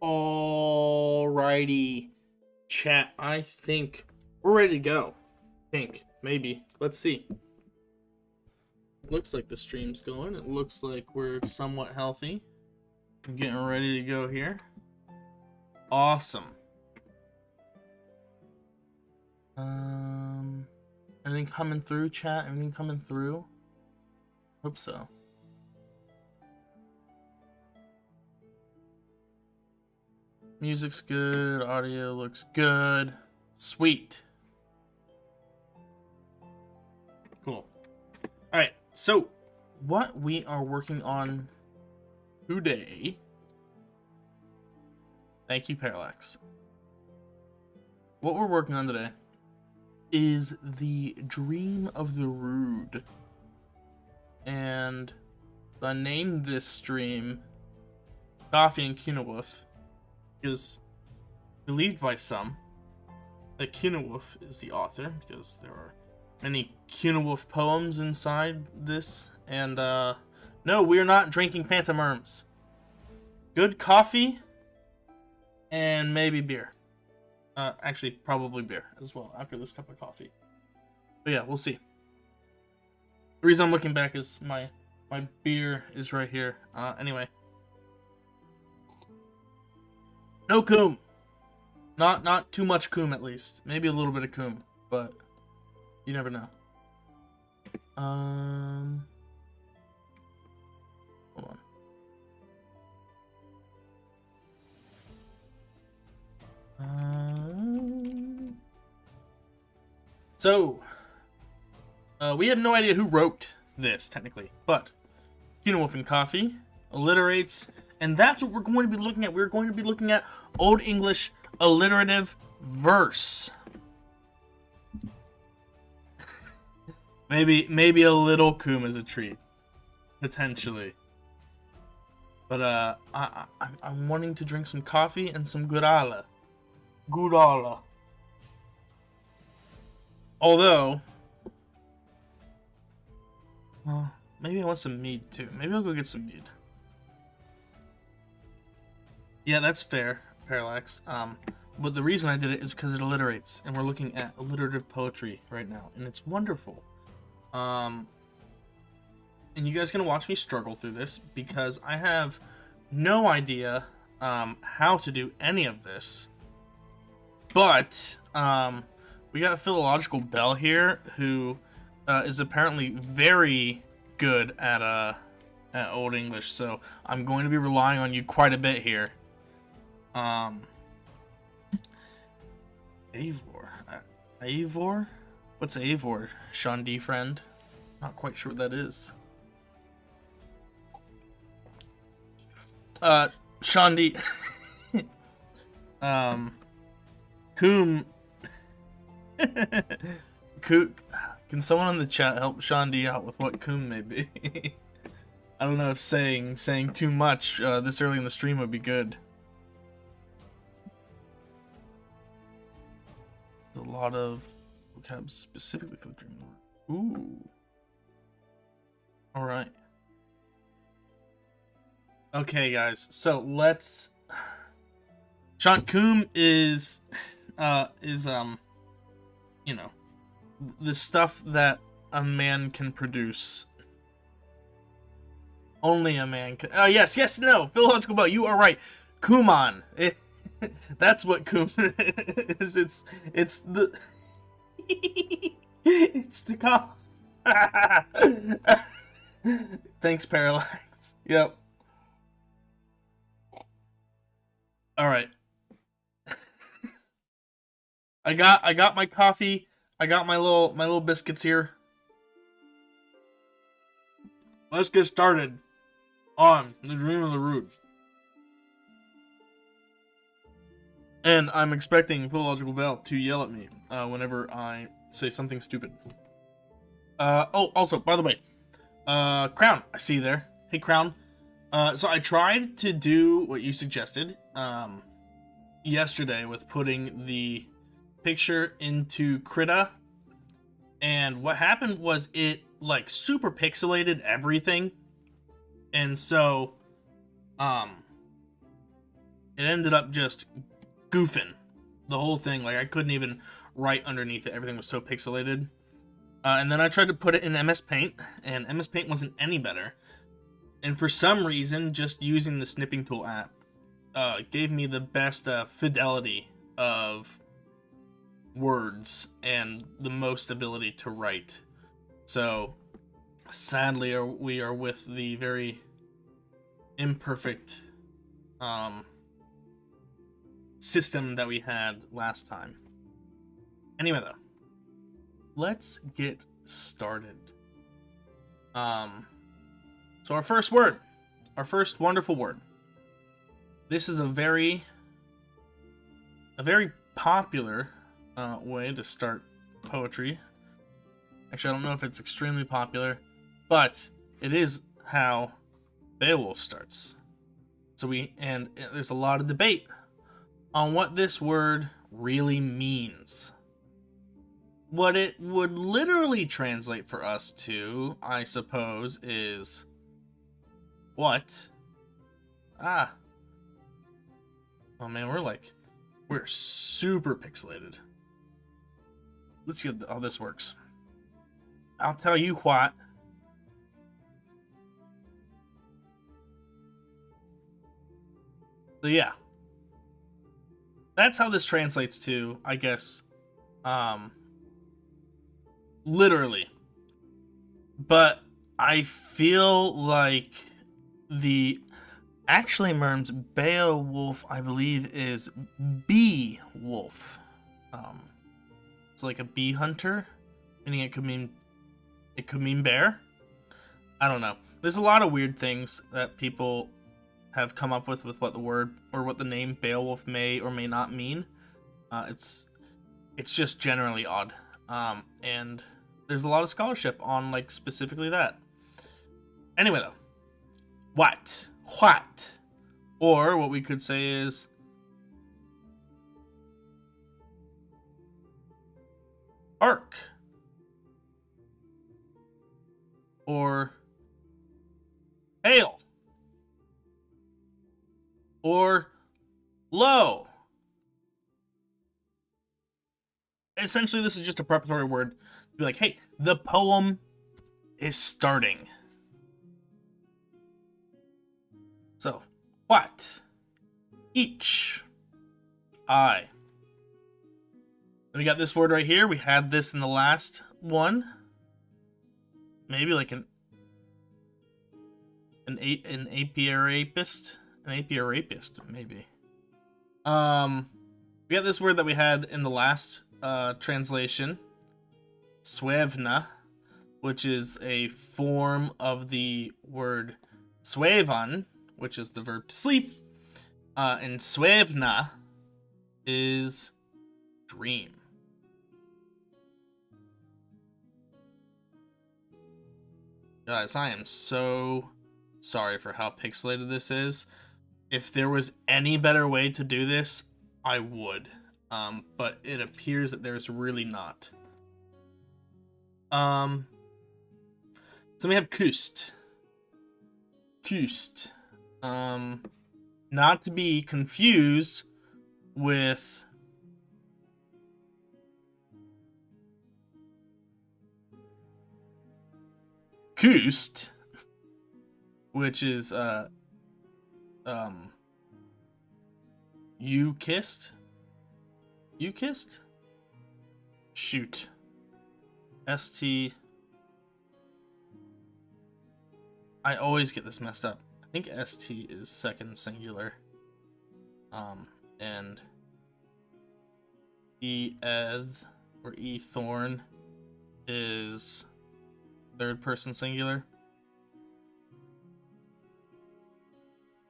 Alrighty, chat. I think we're ready to go. Maybe. Let's see. Looks like the stream's going. It looks like we're somewhat healthy. I'm getting ready to go here. Awesome. Everything coming through, chat? Everything coming through? Hope so. Music's good. Audio looks good. Sweet. Cool. Alright, so what we are working on today... Thank you, Parallax. What we're working on today is the Dream of the Rood. And I named this stream Coffee and Cynewulf because believed by some that Cynewulf is the author, because there are many Cynewulf poems inside this. And no, we're not drinking Phantom Worms. Good coffee and maybe beer. Actually, probably beer as well after this cup of coffee. But yeah, we'll see. The reason I'm looking back is my beer is right here. Anyway. No coom. Not too much coom, at least. Maybe a little bit of coom, but you never know. Hold on. So, we have no idea who wrote this, technically, but Cynewulf and Coffee, alliterates, and that's what we're going to be looking at. We're going to be looking at Old English alliterative verse. maybe a little coom is a treat, potentially. But I'm wanting to drink some coffee and some gudala. Gudala. Although, maybe I want some mead too. Maybe I'll go get some mead. Yeah, that's fair, Parallax. But the reason I did it is because it alliterates, and we're looking at alliterative poetry right now, and it's wonderful. And you guys gonna watch me struggle through this because I have no idea how to do any of this. But we got a philological bell here who is apparently very good at Old English, so I'm going to be relying on you quite a bit here. Avor? What's Avor? Sean D. friend? Not quite sure what that is. Sean D. Coom. Can someone in the chat help Sean D out with what coom may be? I don't know if saying too much this early in the stream would be good. There's a lot of vocab specifically for the dream. Ooh. Alright. Okay, guys, so let's... Sean Coom is you know, the stuff that a man can produce. Only a man can... yes, no, philological bell, you are right. Kumon. That's what Coom is. It's the... it's the cop. Thanks, Parallax. Yep. Alright. I got my coffee. I got my little biscuits here. Let's get started on the Dream of the Rood. And I'm expecting Philological Bell to yell at me whenever I say something stupid. Oh, also, by the way, Crown, I see you there. Hey, Crown. So I tried to do what you suggested yesterday with putting the picture into Krita, and what happened was it like super pixelated everything, and so it ended up just goofing the whole thing. Like I couldn't even write underneath it. Everything was so pixelated. And then I tried to put it in MS Paint, and MS Paint wasn't any better. And for some reason, just using the snipping tool app gave me the best fidelity of words and the most ability to write. So sadly, we are with the very imperfect system that we had last time. Anyway, though, let's get started. So our first word, our first wonderful word. This is a very popular way to start poetry. Actually, I don't know if it's extremely popular, but it is how Beowulf starts. So there's a lot of debate on what this word really means. What it would literally translate for us to, I suppose, is what? Oh man, we're super pixelated. Let's see how this works. I'll tell you what. So yeah. That's how this translates to, I guess, literally. But I feel like actually Merm's Beowulf, I believe, is Beowulf. It's like a bee hunter, meaning it could mean bear. I don't know. There's a lot of weird things that people have come up with what the word or what the name Beowulf may or may not mean. It's just generally odd. And there's a lot of scholarship on like specifically that. Anyway though, what? Or what we could say is arc. Or hail. Or low. Essentially, this is just a preparatory word to be like, hey, the poem is starting. So, what? Each. I. Then we got this word right here. We had this in the last one. Maybe like an apiarapist. An apiarapist, maybe. We got this word that we had in the last translation. Swevna, which is a form of the word swevan, which is the verb to sleep. And swevna is dream. Guys, I am so sorry for how pixelated this is. If there was any better way to do this, I would. But it appears that there's really not. So we have kust. Kust. Not to be confused with kust, which is you kissed? You kissed? Shoot. ST. I always get this messed up. I think ST is second singular. And E-eth or E-thorn is third person singular.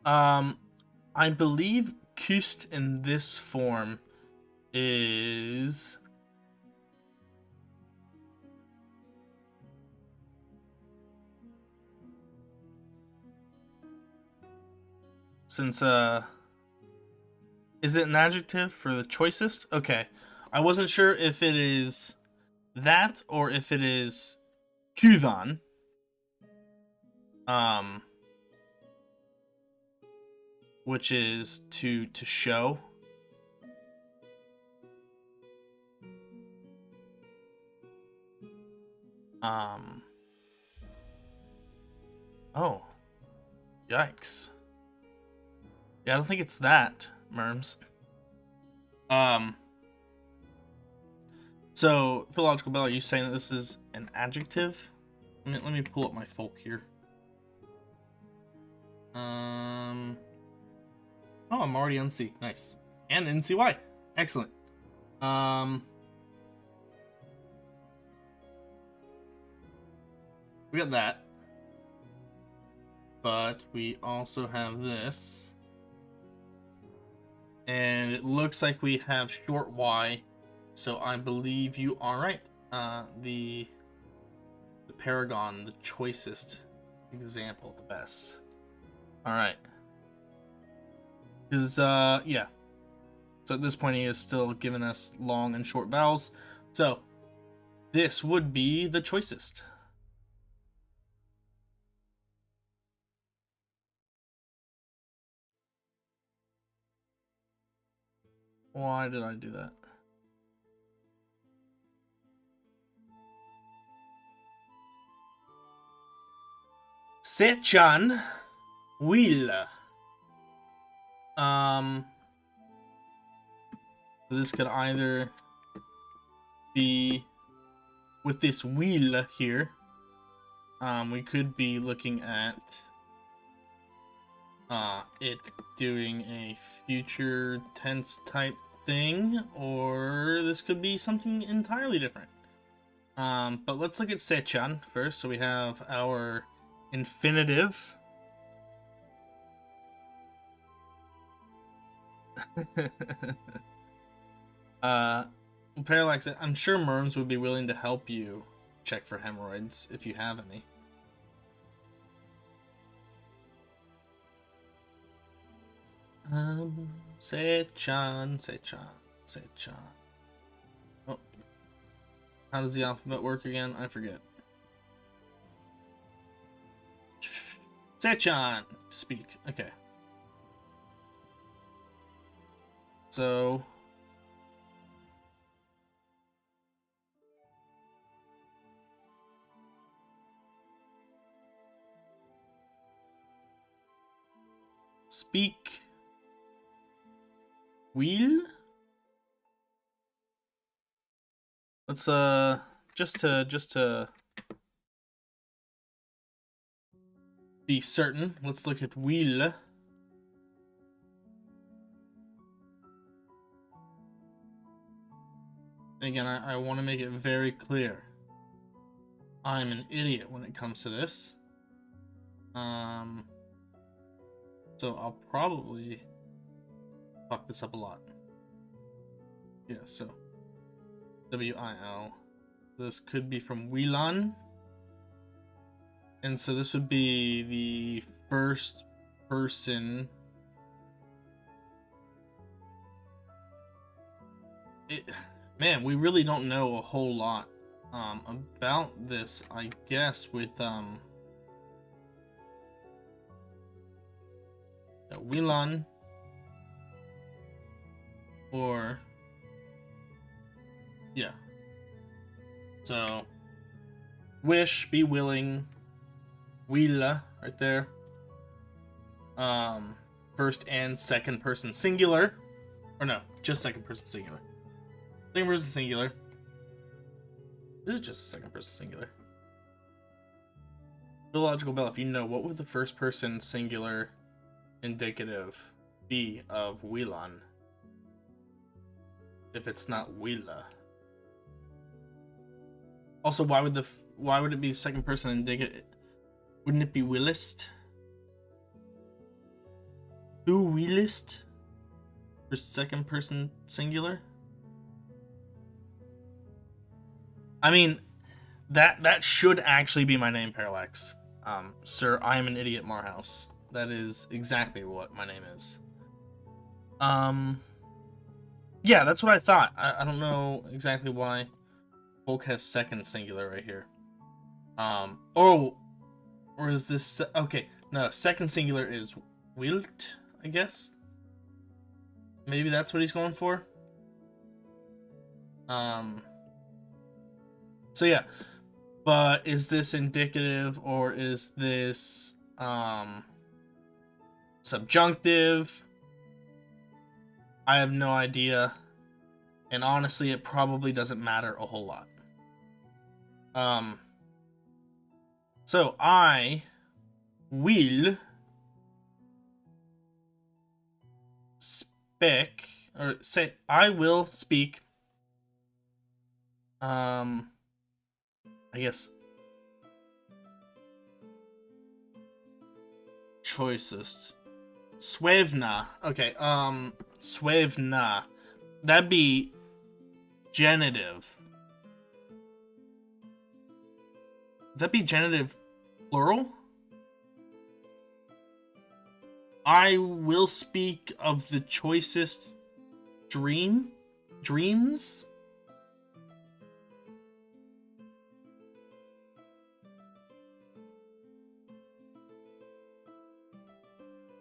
I believe kust in this form is since is it an adjective for the choicest? Okay. I wasn't sure if it is that or if it is Kuthan. Which is to show. Oh. Yikes. Yeah, I don't think it's that, Merms. So, Philological Bell, are you saying that this is an adjective? Let me pull up my folk here. Oh, I'm already on C. Nice. And in CY. Excellent. We got that. But we also have this. And it looks like we have short Y. So I believe you are right. The Paragon, the choicest example, the best. Alright. Because, yeah. So at this point he is still giving us long and short vowels. So, this would be the choicest. Why did I do that? Sechan will. This could either be with this will here. We could be looking at it doing a future tense type thing, or this could be something entirely different. But let's look at Sechan first. So we have our infinitive. Parallax, I'm sure Merms would be willing to help you check for hemorrhoids if you have any. Sechan. Oh. How does the alphabet work again? I forget. Sechan! Speak. Okay. So... Speak... Wheel? Let's, just to be certain, let's look at wheel. Again, I want to make it very clear. I'm an idiot when it comes to this. So I'll probably fuck this up a lot. Yeah, so W-I-L. This could be from Whelan. And so this would be the first person. Man, we really don't know a whole lot about this, I guess, with Whelan or yeah. So wish, be willing, Willa right there. First and second person singular. Or no, just second person singular. Second person singular. This is just second person singular. Philological Bell, if you know, what would the first person singular indicative be of Whelan? If it's not Willa. Also, why would it be second person indicative? Wouldn't it be Willist? Who Willist? For second person singular? I mean, that should actually be my name, Parallax. Sir, I am an idiot, Marhouse. That is exactly what my name is. Yeah, that's what I thought. I don't know exactly why Volk has second singular right here. Oh, or is this okay? No, second singular is wilt, I guess. Maybe that's what he's going for. So yeah, but is this indicative or is this subjunctive? I have no idea, and honestly, it probably doesn't matter a whole lot. So I will speak, or say, I will speak, I guess, choicest. Swevna. Okay, Swevna. That'd be genitive. That'd be genitive plural? I will speak of the choicest dreams?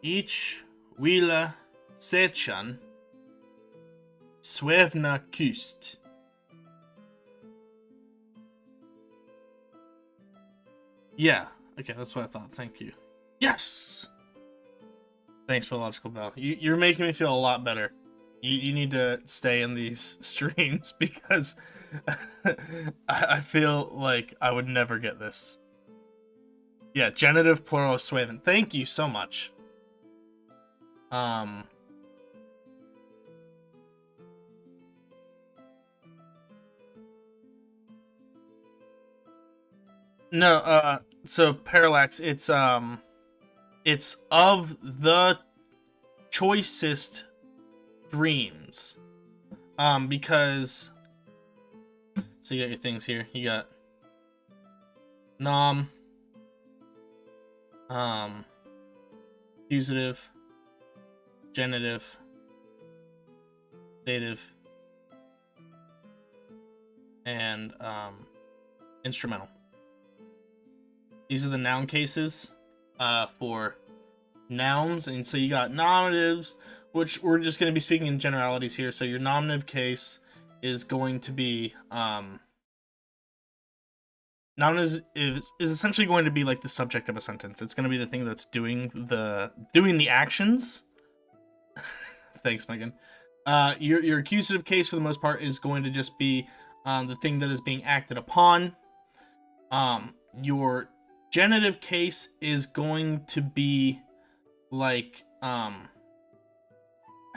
Ich will sechan Swevna kust. Yeah, okay, that's what I thought. Thank you. Yes! Thanks for Logical Bell. You're making me feel a lot better. You need to stay in these streams because I feel like I would never get this. Yeah, genitive plural of Swaven. Thank you so much. No, so Parallax, it's of the choicest dreams. Because so you got your things here. You got nom, accusative, genitive, dative, and instrumental. These are the noun cases for nouns, and so you got nominatives, which we're just going to be speaking in generalities here. So your nominative case is going to be nominative is essentially going to be like the subject of a sentence. It's going to be the thing that's doing the actions. Thanks, Megan. Your accusative case for the most part is going to just be the thing that is being acted upon. Your genitive case is going to be like I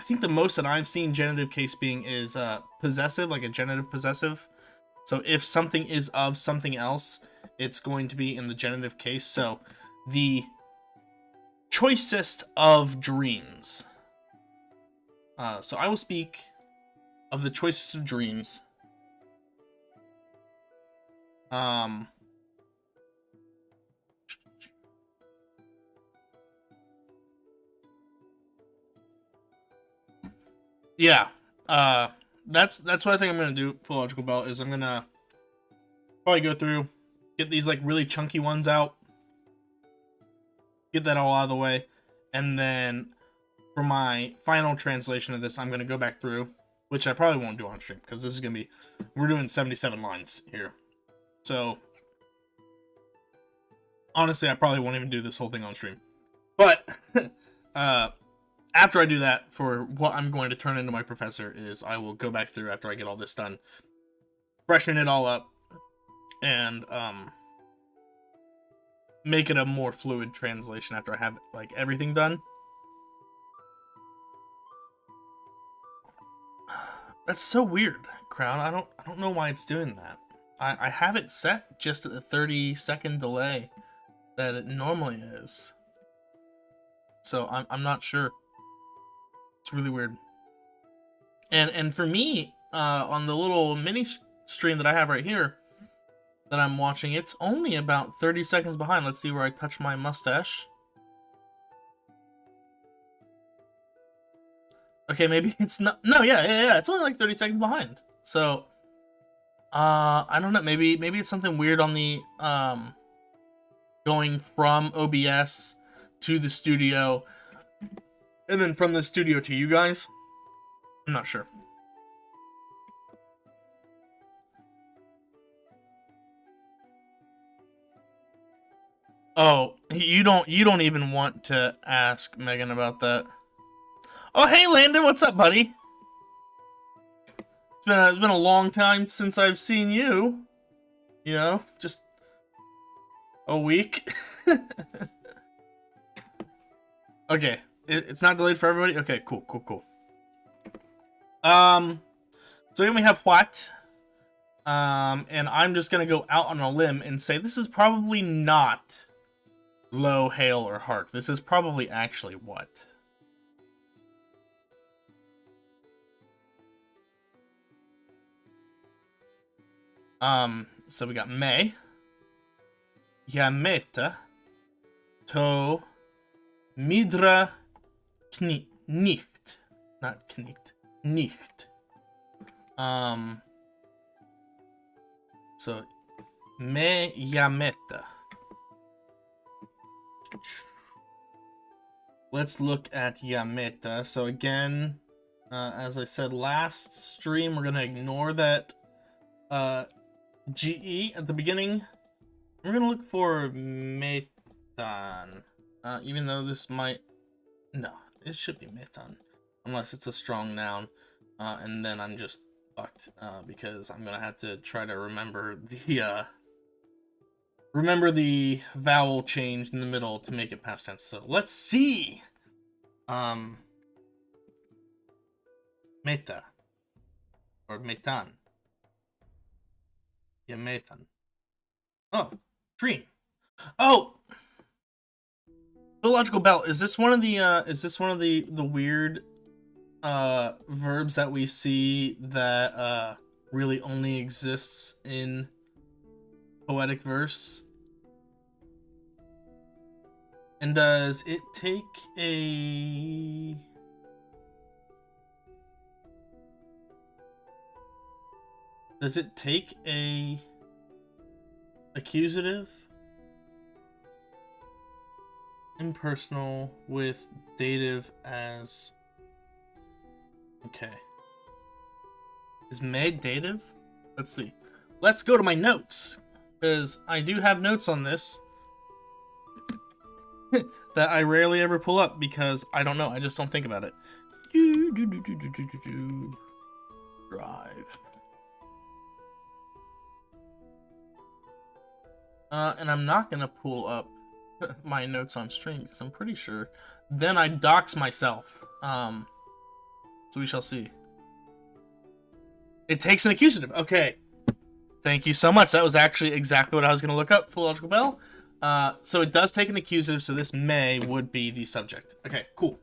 think the most that I've seen genitive case being is possessive, like a genitive possessive. So if something is of something else, it's going to be in the genitive case. So the choicest of dreams. So I will speak of the choicest of dreams. Yeah, that's what I think I'm gonna do for Logical Bell. Is I'm gonna probably go through, get these like really chunky ones out, get that all out of the way, and then for my final translation of this, I'm gonna go back through, which I probably won't do on stream because this is gonna be, we're doing 77 lines here, so honestly, I probably won't even do this whole thing on stream, but after I do that, for what I'm going to turn into my professor is I will go back through after I get all this done, freshen it all up, and make it a more fluid translation after I have like everything done. That's so weird, Crown. I don't know why it's doing that. I have it set just at the 30-second delay that it normally is. So I'm not sure. It's really weird. And for me, on the little mini stream that I have right here that I'm watching, it's only about 30 seconds behind. Let's see where I touch my mustache. Okay, maybe it's not. No, yeah. It's only like 30 seconds behind. So I don't know. Maybe it's something weird on the going from OBS to the studio, and then from the studio to you guys. I'm not sure. Oh, you don't even want to ask Megan about that. Oh, hey Landon, what's up, buddy? It's been a long time since I've seen you. You know, just a week. Okay, it's not delayed for everybody. Okay, cool. So then we have what? And I'm just gonna go out on a limb and say this is probably not low, hail, or hark. This is probably actually what? So we got May, Yameta, To, Midra, Nicht. Not Knicht. Nicht. So Me Yameta. Let's look at Yameta. So again, as I said last stream, we're gonna ignore that GE at the beginning. We're gonna look for Metan. Even though this might... No, it should be Metan. Unless it's a strong noun. And then I'm just fucked. Because I'm gonna have to try to remember the vowel change in the middle to make it past tense. So let's see. Meta. Or Metan. Yeah, Metan. Oh, dream. Oh, illogical belt. Is this one of the weird verbs that we see that really only exists in poetic verse? And does it take a... Does it take a accusative? Impersonal with dative as... Okay. Is made dative? Let's see. Let's go to my notes, because I do have notes on this that I rarely ever pull up because I don't know. I just don't think about it. Drive. And I'm not gonna pull up my notes on stream because I'm pretty sure then I dox myself. So we shall see. It takes an accusative. Okay. Thank you so much. That was actually exactly what I was gonna look up. Philological bell. So it does take an accusative, so this may would be the subject. Okay, cool.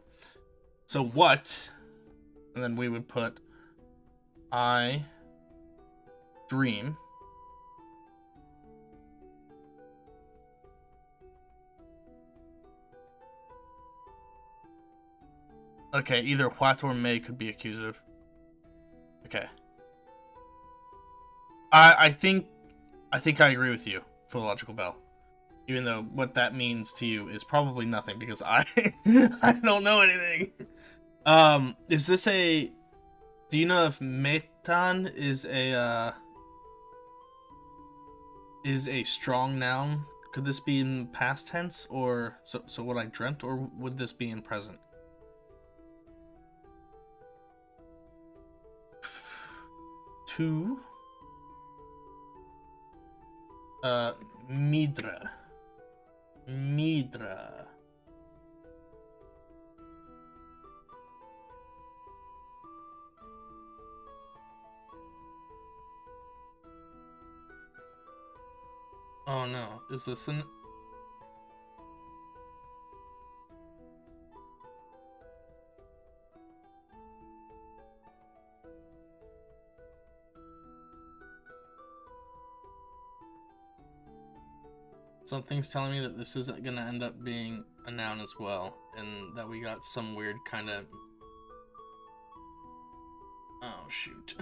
So what? And then we would put I dream. Okay, either what or may could be accusative. Okay. I think I agree with you, Philological bell. Even though what that means to you is probably nothing because I I don't know anything. Is this a... Do you know if metan is a strong noun? Could this be in past tense, or so what I dreamt, or would this be in present? Two. Midra. Midra. Oh no, is this an... Something's telling me that this isn't gonna end up being a noun as well, and that we got some weird kind of... Oh shoot.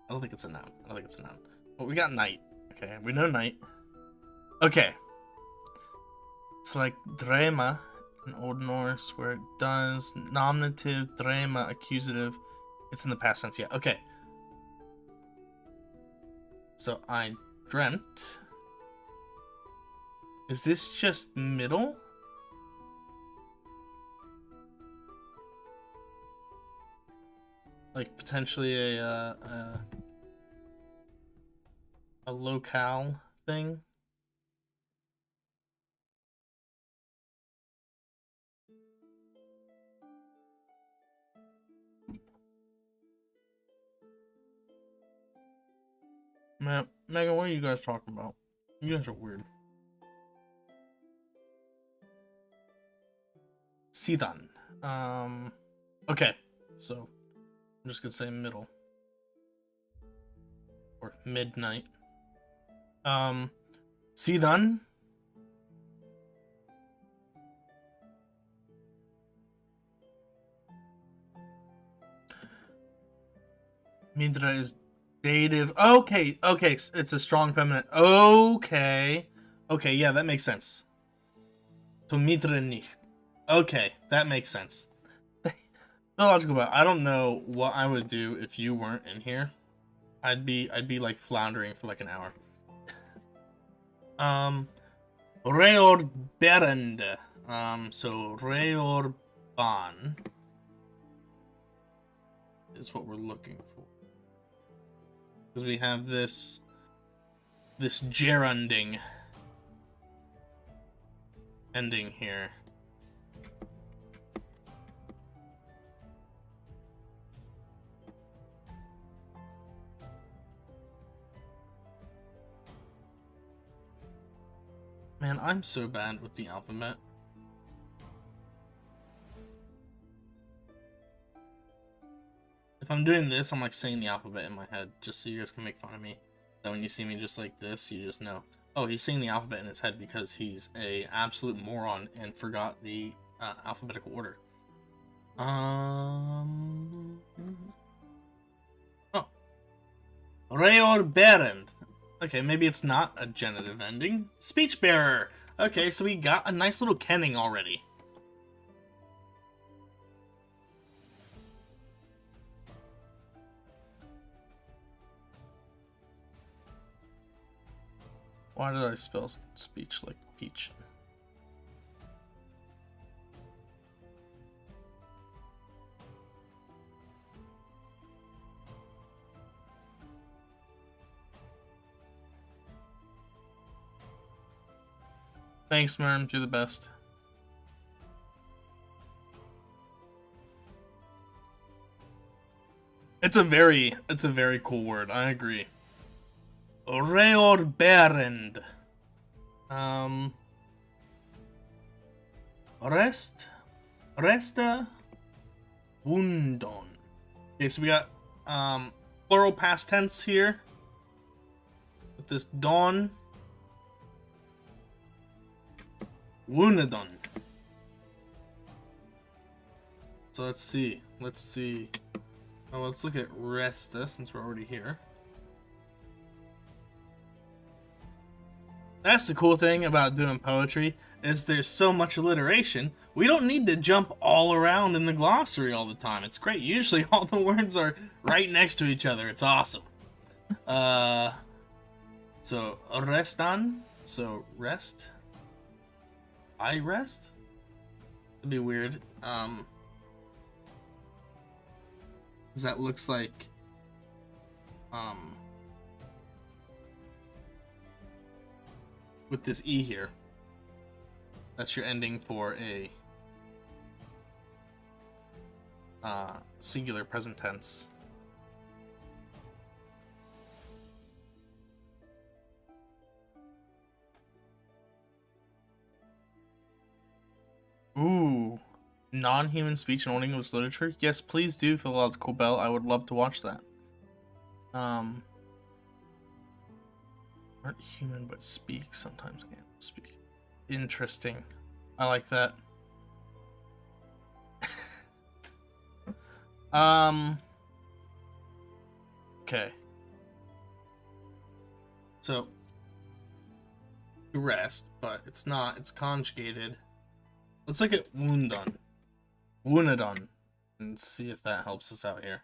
I don't think it's a noun. I don't think it's a noun. But we got night. Okay, we know night. Okay. It's like drema in Old Norse, where it does nominative, drema, accusative. It's in the past tense, yeah. Okay. So I dreamt. Is this just middle? Like potentially a locale thing? Man, Megan, what are you guys talking about? You guys are weird. Sidan. Okay, so I'm just gonna say middle. Or midnight. Sidan. Midra is dative. Okay, it's a strong feminine. Okay, yeah, that makes sense. To midra nicht. Okay, that makes sense. No logical about. I don't know what I would do if you weren't in here. I'd be like floundering for like an hour. Reor Berend. So Reor Ban is what we're looking for. Because we have this gerunding ending here. Man, I'm so bad with the alphabet. If I'm doing this, I'm like saying the alphabet in my head, just so you guys can make fun of me. So when you see me just like this, you just know, oh, he's saying the alphabet in his head because he's a absolute moron and forgot the alphabetical order. Oh. Reor Berend. Okay, maybe it's not a genitive ending. Speech bearer. Okay, so we got a nice little kenning already. Why did I spell speech like peach? Thanks, Merm. You're the best. It's a very cool word. I agree. Reor Berend. Resta Wundon. Okay, so we got plural past tense here with this dawn. Wunadon. So let's see. Oh, let's look at Resta since we're already here. That's the cool thing about doing poetry, is there's so much alliteration. We don't need to jump all around in the glossary all the time. It's great. Usually all the words are right next to each other. It's awesome. So restan. So rest. I rest? It'd be weird. Cause that looks like with this E here. That's your ending for a singular present tense. Ooh, non-human speech in Old English literature? Yes, please do, Philological Bell. I would love to watch that. Aren't human but speak. Sometimes animals speak. Interesting. I like that. Okay. So to rest, but it's not. It's conjugated. Let's look at Woundon, Woonadon, and see if that helps us out here.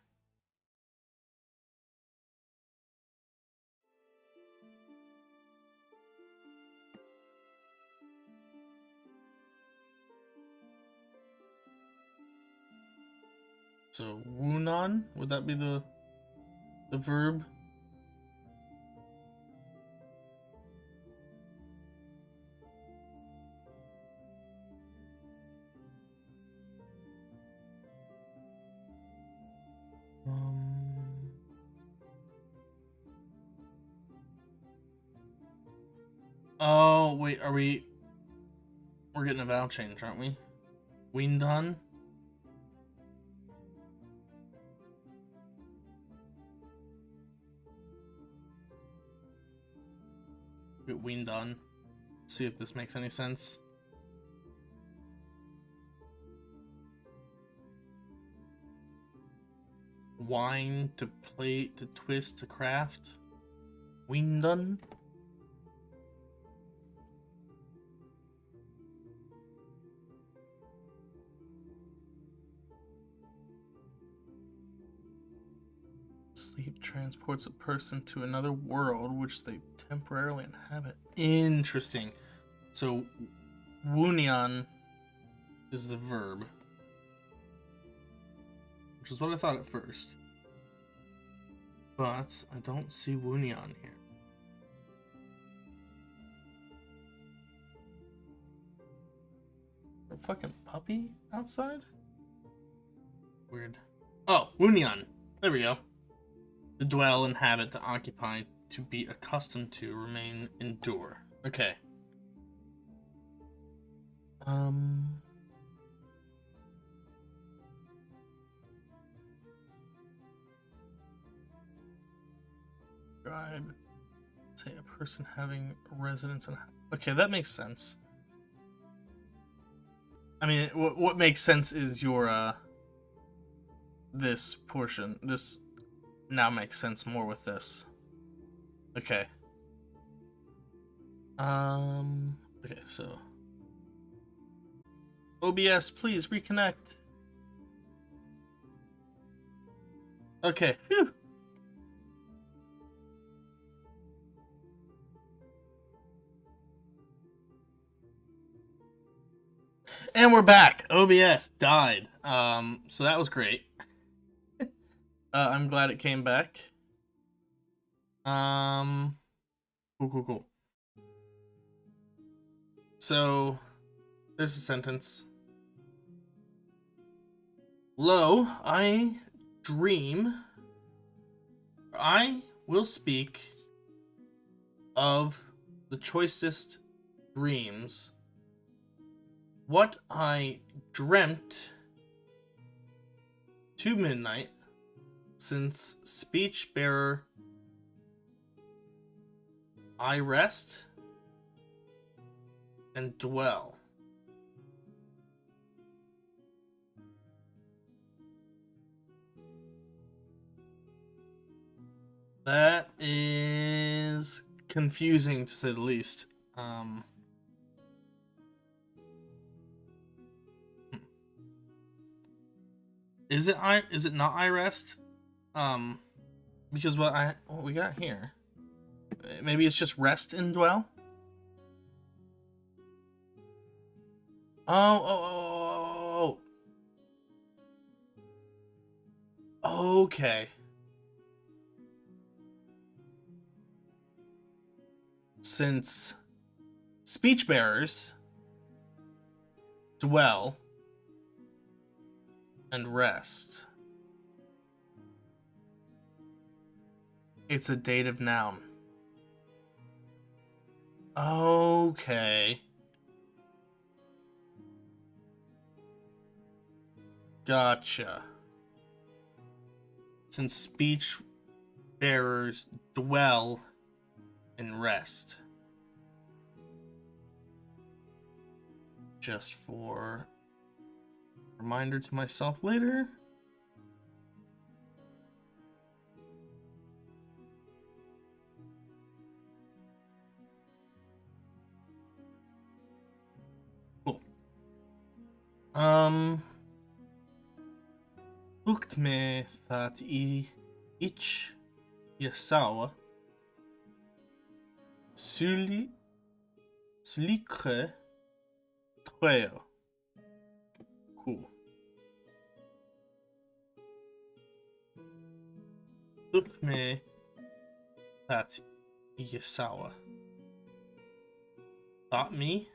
So Woonon, would that be the verb? Oh wait, we're getting a vowel change, aren't we? Weendon. Get Weendon. See if this makes any sense. Wine, to plate, to twist, to craft. Weendon. Sleep transports a person to another world which they temporarily inhabit. Interesting. So, Woonion is the verb, which is what I thought at first. But I don't see Woonion here. A fucking puppy outside? Weird. Oh, Woonion. There we go. To dwell, inhabit, to occupy, to be accustomed to, remain, endure. Okay. Describe, say a person having a residence in. Okay, that makes sense. I mean, what makes sense is your this portion. This now makes sense more with this. Okay. Okay, so OBS, please reconnect. Okay. Phew. And we're back. OBS died. So that was great. I'm glad it came back. Cool. So, there's a sentence. Lo, I will speak of the choicest dreams. What I dreamt to midnight, since speech bearer I rest and dwell. That is confusing to say the least. Is it not I rest? Because what we got here. Maybe it's just rest and dwell? Oh. Okay. Since speech bearers dwell and rest, it's a dative noun. Okay. Gotcha. Since speech bearers dwell and rest. Just for reminder to myself later. Lukt me that ich Yasawa Sulikre Treo. Cool. Lukt me that Yasawa. Thought me?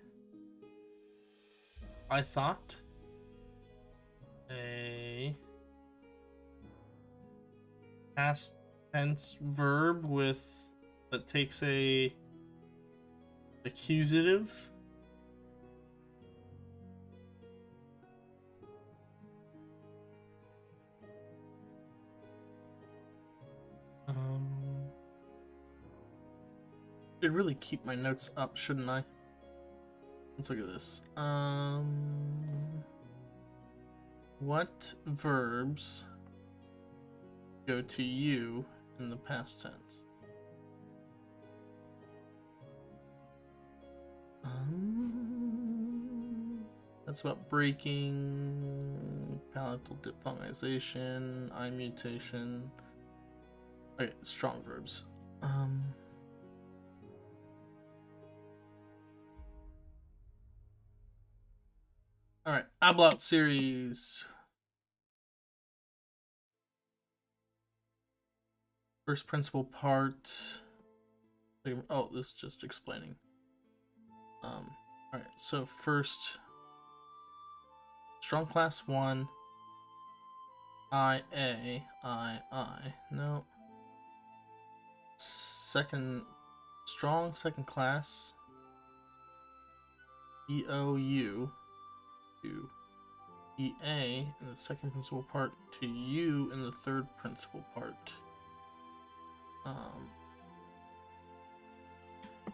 I thought a past tense verb that takes a accusative. Should really keep my notes up, shouldn't I? Let's look at this. What verbs go to you in the past tense? That's about breaking, palatal diphthongization, eye mutation. Okay, strong verbs. Alright, Ablaut series. First principal part. Oh, this is just explaining. Alright, so first, strong class 1, IA, no. Second, strong second class, EOU, to EA in the second principal part, to U in the third principal part.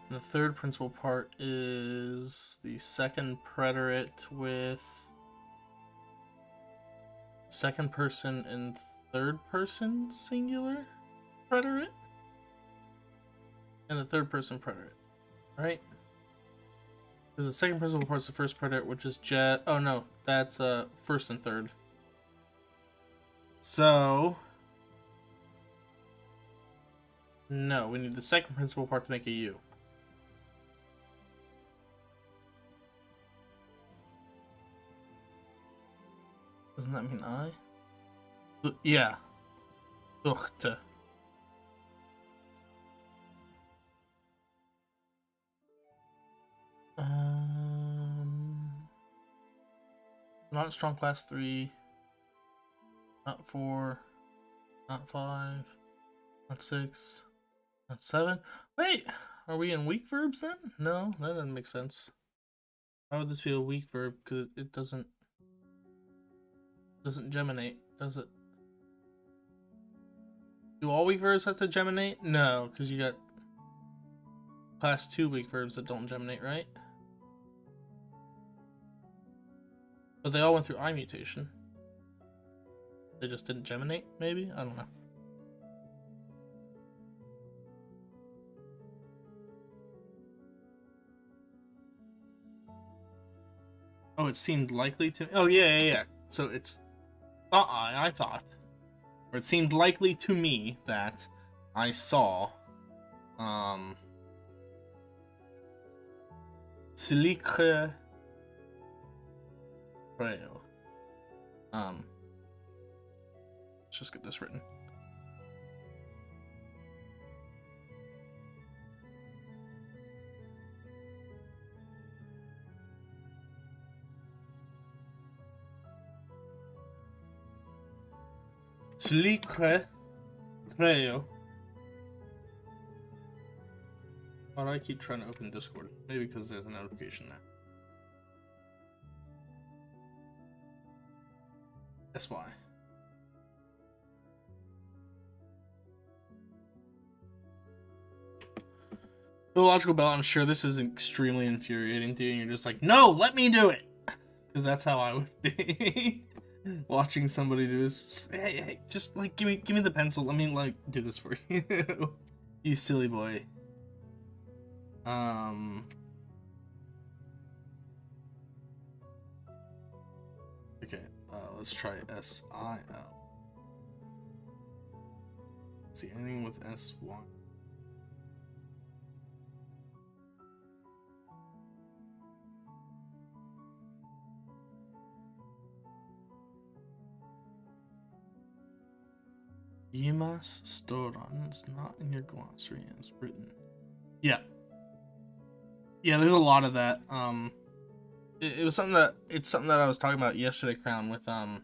The third principal part is the second preterite with second person and third person singular preterite, and the third person preterite, right? Because the second principal part is the first preterite, which is jet. Oh no, that's first and third. So no, we need the second principal part to make a U. Doesn't that mean I? Yeah. Duchte. Not strong class 3. Not 4. Not 5. Not 6. Not 7. Wait, are we in weak verbs then? No, that doesn't make sense. Why would this be a weak verb? Because it doesn't geminate, does it? Do all weak verbs have to geminate? No, because you got class 2 weak verbs that don't geminate, right? But they all went through eye mutation. They just didn't geminate, maybe? I don't know. Oh, it seemed likely to... Oh, yeah. So it's... I thought. Or it seemed likely to me that I saw... Silicre... Rail. Let's just get this written. Silicre Rail. Why do I keep trying to open Discord? Maybe because there's a notification there. That's why. Illogical Bell, I'm sure this is extremely infuriating to you, and you're just like, no, let me do it! Because that's how I would be. Watching somebody do this. Hey, just, like, give me the pencil. Let me, like, do this for you. You silly boy. Let's try S-I-L. See anything with S-Y? Yimas Storon is not in your glossary as written. Yeah. Yeah, there's a lot of that. It was something that I was talking about yesterday, Crown, with or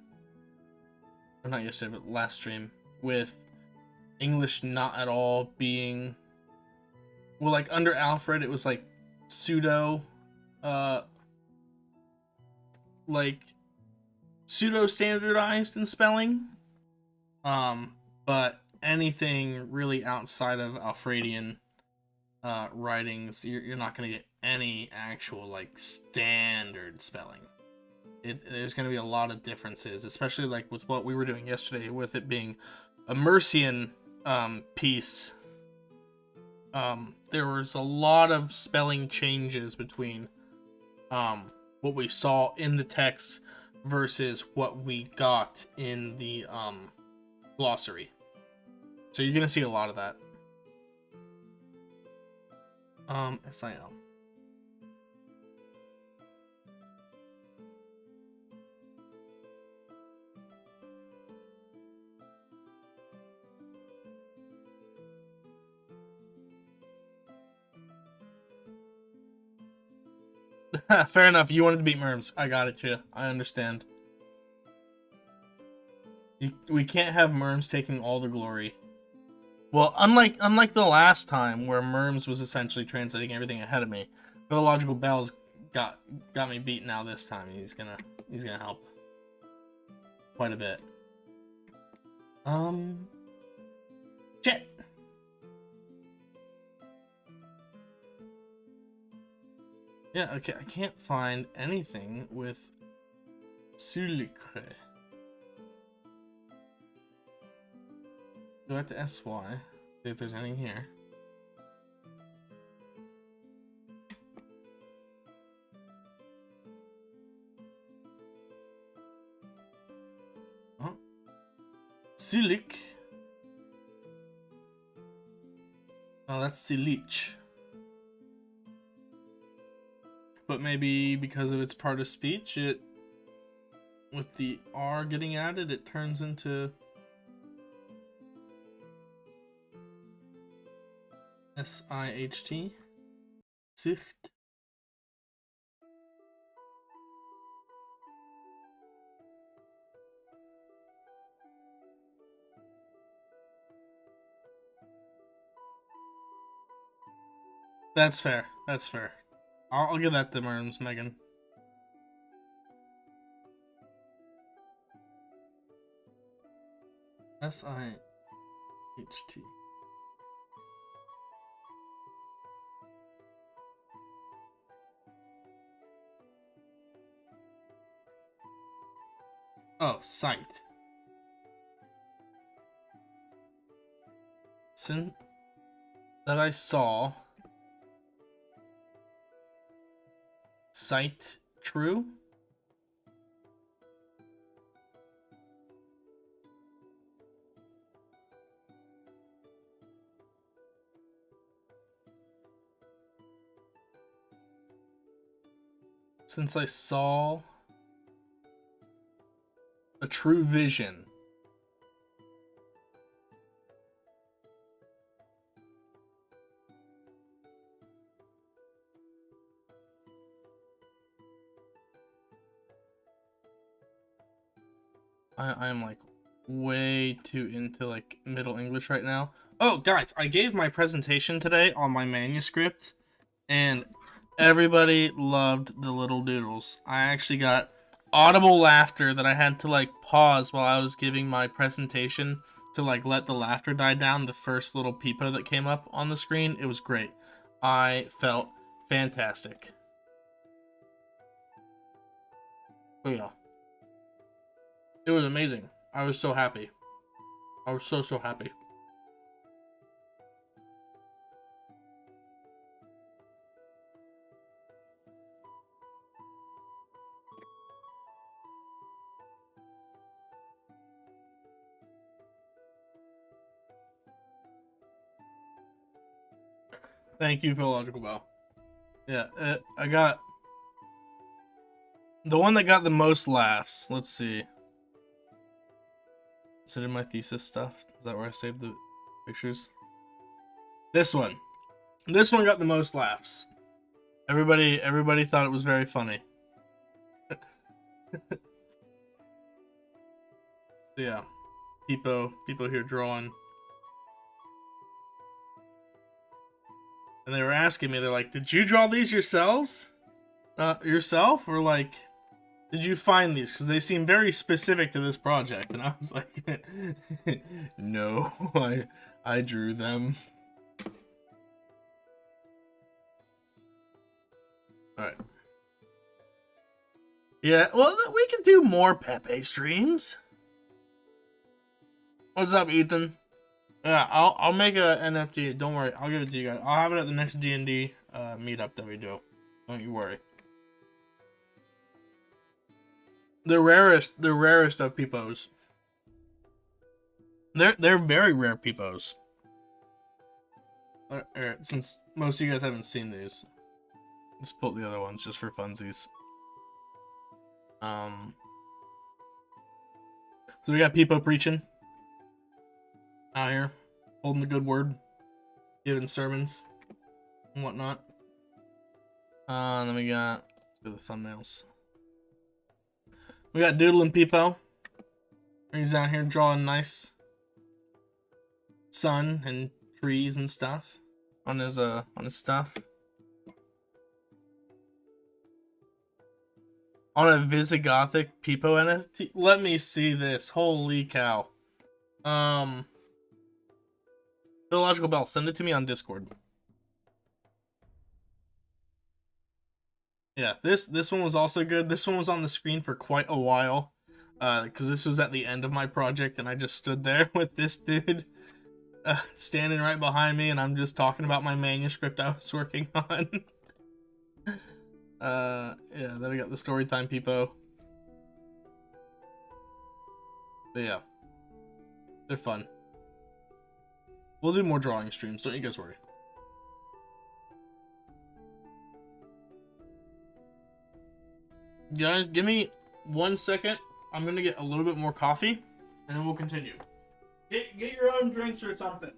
not yesterday, but last stream, with English not at all being, well, like under Alfred it was like pseudo standardized in spelling. But anything really outside of Alfredian writings, you're not going to get any actual like standard spelling. There's going to be a lot of differences, especially like with what we were doing yesterday, with it being a Mercian piece. There was a lot of spelling changes between what we saw in the text versus what we got in the glossary. So you're gonna see a lot of that. SIL. Fair enough. You wanted to beat Merms. I got it, you. I understand. We can't have Merms taking all the glory. Well, unlike the last time where Merms was essentially translating everything ahead of me, Philological Bell's got me beat now this time. He's gonna help quite a bit. Shit. Yeah, okay, I can't find anything with Sulicre. Go back to SY, see if there's anything here. Oh. Silic. Oh, that's Silich. But maybe because of its part of speech, it, with the R getting added, it turns into S-I-H-T. Sicht. That's fair. That's fair. I'll give that to Merms, Megan. S-I-H-T. Oh, sight. Since that I saw sight true. Since I saw a true vision. I am like way too into like Middle English right now. Oh, guys, I gave my presentation today on my manuscript, and everybody loved the little doodles. I actually got audible laughter that I had to like pause while I was giving my presentation to like let the laughter die down. The first little peepo that came up on the screen, it was great. I felt fantastic. Oh yeah. It was amazing. I was so happy. I was so happy. Thank you, Philological Bell. Yeah, I got the one that got the most laughs. Let's see. Is it in my thesis stuff? Is that where I saved the pictures? This one. This one got the most laughs. Everybody thought it was very funny. Yeah. People here drawing. And they were asking me, they're like, did you draw these yourselves? Yourself? Or like, did you find these? Because they seem very specific to this project. And I was like, no, I drew them. Alright. Yeah, well, we could do more Pepe streams. What's up, Ethan? Yeah, I'll make a NFT. Don't worry, I'll give it to you guys. I'll have it at the next D&D meetup that we do. Don't you worry. The rarest of peepos. They're very rare peepos. Since most of you guys haven't seen these, let's pull the other ones just for funsies. So we got peepo preaching out here, holding the good word, giving sermons and whatnot. And then we got, let's go to the thumbnails. We got Doodle and Peepo. He's out here drawing nice sun and trees and stuff on his stuff. On a Visigothic Peepo NFT. Let me see this. Holy cow. Philological Bell, send it to me on Discord. Yeah, this one was also good. This one was on the screen for quite a while. Because this was at the end of my project and I just stood there with this dude standing right behind me and I'm just talking about my manuscript I was working on. Yeah, then we got the Storytime Peepo. But yeah, they're fun. We'll do more drawing streams, don't you guys worry. Guys, give me 1 second. I'm gonna get a little bit more coffee, and then we'll continue. Get your own drinks or something.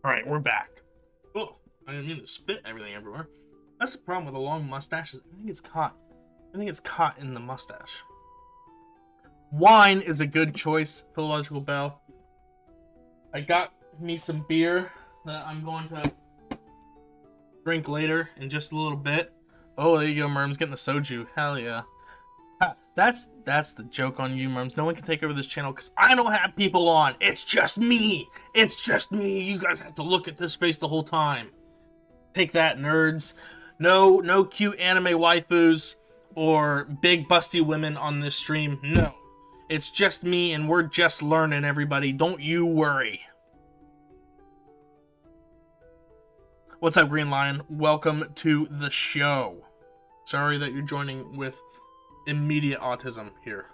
Alright, we're back. Oh, I didn't mean to spit everything everywhere. That's the problem with a long mustache, is everything gets caught. Everything gets caught in the mustache. Wine is a good choice, Philological Bell. I got me some beer that I'm going to drink later in just a little bit. Oh, there you go, Merm's getting the soju. Hell yeah. That's the joke on you, Merms. No one can take over this channel because I don't have people on. It's just me. It's just me. You guys have to look at this face the whole time. Take that, nerds. No cute anime waifus or big busty women on this stream. No. It's just me and we're just learning, everybody. Don't you worry. What's up, Green Lion? Welcome to the show. Sorry that you're joining with immediate autism here.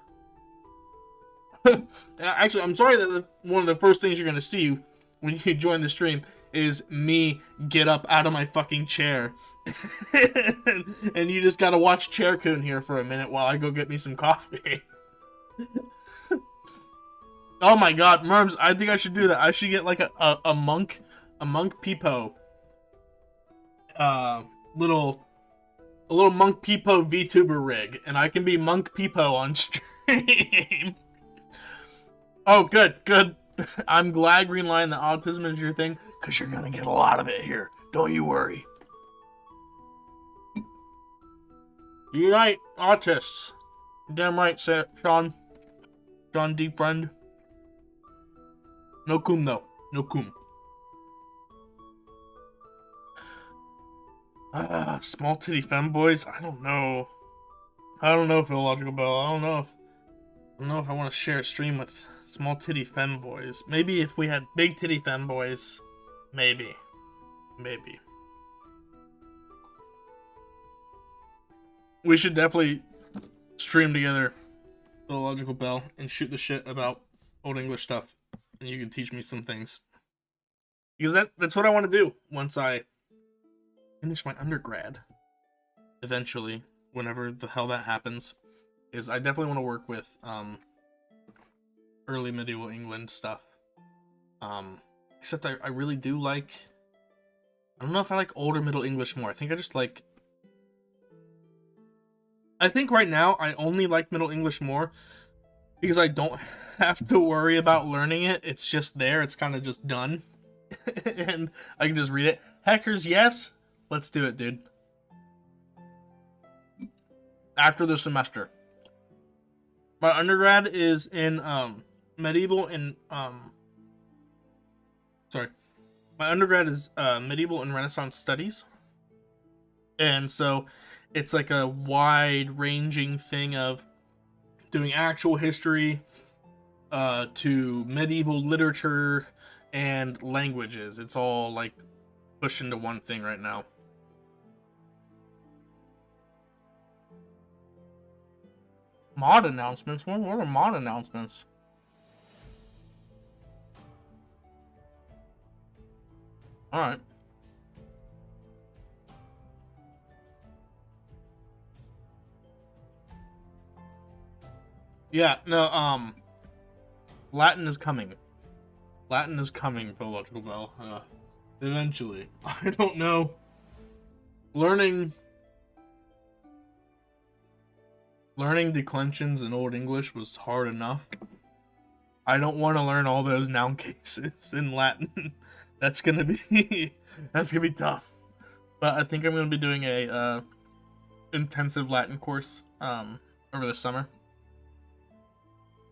Actually, I'm sorry that one of the first things you're going to see when you join the stream is me get up out of my fucking chair. And you just got to watch Chaircoon here for a minute while I go get me some coffee. Oh my god, Merms, I think I should do that. I should get like a monk peepo. A little Monk Peepo VTuber rig, and I can be Monk Peepo on stream. Oh, good. I'm glad, Green Lion, that autism is your thing, because you're going to get a lot of it here. Don't you worry. Unite autists. Damn right, Sean. Sean D. Friend. No cum, though. No cum. Small titty femboys? I don't know. I don't know, Philological Bell. I don't know if I want to share a stream with small titty femboys. Maybe if we had big titty femboys. Maybe. Maybe. We should definitely stream together, Philological Bell, and shoot the shit about Old English stuff. And you can teach me some things. Because that's what I want to do once I finish my undergrad. Eventually, whenever the hell that happens, is I definitely want to work with early medieval England stuff. Except I really do like, I don't know if I like older Middle English more. I think right now I only like Middle English more because I don't have to worry about learning it. It's just there. It's kind of just done. And I can just read it. Hackers, yes. Let's do it, dude. After the semester. My undergrad is in medieval and my undergrad is medieval and Renaissance studies. And so it's like a wide-ranging thing of doing actual history to medieval literature and languages. It's all like pushed into one thing right now. Mod announcements? What are mod announcements? Alright. Yeah, no, Latin is coming. Latin is coming, Philological Bell. Eventually. I don't know. Learning declensions in Old English was hard enough. I don't want to learn all those noun cases in Latin. That's gonna be tough. But I think I'm gonna be doing a intensive Latin course over the summer.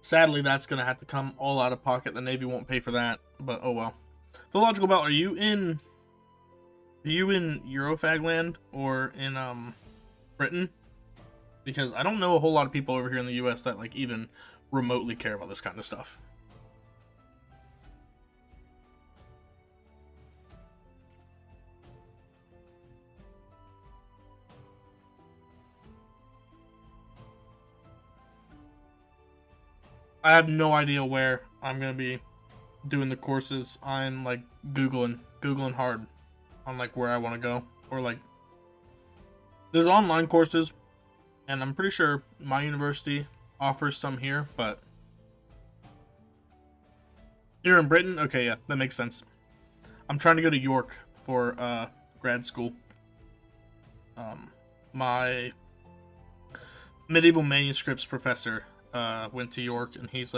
Sadly, that's gonna have to come all out of pocket. The Navy won't pay for that, but oh well. Philological Bell, are you in Eurofag land or in Britain? Because I don't know a whole lot of people over here in the US that like even remotely care about this kind of stuff. I have no idea where I'm gonna be doing the courses. I'm like googling hard on like where I want to go, or like there's online courses, and I'm pretty sure my university offers some here. But you're in Britain, okay, yeah, that makes sense. I'm trying to go to York for grad school. My medieval manuscripts professor went to York, and he's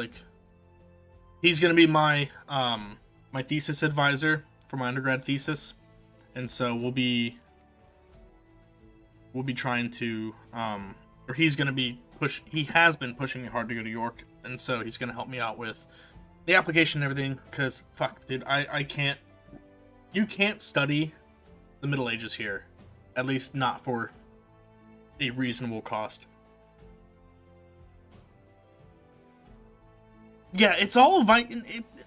gonna be my my thesis advisor for my undergrad thesis, and so we'll be trying to or he has been pushing me hard to go to York, and so he's gonna help me out with the application and everything, because fuck, dude, you can't study the Middle Ages here, at least not for a reasonable cost. Yeah, it's all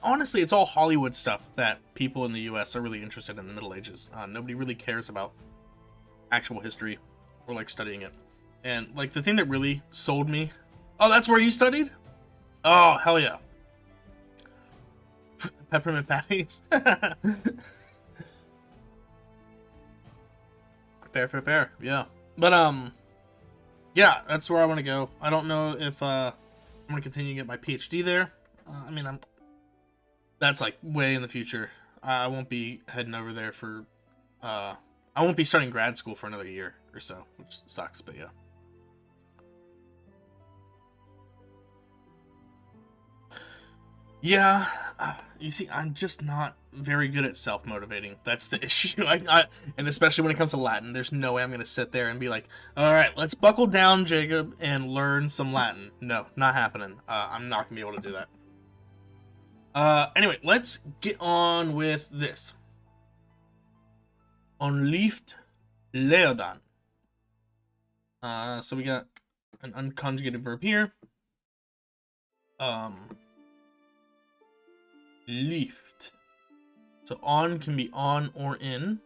honestly, it's all Hollywood stuff that people in the US are really interested in the Middle Ages. Nobody really cares about actual history or like studying it. And like the thing that really sold me, oh, that's where you studied? Oh, hell yeah. Peppermint patties. Fair. Yeah. But yeah, that's where I want to go. I don't know if I'm gonna continue to get my PhD there. I mean, that's like way in the future. I won't be heading over there for I won't be starting grad school for another year or so, which sucks, but yeah. Yeah, you see, I'm just not very good at self-motivating. That's the issue. And especially when it comes to Latin, there's no way I'm going to sit there and be like, all right, let's buckle down, Jacob, and learn some Latin. No, not happening. I'm not going to be able to do that. Anyway, let's get on with this. On lieft Leodan. So we got an unconjugated verb here. Lieft. So on can be on or in.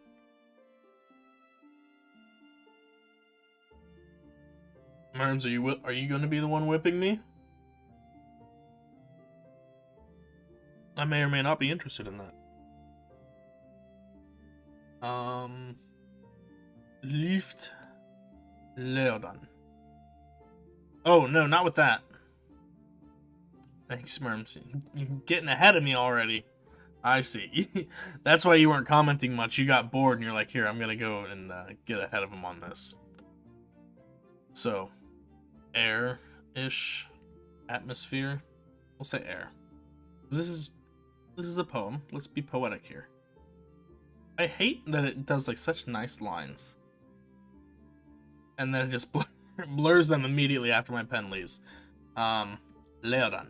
Merms, are you going to be the one whipping me? I may or may not be interested in that. Lieft Leodan. Oh, no, not with that. Thanks, Merms. You're getting ahead of me already. I see. That's why you weren't commenting much. You got bored and you're like, here, I'm going to go and get ahead of him on this. So, air-ish atmosphere. We'll say air. This is a poem. Let's be poetic here. I hate that it does like such nice lines. And then it just blurs them immediately after my pen leaves. Leodan.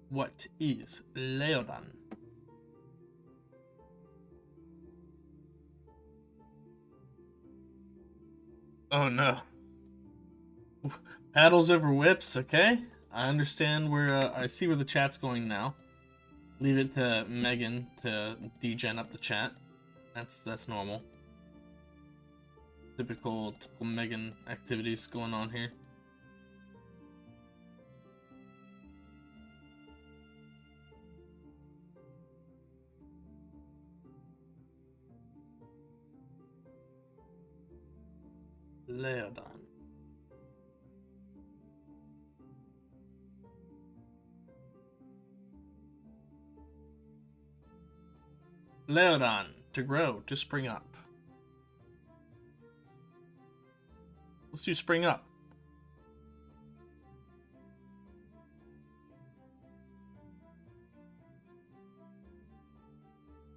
What is Leodan? Oh no. Paddles over whips, okay? I understand where, I see where the chat's going now. Leave it to Megan to degen up the chat. That's normal. Typical Megan activities going on here. Leodan. Leodan, to grow, to spring up. Let's do spring up.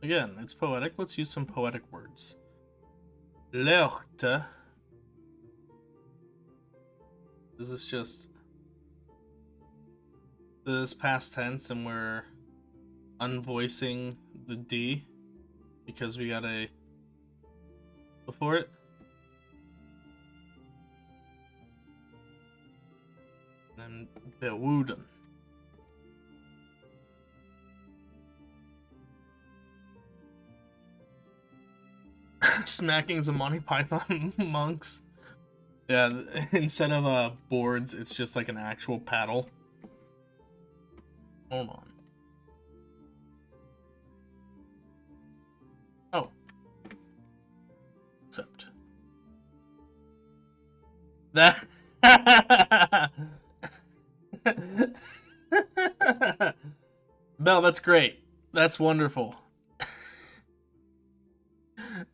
Again, it's poetic. Let's use some poetic words. Leochte. Is this just... This past tense and we're unvoicing the D because we got a before it? And bewuden. Smacking some Monty Python monks. Yeah, instead of boards, it's just like an actual paddle. Hold on. Oh. Except. That. Belle, that's great. That's wonderful.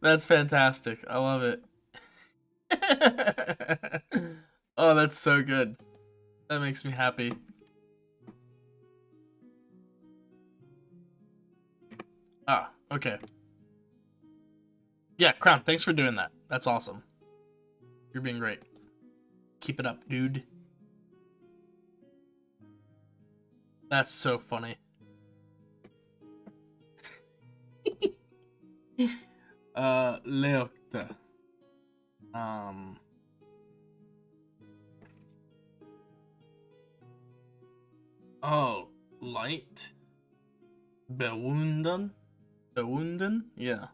That's fantastic. I love it. Oh, that's so good. That makes me happy. Ah, okay. Yeah, Crown, thanks for doing that. That's awesome. You're being great. Keep it up, dude. That's so funny. Leokta. Oh, light. Bewunden? Bewunden? Yeah.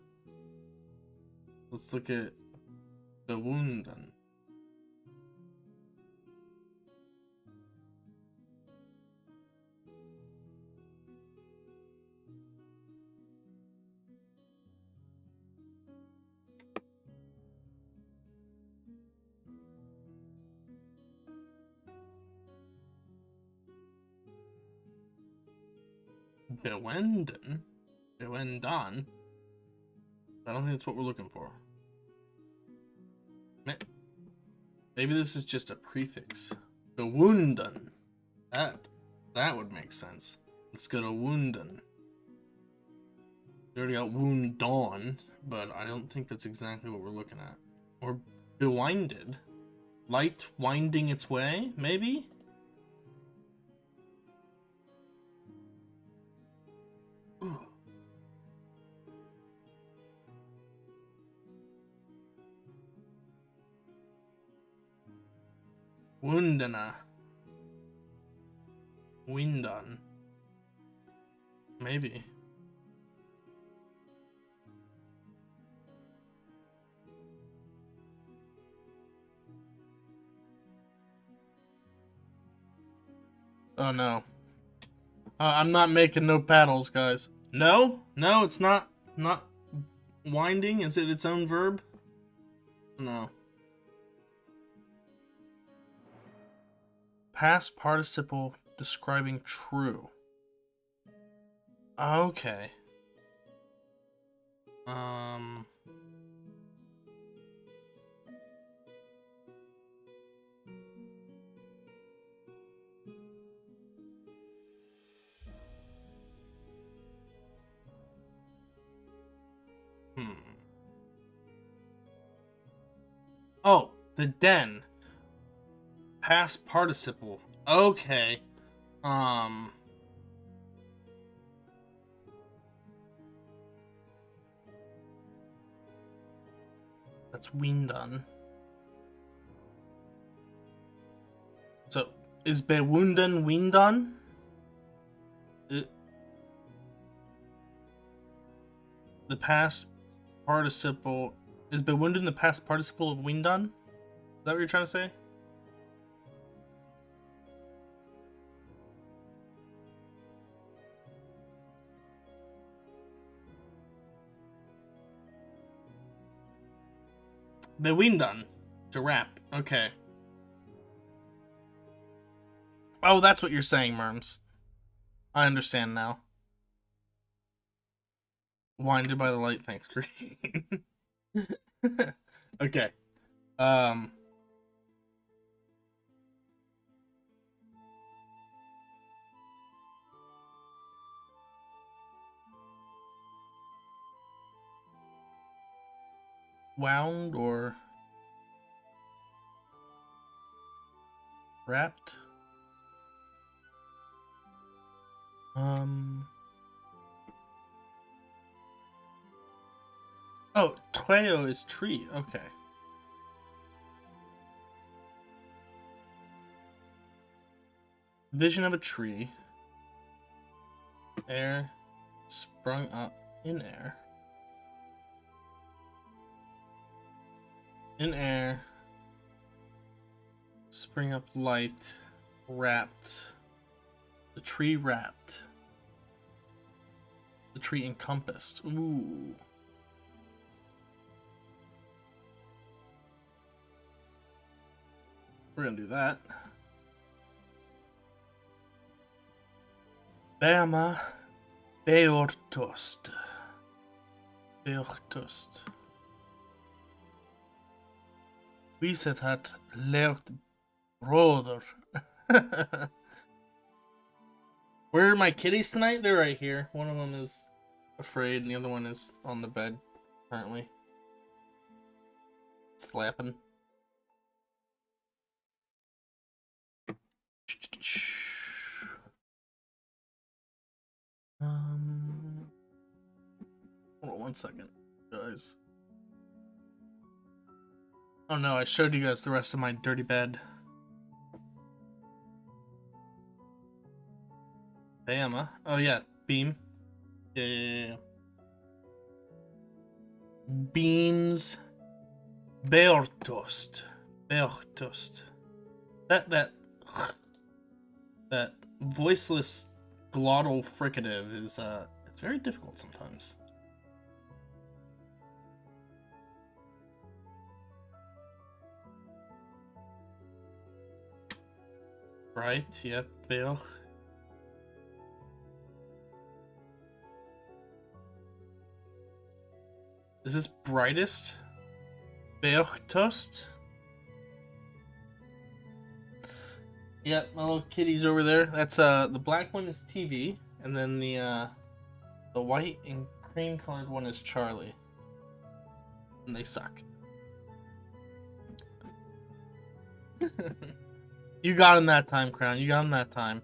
Let's look at Bewunden. Bewenden? Bewendan? I don't think that's what we're looking for. Maybe this is just a prefix. Bewunden. That That would make sense. Let's go to Wounden. We already got Wound Dawn, but I don't think that's exactly what we're looking at. Or Bewinded. Light winding its way, maybe? Ooh. Wundena. Windon. Maybe. Oh no. I'm not making no paddles, guys. No? No, it's not winding? Is it its own verb? No. Past participle describing true. Okay. Oh, the den. Past participle. Okay. That's Windon. So, is Bewunden Windon? The past participle... Is Bewunden the past participle of Windon? Is that what you're trying to say? Bewindon. To wrap. Okay. Oh, that's what you're saying, Merms. I understand now. Winded by the light, thanks, Green. Okay. Wound or wrapped? Oh, Treo is tree. Okay. Vision of a tree. Air sprung up in air. In air. Spring up light. Wrapped. The tree wrapped. The tree encompassed. Ooh. We're gonna do that. Beama Beortost. Beortost. We said that Leort brother. Where are my kitties tonight? They're right here. One of them is afraid, and the other one is on the bed currently. Slapping. Hold on 1 second, guys. Oh no, I showed you guys the rest of my dirty bed. Bama. Oh yeah, beam. Yeah. Beams. Beortost. Beortost. That voiceless glottal fricative is it's very difficult sometimes. Right, yep, Beoch. Is this brightest? Beochtost? Yep, my little kitty's over there. That's the black one is TV, and then the white and cream colored one is Charlie. And they suck. You got him that time, Crown. You got him that time.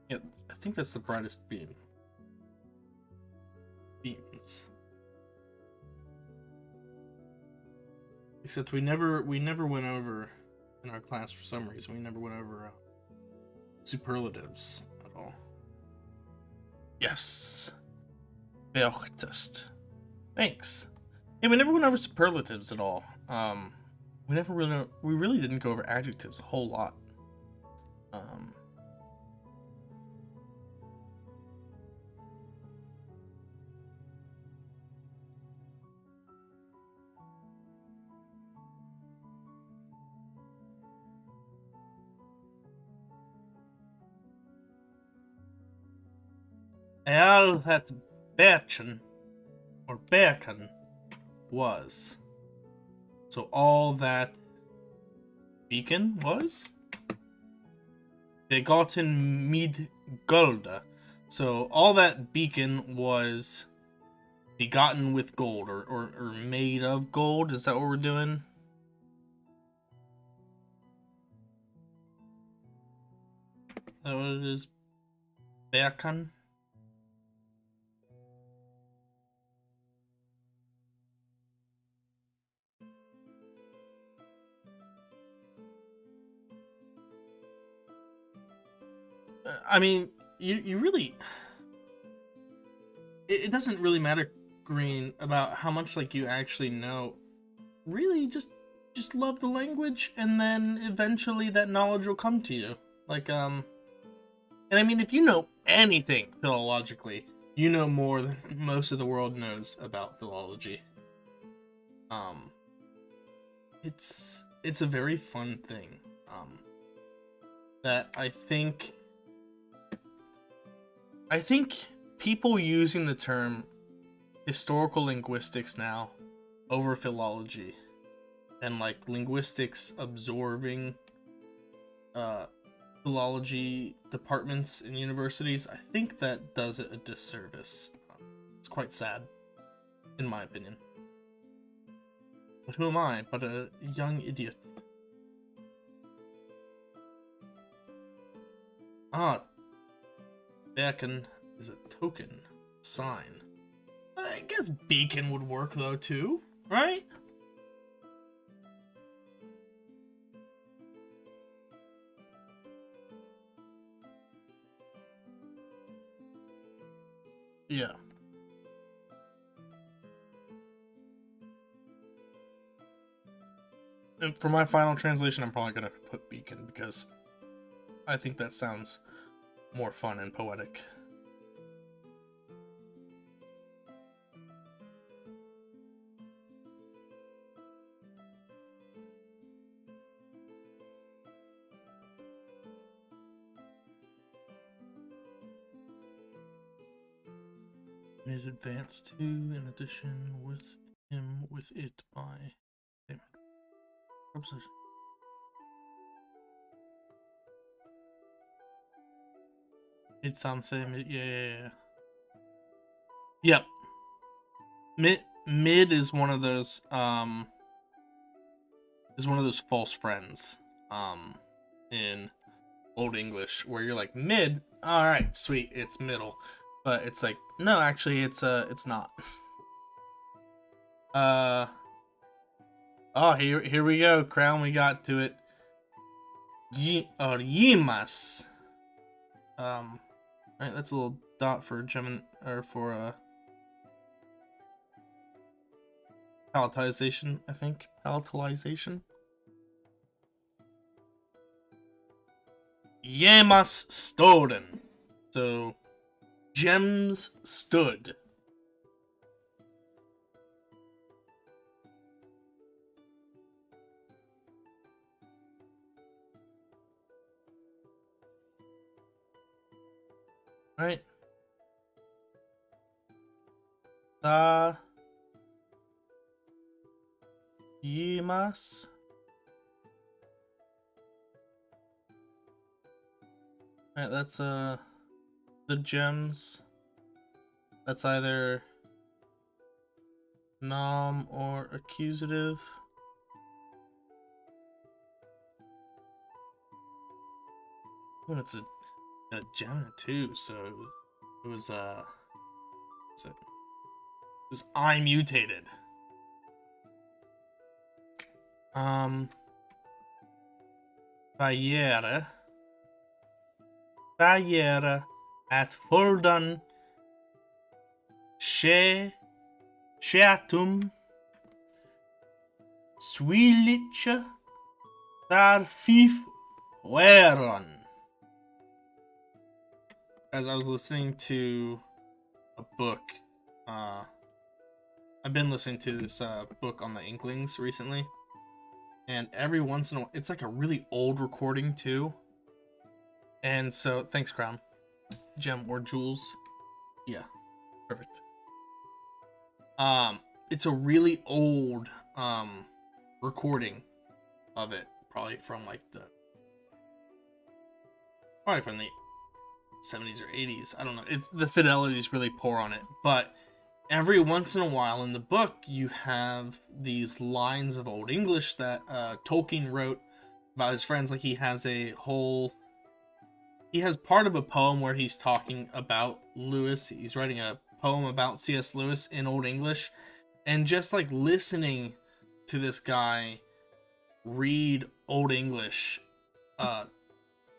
Yeah, I think that's the brightest beams. Except we never went over in our class for some reason. We never went over superlatives at all. Yes. Beochtest. Thanks. Yeah, we never went over superlatives at all. We really didn't go over adjectives a whole lot. All that bacon or bacon was. So all that beacon was? Begotten mid golda. So all that beacon was begotten with gold or made of gold. Is that what we're doing? Is that what it is? Bacon? I mean, you really... It doesn't really matter, Green, about how much like you actually know. Really, just love the language, and then eventually that knowledge will come to you. Like, and I mean, if you know anything philologically, you know more than most of the world knows about philology. It's a very fun thing. That I think people using the term historical linguistics now over philology and like linguistics absorbing philology departments in universities, I think that does it a disservice. It's quite sad, in my opinion. But who am I but a young idiot? Ah, beacon is a token, sign. I guess beacon would work though too, right? Yeah. And for my final translation, I'm probably gonna put beacon because I think that sounds more fun and poetic. Is advanced to in addition with him with it by preposition. It's something. Yeah. Yep. Mid is one of those false friends in Old English where you're like mid, all right, sweet, it's middle, but it's like no, actually it's not. Oh, here we go, Crown, we got to it. Yimas. Right, that's a little dot for German or for palatalization, I think. Palatalization. Yemas stolen. So, gems stood. Right. Yimas. Alright, that's the gems. That's either nom or accusative. Oh, it's a gem too, so it was I mutated. Barriere at Fuldan Sheatum Swilich Dar Fif Weron. As I was listening to a book, I've been listening to this book on the Inklings recently, and every once in a while, it's like a really old recording too. And so, thanks, Crown. Gem or Jules. Yeah, perfect. It's a really old recording of it, probably from the 70s or 80s. I don't know. The fidelity is really poor on it, but every once in a while in the book you have these lines of Old English that Tolkien wrote about his friends. Like he has part of a poem where he's talking about Lewis. He's writing a poem about C.S. Lewis in Old English, and just like listening to this guy read Old English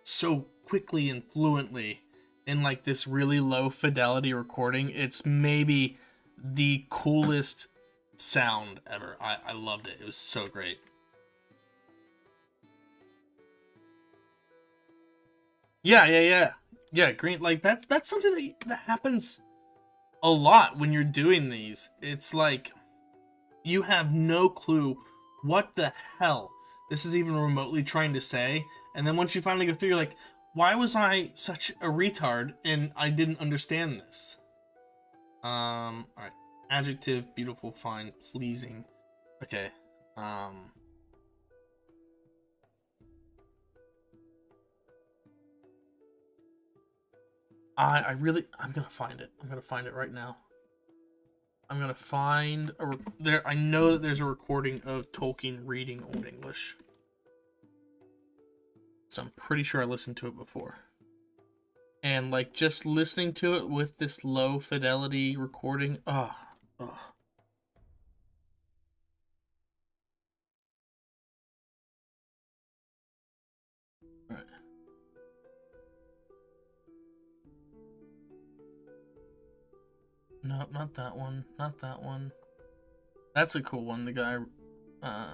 so quickly and fluently in like this really low fidelity recording, it's maybe the coolest sound ever. I loved it. It was so great. Yeah, green. Like that's something that happens a lot when you're doing these. It's like you have no clue what the hell this is even remotely trying to say, and then once you finally go through, you're like, why was I such a retard and I didn't understand this? All right. Adjective: beautiful, fine, pleasing. Okay. I'm gonna find it. I'm gonna find it right now. I'm gonna find there. I know that there's a recording of Tolkien reading Old English, so I'm pretty sure I listened to it before. And like just listening to it with this low fidelity recording, All right. No, not that one. Not that one. That's a cool one. The guy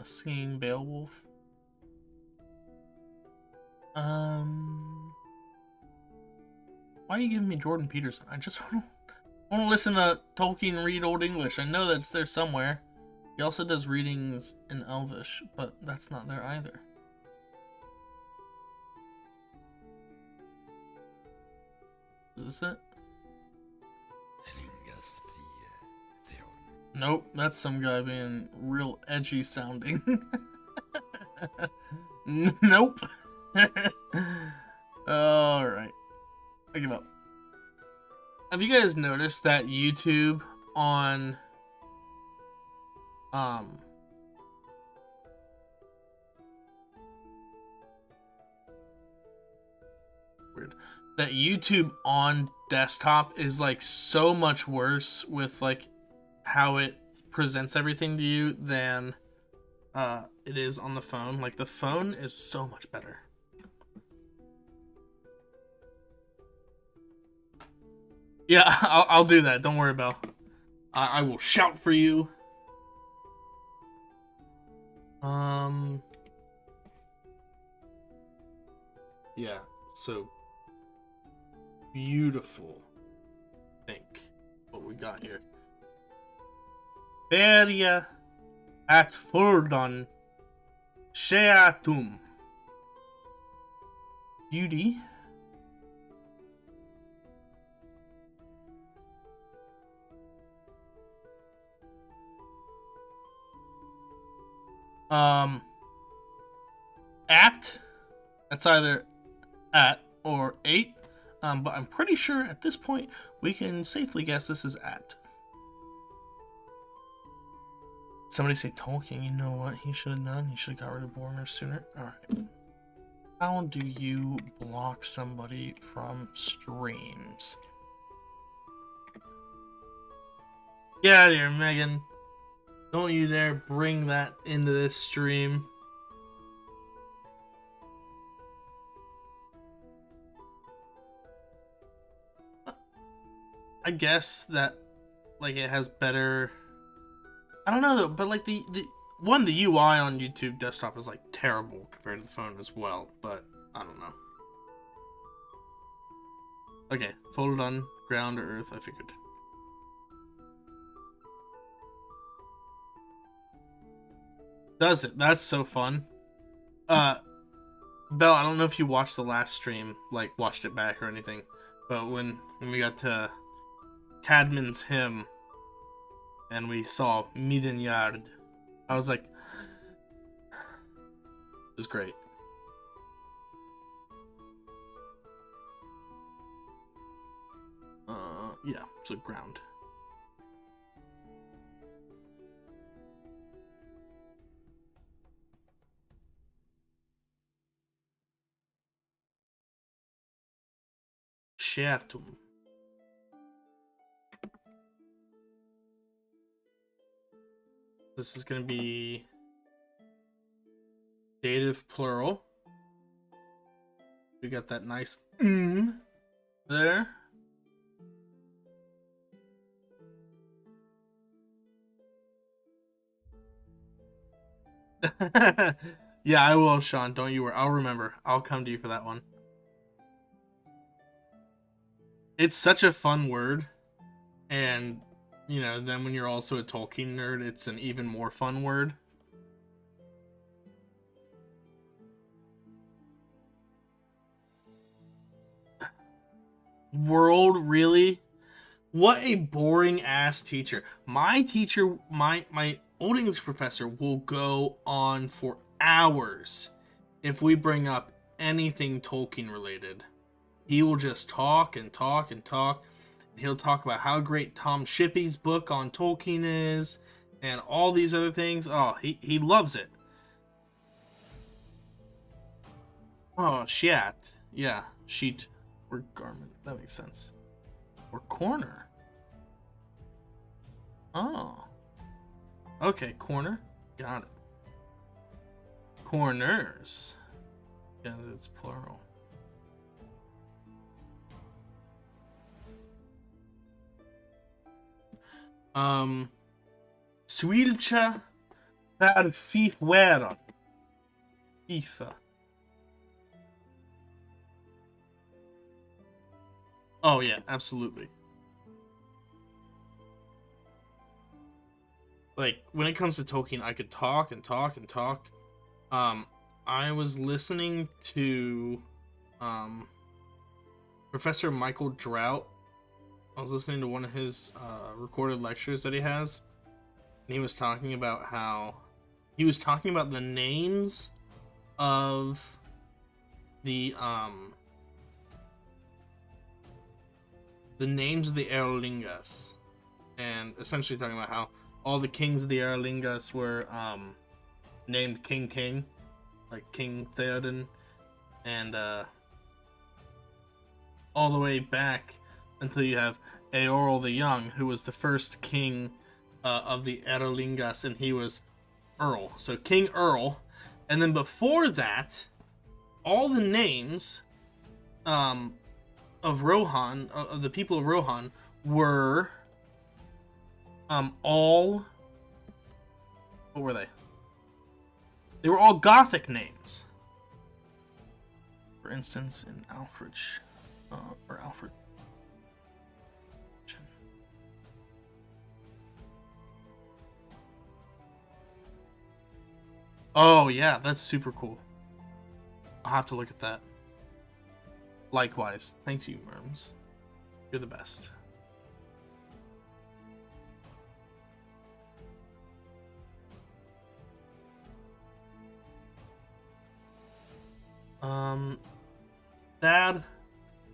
singing Beowulf. Why are you giving me Jordan Peterson? I just want to listen to Tolkien read Old English. I know that it's there somewhere. He also does readings in Elvish, but that's not there either. Is this it? Nope, that's some guy being real edgy sounding. Nope. Alright. I give up. Have you guys noticed that YouTube on weird, that YouTube on desktop is like so much worse with like how it presents everything to you than it is on the phone? Like the phone is so much better. Yeah, I'll do that. Don't worry about. I will shout for you. Yeah. So beautiful. I think what we got here. Feria at Furdon Sheatum. Beauty. Um, at, that's either at or 8. But I'm pretty sure at this point we can safely guess this is at. Somebody say Tolkien, you know what he should have done? He should have got rid of Boromir sooner. Alright. How do you block somebody from streams? Get out of here, Megan. Don't you dare bring that into this stream. I guess that, like, it has better... I don't know, though, but, like, the UI on YouTube desktop is, like, terrible compared to the phone as well, but I don't know. Okay, folded on ground or earth, I figured. Does it? That's so fun. Belle, I don't know if you watched the last stream, like, watched it back or anything, but when we got to Cadman's hymn and we saw Midenyard, I was like, it was great. Yeah, so ground. Shatum. This is going to be dative plural. We got that nice there. Yeah, I will, Sean. Don't you worry. I'll remember. I'll come to you for that one. It's such a fun word. And, you know, then when you're also a Tolkien nerd, it's an even more fun word. World, really? What a boring ass teacher. My teacher, my old English professor will go on for hours if we bring up anything Tolkien related. He will just talk and talk and talk. He'll talk about how great Tom Shippey's book on Tolkien is and all these other things. Oh, he loves it. Oh, shit. Yeah, sheet or garment. That makes sense. Or corner. Oh. Okay, corner. Got it. Corners. Because it's plural. Swilcha per fif weron. FIFA. Oh yeah, absolutely. Like, when it comes to Tolkien, I could talk and talk and talk. I was listening to Professor Michael Drought. I was listening to one of his recorded lectures that he has, and he was talking about how he was talking about the names of the names of the Erlingas, and essentially talking about how all the kings of the Erlingas were named King, like King Theoden, and all the way back until you have Eorl the Young, who was the first king of the Erlingas, and he was Earl. So King Earl, and then before that, all the names of Rohan, of the people of Rohan, were all, what were they? They were all Gothic names. For instance, in Alfred, or Alfred. Oh yeah, that's super cool. I'll have to look at that. Likewise. Thanks you, Worms. You're the best. Thad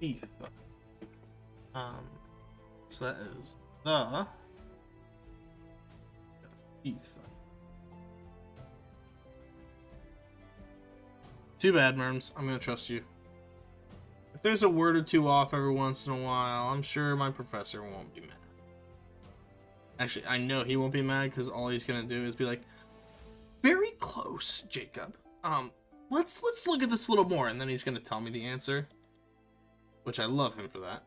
Thief. So that is the Thief. Too bad, Merms. I'm gonna trust you. If there's a word or two off every once in a while, I'm sure my professor won't be mad. Actually, I know he won't be mad because all he's gonna do is be like, "Very close, Jacob. Let's look at this a little more," and then he's gonna tell me the answer, which I love him for that.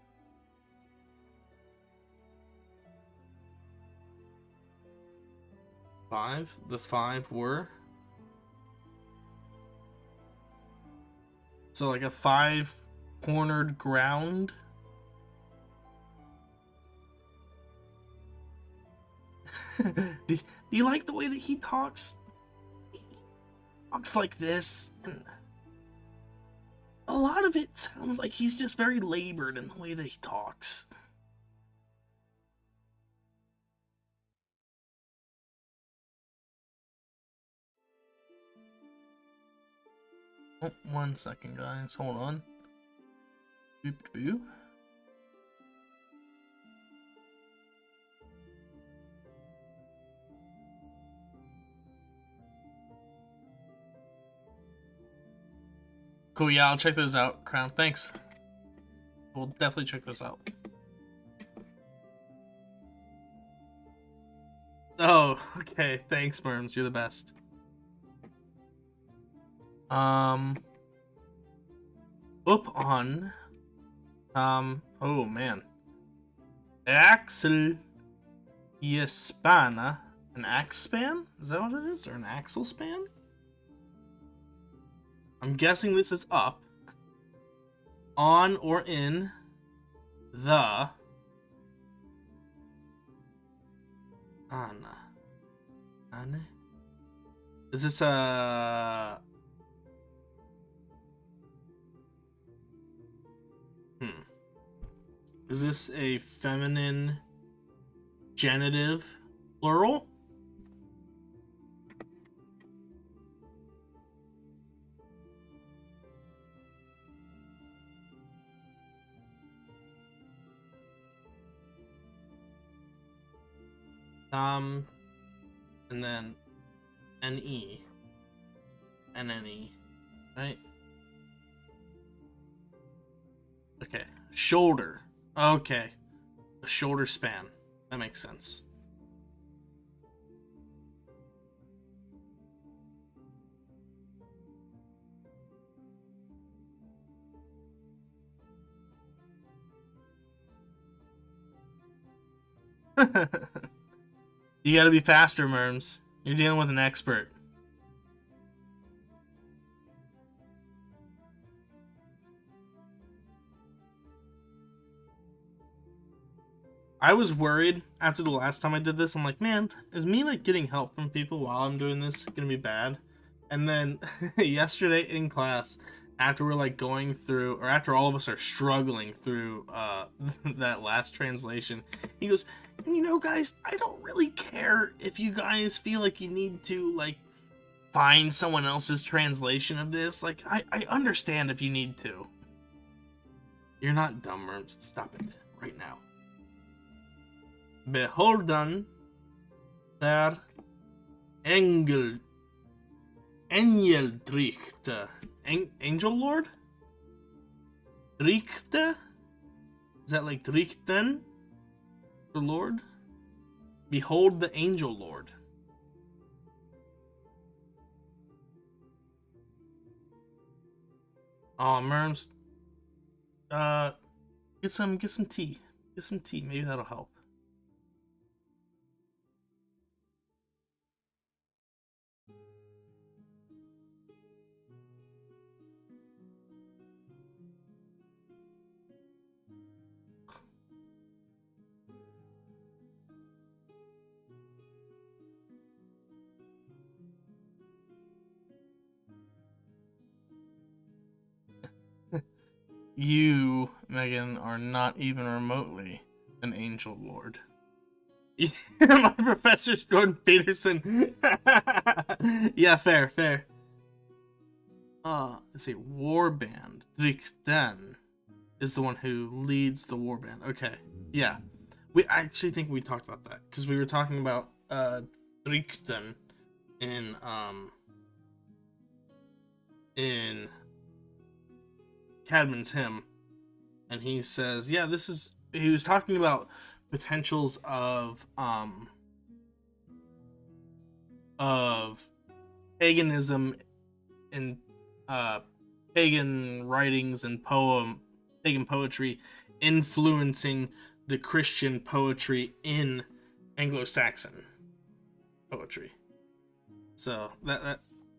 Five. The five were. So like a five-cornered ground. Do you like the way that he talks? He talks like this, and a lot of it sounds like he's just very labored in the way that he talks. Oh, 1 second, guys. Hold on. Boop boo. Cool, yeah, I'll check those out, Crown. Thanks. We'll definitely check those out. Oh, okay. Thanks, Merms. You're the best. Up on. Oh man. Axel Yespana. An axe span? Is that what it is? Or an axle span? I'm guessing this is up. On or in the Anna. Anne? Is this a Is this a feminine genitive plural? And then N-E. N-N-E. Right? Okay. Shoulder. Okay. A shoulder span. That makes sense. You gotta be faster, Merms. You're dealing with an expert. I was worried after the last time I did this. I'm like, man, is me like getting help from people while I'm doing this gonna be bad? And then yesterday in class, after we're like going through, or after all of us are struggling through that last translation, he goes, you know, guys, I don't really care if you guys feel like you need to like find someone else's translation of this. Like, I understand if you need to. You're not dumb, Merms. Stop it right now. Beholden der Engeldrichte. Angel Lord? Drichte? Is that like Drichten? The Lord? Behold the Angel Lord. Oh, Merms. Get some tea. Get some tea. Maybe that'll help. You, Megan, are not even remotely an angel lord. My professor's Jordan Peterson. Yeah, fair. It's a war band. Drikten is the one who leads the war band. Okay, yeah. I actually think we talked about that because we were talking about Drikten in Cadman's hymn, and he says, yeah, he was talking about potentials of paganism and pagan writings and pagan poetry influencing the Christian poetry in Anglo-Saxon poetry. So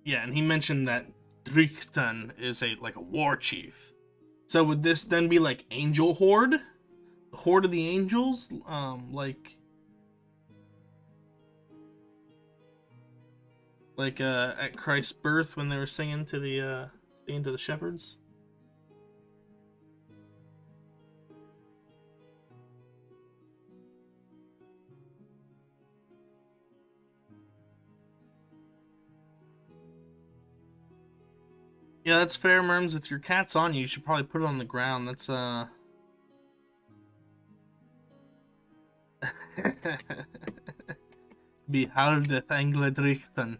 yeah, and he mentioned that Drikten is like a war chief. So would this then be like Angel Horde? The Horde of the Angels? Like at Christ's birth when they were singing to the shepherds? Yeah, that's fair, Merms. If your cat's on you, you should probably put it on the ground. That's Behalteth Engledrichten.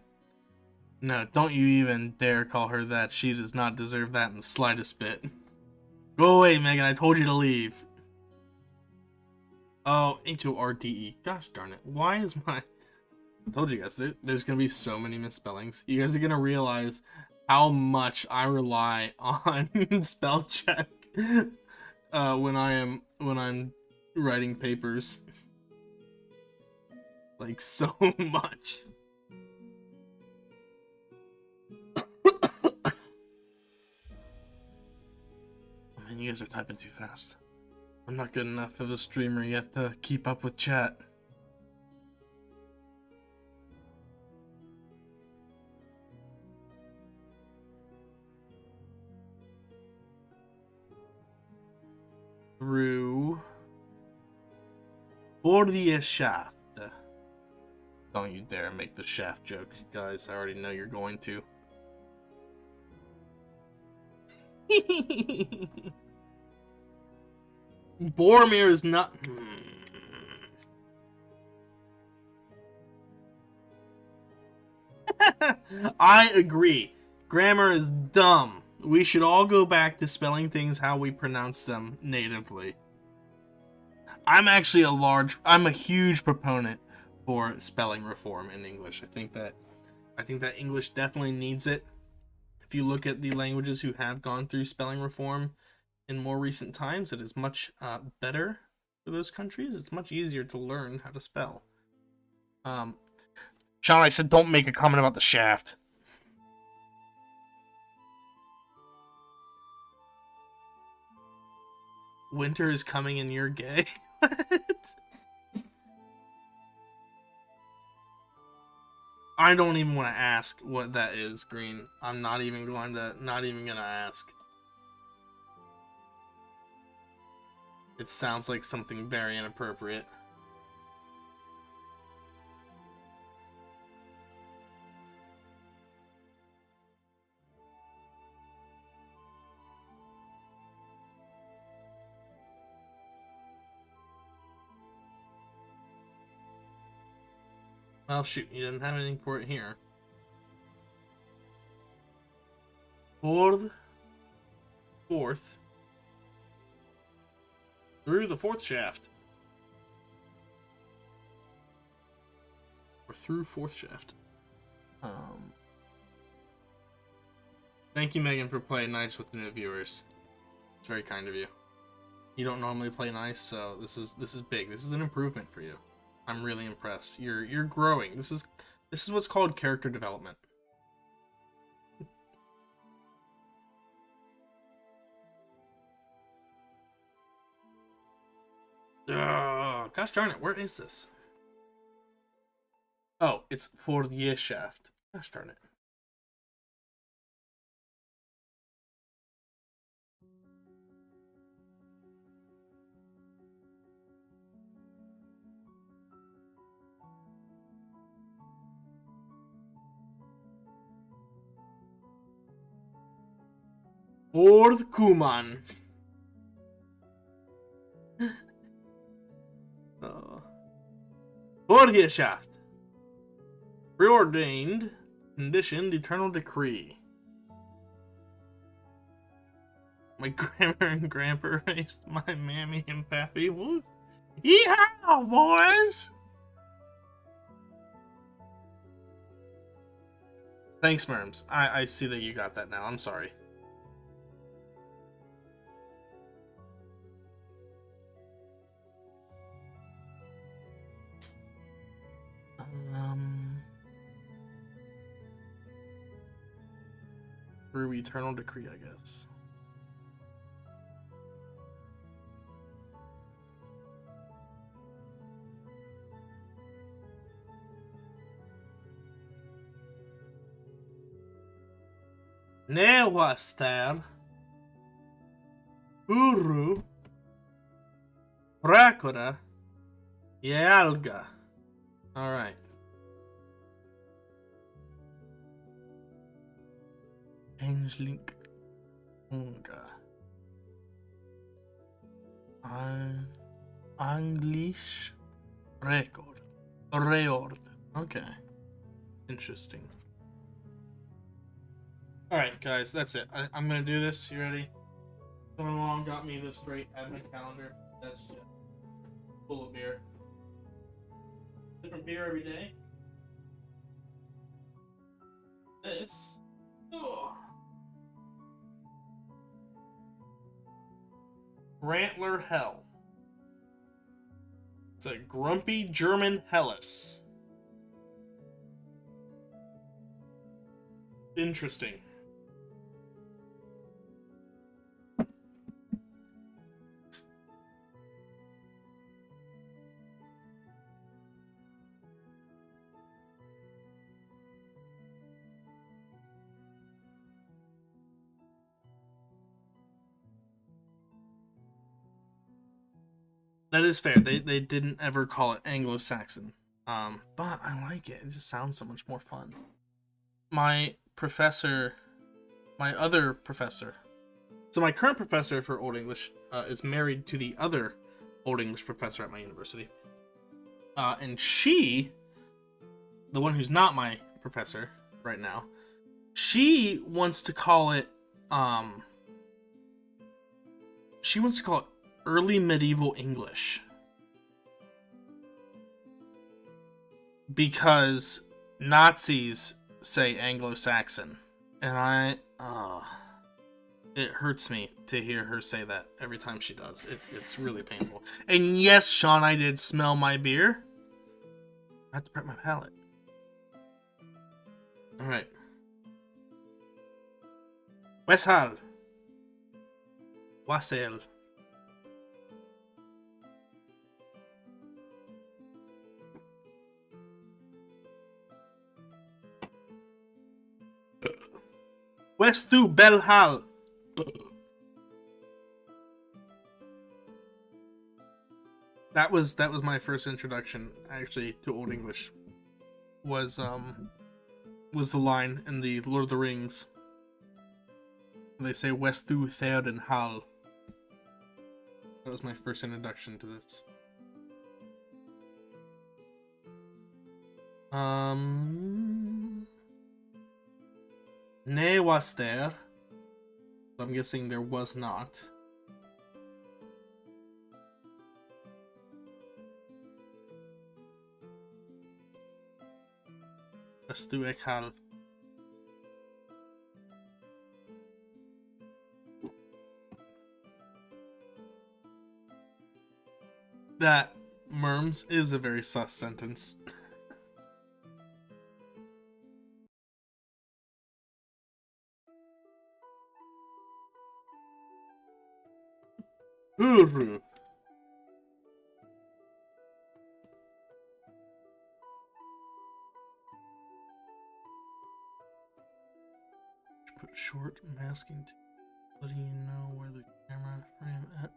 No, don't you even dare call her that. She does not deserve that in the slightest bit. Go away, Megan. I told you to leave. Oh, H-O-R-D-E. Gosh darn it. Why is my... I told you guys, there's going to be so many misspellings. You guys are going to realize how much I rely on spell check when I'm writing papers. Like, so much. Man, you guys are typing too fast. I'm not good enough of a streamer yet to keep up with chat. Through for the shaft. Don't you dare make the shaft joke, guys. I already know you're going to. Boromir is not... I agree. Grammar is dumb. We should all go back to spelling things how we pronounce them natively. I'm a huge proponent for spelling reform in English. I think that English definitely needs it. If you look at the languages who have gone through spelling reform in more recent times, it is much better for those countries. It's much easier to learn how to spell. Sean, I said don't make a comment about the shaft. Winter is coming and you're gay? What? I don't even want to ask what that is, Green. I'm not even gonna ask. It sounds like something very inappropriate. Well, shoot, you didn't have anything for it here. Fourth. Through the fourth shaft. Or through fourth shaft. Thank you, Megan, for playing nice with the new viewers. It's very kind of you. You don't normally play nice, so this is big. This is an improvement for you. I'm really impressed. You're growing. This is what's called character development. Gosh darn it, where is this? Oh, it's for the shaft. Gosh darn it. Lord Kuman. Vorgeschaft. Preordained. Conditioned. Eternal decree. My grandma and grandpa raised my mammy and pappy. Woo. Yeehaw, boys! Thanks, Merms. I see that you got that now. I'm sorry. Through eternal decree, I guess. Ne was there. Uru. Prakora. Yalga. Alright. Angelink. Unga. English. Record. Reord. Okay. Interesting. Alright, guys, that's it. I'm gonna do this. You ready? My mom got me this great advent calendar. That's just full of beer. Different beer every day. This. Oh. Rantler Hell. It's a grumpy German Helles. Interesting. That is fair. They didn't ever call it Anglo-Saxon. But I like it. It just sounds so much more fun. My other professor. So my current professor for Old English is married to the other Old English professor at my university. And she, the one who's not my professor right now, she wants to call it early medieval English, because Nazis say Anglo-Saxon, and it hurts me to hear her say that every time she does. It's really painful. And yes, Sean, I did smell my beer. I have to prep my palate. Alright. Weshal. Wasel. Westu Belhal. That was my first introduction actually to Old English. Was the line in the Lord of the Rings. They say Westu Theoden Hal. That was my first introduction to this. Ne was there. So I'm guessing there was not. Westu Ekhal. That, Merms, is a very sus sentence. Uru. Put short masking tape, letting you know where the camera frame at.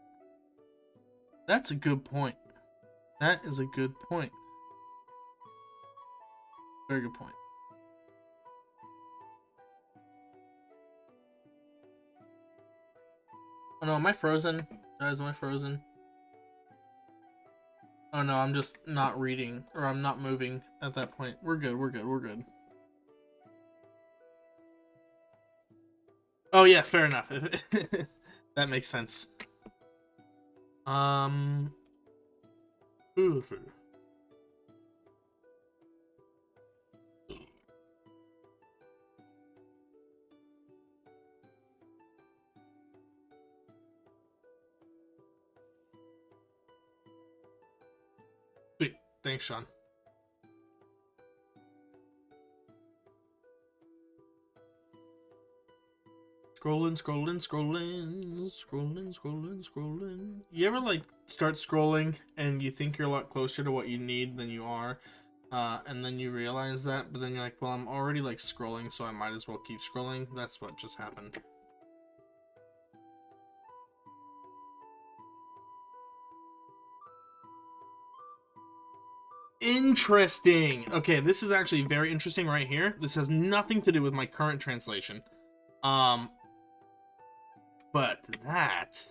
That's a good point. That is a good point. Very good point. Oh no, am I frozen? Guys, am I frozen? Oh no, I'm just not reading, or I'm not moving at that point. We're good, we're good, we're good. Oh yeah, fair enough. That makes sense. Ooh. Sweet. Thanks, Sean. Scrolling. You ever like start scrolling and you think you're a lot closer to what you need than you are, and then you realize that, but then you're like, well, I'm already like scrolling, so I might as well keep scrolling. That's what just happened. Interesting. Okay, this is actually very interesting right here. This has nothing to do with my current translation. But that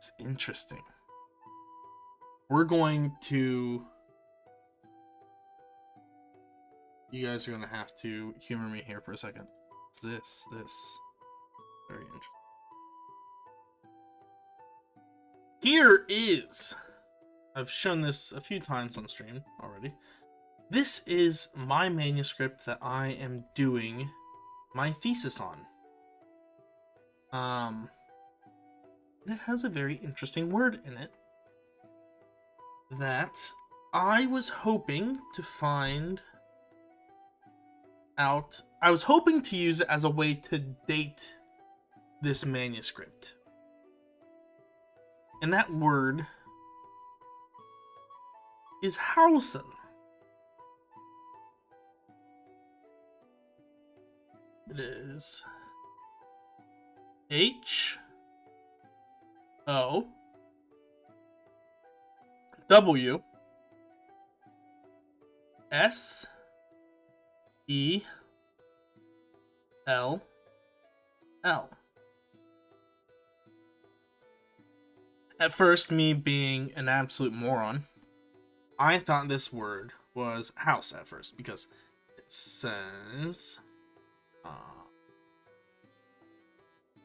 is interesting. We're going to... You guys are going to have to humor me here for a second. It's this. Very interesting. Here is... I've shown this a few times on stream already. This is my manuscript that I am doing my thesis on. It has a very interesting word in it that I was hoping to find out. I was hoping to use it as a way to date this manuscript. And that word is Hausen. It is H-O-W-S-E-L-L. At first, me being an absolute moron, I thought this word was house at first, because it says...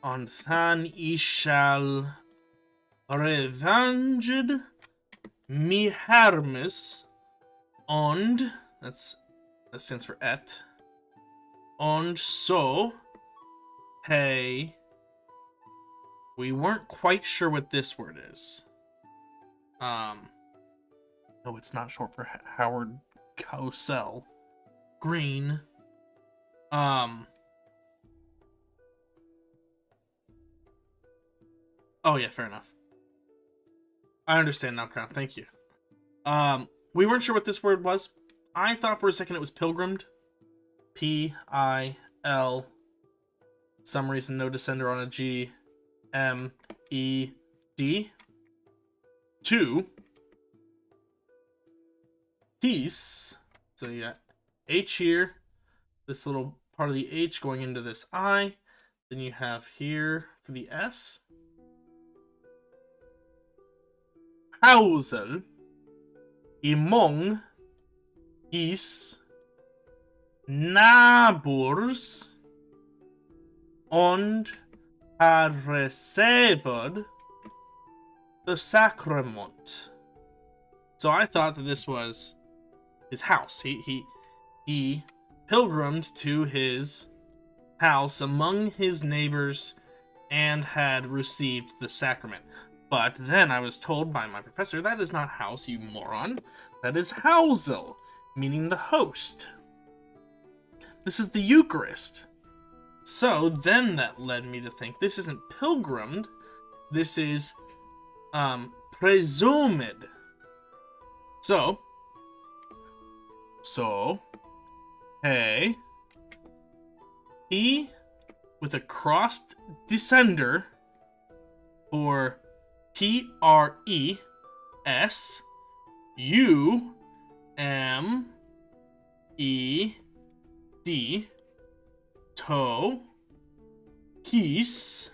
On than I shall revenged me Hermes and that stands for et, and so hey, we weren't quite sure what this word is. No, it's not short for Howard Cosell Green. Oh yeah, fair enough. I understand now, Crown. Thank you. We weren't sure what this word was. I thought for a second it was pilgrimed. P-I-L. Some reason no descender on a G. M-E-D. 2. Peace. So you got H here. This little part of the H going into this I. Then you have here for the S. Hausel imong his nabors und har received the sacrament. So I thought that this was his house. He pilgrimed to his house among his neighbors and had received the sacrament. But then I was told by my professor, that is not house, you moron. That is Hausel, meaning the host. This is the Eucharist. So then that led me to think this isn't pilgrimed, this is presumed. So, hey, he with a crossed descender for P-R-E-S-U-M-E-D, toe, peace,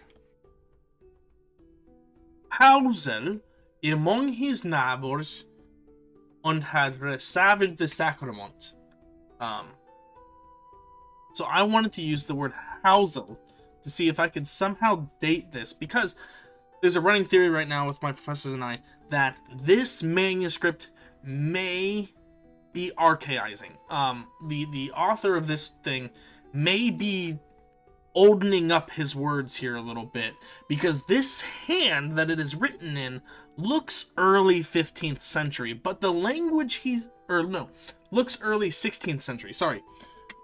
Hausel among his neighbors und had received the sacrament. So I wanted to use the word Hausel to see if I could somehow date this, because there's a running theory right now with my professors and I that this manuscript may be archaizing. The author of this thing may be oldening up his words here a little bit, because this hand that it is written in looks early 15th century, but the language looks early 16th century, sorry.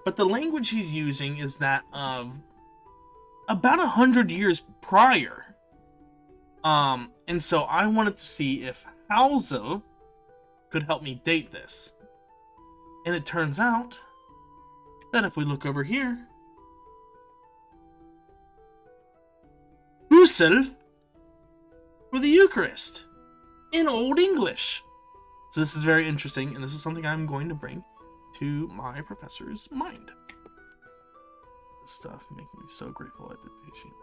But the language he's using is that of about 100 years prior. And so I wanted to see if Hausel could help me date this. And it turns out that if we look over here, Husel for the Eucharist in Old English. So this is very interesting, and this is something I'm going to bring to my professor's mind. This stuff making me so grateful I've been patient.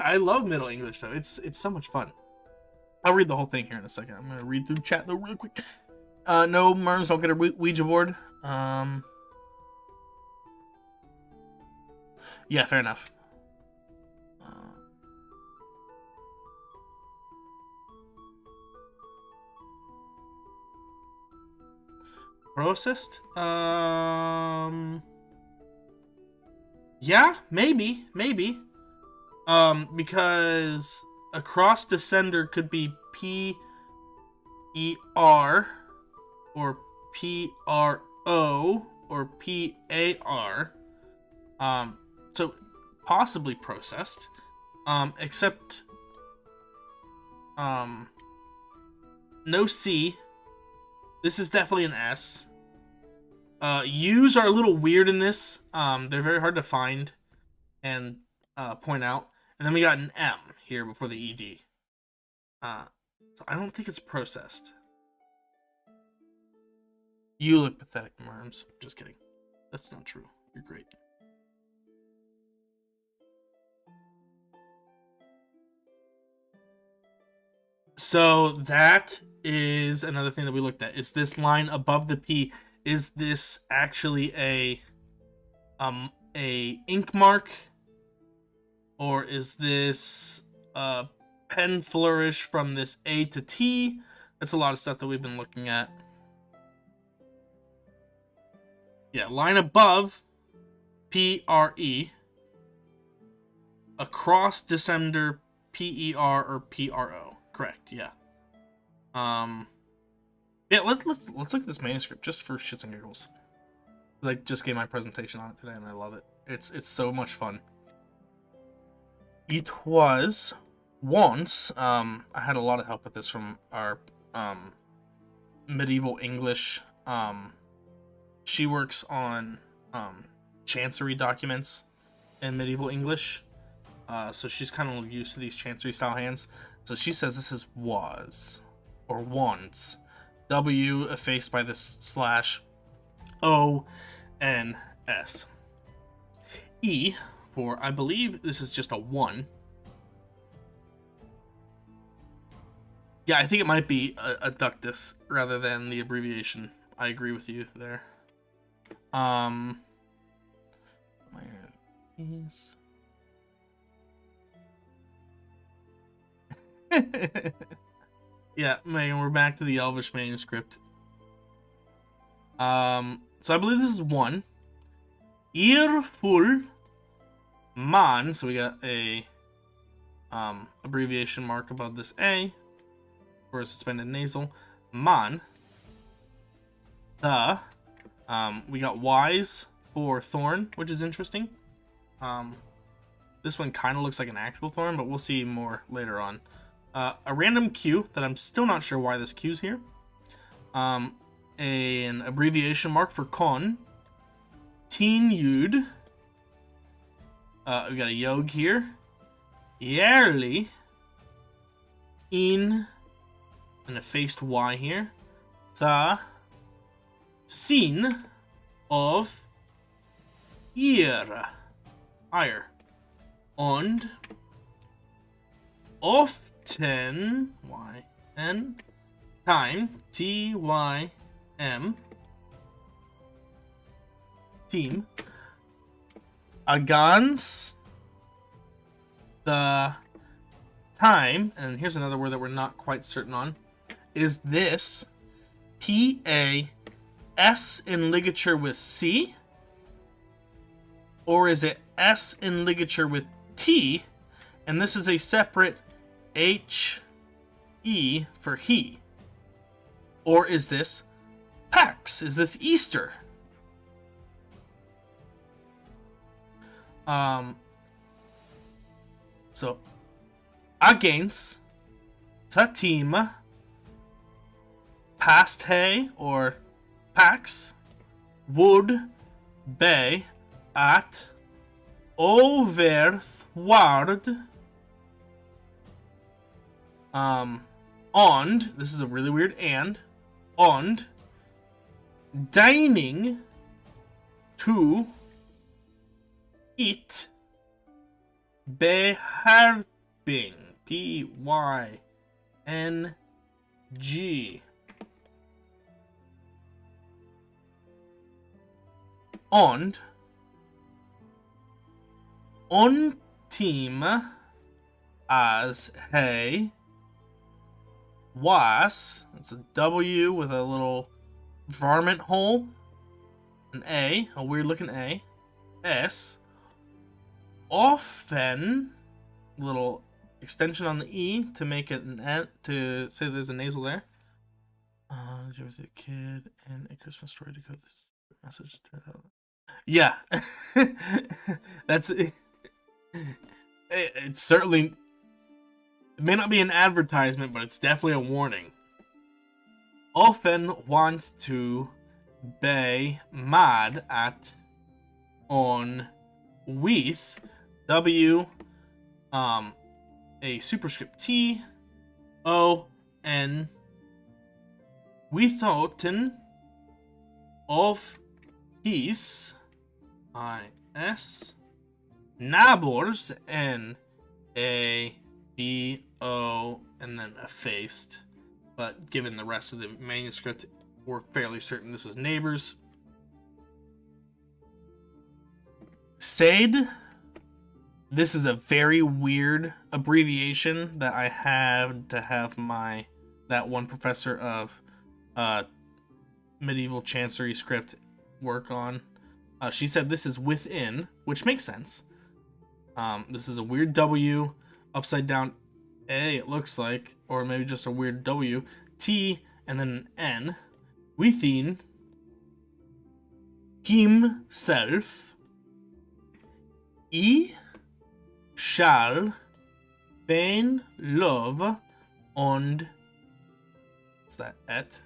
I love Middle English though. It's so much fun. I'll read the whole thing here in a second. I'm gonna read through chat though real quick. No, Merms, don't get a Ouija board. Yeah, fair enough. Processed? Yeah, maybe. Because a cross descender could be P-E-R or P-R-O or P-A-R. So possibly processed. Except no C. This is definitely an S. U's are a little weird in this. They're very hard to find and point out. And then we got an M here before the ED. So I don't think it's processed. You look pathetic, Merms. Just kidding. That's not true. You're great. So that is another thing that we looked at. Is this line above the P, is this actually a ink mark, or is this a pen flourish from this A to T? That's a lot of stuff that we've been looking at. Yeah, line above P-R-E, across descender P-E-R or P-R-O. Correct, yeah. Yeah, let's look at this manuscript just for shits and giggles. I just gave my presentation on it today, and I love it. It's so much fun. It was once I had a lot of help with this from our medieval English. She works on chancery documents in medieval English, so she's kind of used to these chancery style hands. So she says this is was, or once. W effaced by this slash. O-N-S. E for, I believe this is just a 1. Yeah, I think it might be a ductus rather than the abbreviation. I agree with you there. Where is... Yeah, Megan, we're back to the Elvish manuscript. So I believe this is 1. Earful man, so we got a abbreviation mark above this A for a suspended nasal. Man. We got wise for thorn, which is interesting. This one kind of looks like an actual thorn, but we'll see more later on. A random Q that I'm still not sure why this Q's here. An abbreviation mark for con. Teen Yud. We got a Yog here. Yearly. In. An effaced Y here. The. Scene. Of. Ear. Ire. Und. often, Y-N, time, T-Y-M, team, against the time, and here's another word that we're not quite certain on, is this P-A-S in ligature with C? Or is it S in ligature with T, and this is a separate H-E for he? Or is this Pax? Is this Easter? So, against the team, past hay or Pax, would be at overthward on, this is a really weird on dining to eat beharping, P-Y-N-G, on team as hey was, it's a W with a little varmint hole, an A, a weird looking A, S, often, little extension on the E to make it an N, to say there's a nasal there. There was a kid and a Christmas story to go this message turned out. Yeah. That's it. It's certainly, it may not be an advertisement, but it's definitely a warning. Often wants to be mad at on with W, a superscript T, O, N, withouten of his, I-S, nabors, N-A-B-O, and then effaced. But given the rest of the manuscript, we're fairly certain this was neighbors. Said, this is a very weird abbreviation that I had to have that one professor of medieval chancery script work on. She said this is within, which makes sense. This is a weird W, upside down A, it looks like, or maybe just a weird W, T, and then an N, within himself, he shall feign love and, what's that, et?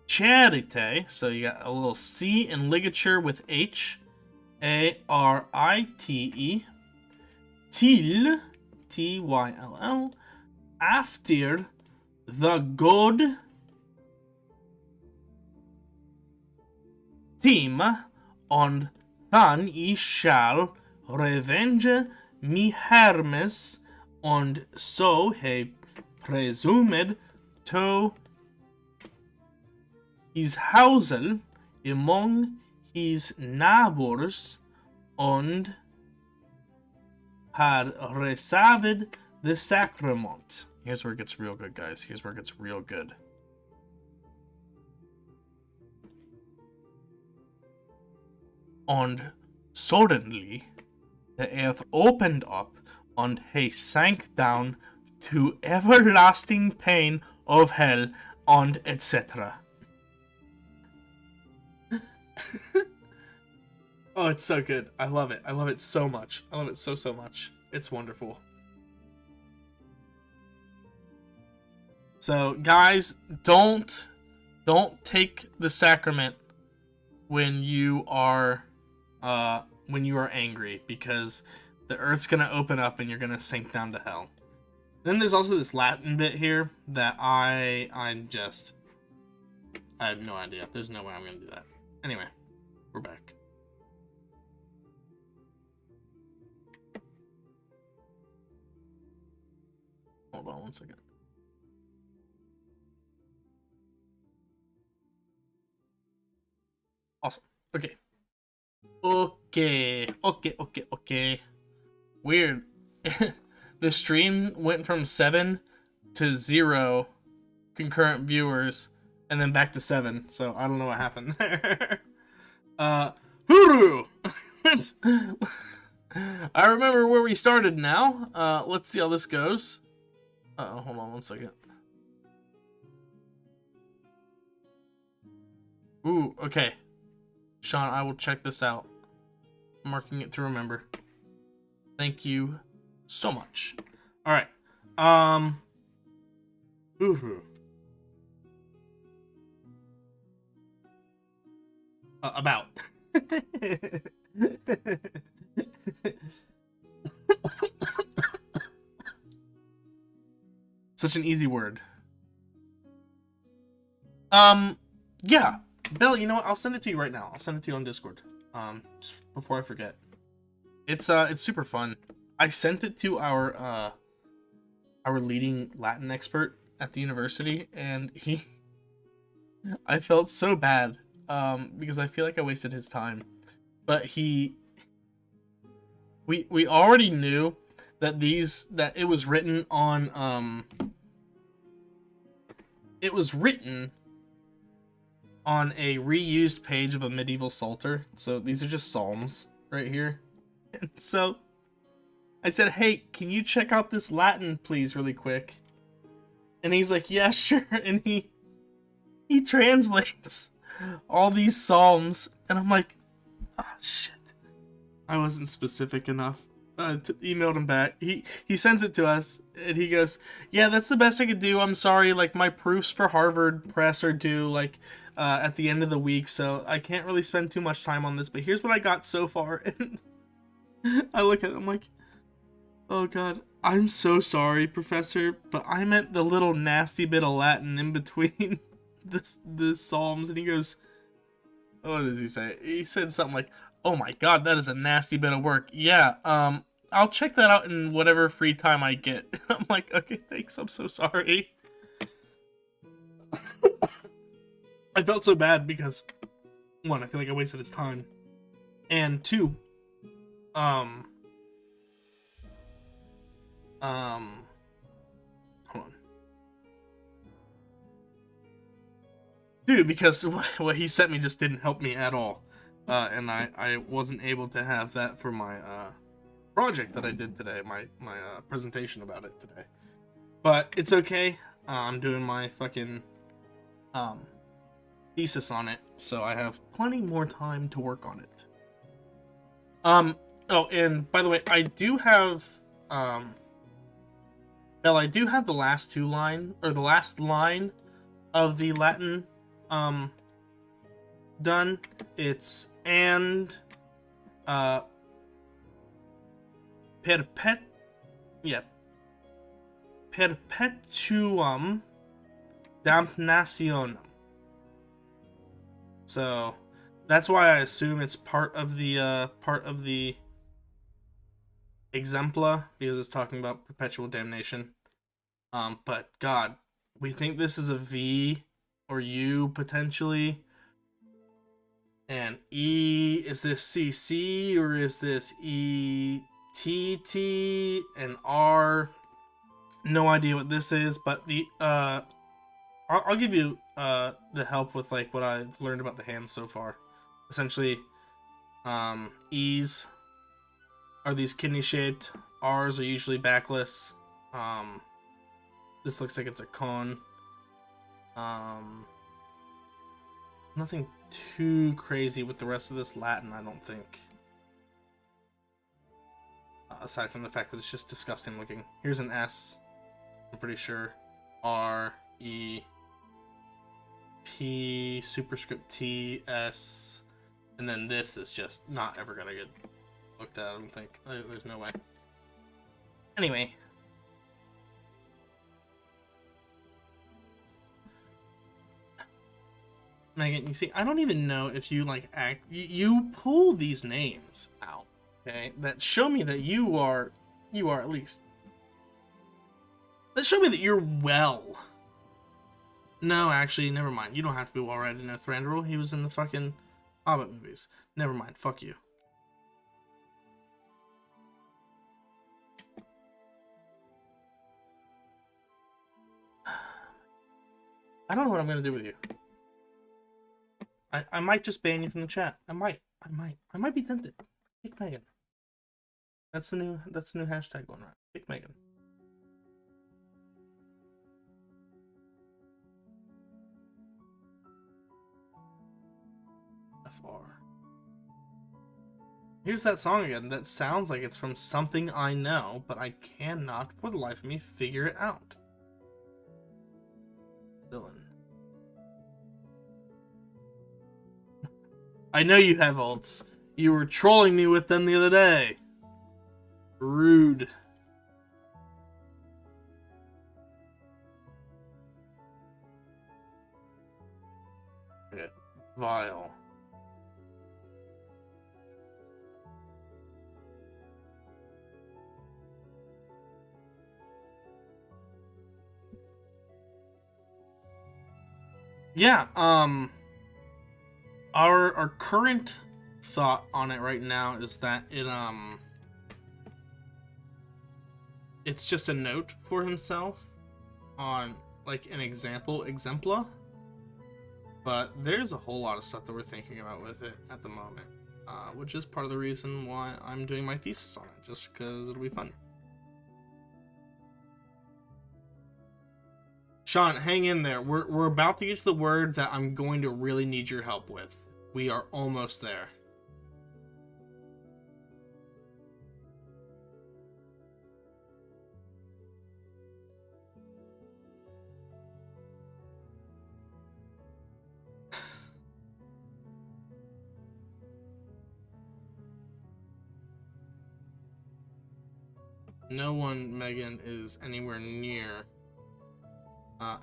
Charite, so you got a little C in ligature with H, A-R-I-T-E, till, T-Y-L-L, after the good team, and then ye shall revenge me Hermes, and so he presumed to his housel among his neighbors, and had received the sacrament. Here's where it gets real good, guys. Here's where it gets real good. And suddenly the earth opened up, and he sank down to everlasting pain of hell, and etc. Oh, it's so good. I love it. I love it so much. I love it so much. It's wonderful. So, guys, don't take the sacrament when you are angry, because the earth's gonna open up and you're gonna sink down to hell. Then there's also this Latin bit here that I have no idea. There's no way I'm gonna do that. Anyway, we're back. Hold on one second. Awesome. Okay. Okay. Weird. The stream went from 7 to 0 concurrent viewers and then back to 7. So I don't know what happened there. Hooroo! I remember where we started now. Let's see how this goes. Uh-oh, hold on one second. Ooh, okay. Sean, I will check this out. I'm marking it to remember. Thank you so much. Alright. Ooh. About. Such an easy word. Yeah. Bill, you know what? I'll send it to you right now. I'll send it to you on Discord. Just before I forget. It's super fun. I sent it to our leading Latin expert at the university, and I felt so bad, because I feel like I wasted his time. But we already knew that it was written on, it was written on a reused page of a medieval psalter. So these are just psalms right here. And so I said, hey, can you check out this Latin, please, really quick? And he's like, yeah, sure. And he translates all these psalms. And I'm like, oh, shit. I wasn't specific enough. Emailed him back. He sends it to us, and he goes, yeah, that's the best I could do. I'm sorry, like, my proofs for Harvard Press are due, like, at the end of the week, so I can't really spend too much time on this, but here's what I got so far. And I look at it, I'm like, oh god, I'm so sorry, Professor, but I meant the little nasty bit of Latin in between the psalms. And he goes, what does he say? He said something like, oh my god, that is a nasty bit of work. Yeah, I'll check that out in whatever free time I get. I'm like, okay, thanks, I'm so sorry. I felt so bad because, one, I feel like I wasted his time. And two, hold on. Dude, because what he sent me just didn't help me at all. And I wasn't able to have that for my project that I did today, my presentation about it today. But it's okay. I'm doing my fucking thesis on it, so I have plenty more time to work on it. Oh, and by the way, I do have I do have the last line of the Latin done. It's and perpetuum damnationem. So that's why I assume it's part of the exempla, because it's talking about perpetual damnation. But God, we think this is a V or U potentially. And E, is this CC or is this ETT? And R, no idea what this is, but the I'll give you the help with like what I've learned about the hands so far. Essentially, E's are these kidney shaped. R's are usually backless. This looks like it's a cone. Nothing too crazy with the rest of this Latin, I don't think. Aside from the fact that it's just disgusting looking. Here's an S, I'm pretty sure. R, E, P, superscript T, S, and then this is just not ever gonna get looked at, I don't think. There's no way. Anyway. Megan, you see, I don't even know if you like you pull these names out, okay, that show me that you are at least That showed me that you're well. No, actually, never mind. You don't have to be well read to know Thranduil. He was in the fucking Hobbit movies. Never mind. Fuck you. I don't know what I'm gonna do with you. I might just ban you from the chat. I might be tempted. Kick Megan. That's the new hashtag going around. Kick Megan. FR. Here's that song again. That sounds like it's from something I know, but I cannot, for the life of me, figure it out. Villain. I know you have ults. You were trolling me with them the other day. Rood. Okay. Vile. Yeah, our current thought on it right now is that it's just a note for himself on like an exempla, but there's a whole lot of stuff that we're thinking about with it at the moment, which is part of the reason why I'm doing my thesis on it, just because it'll be fun. Sean, hang in there. We're about to get to the word that I'm going to really need your help with. We are almost there. No one, Megan, is anywhere near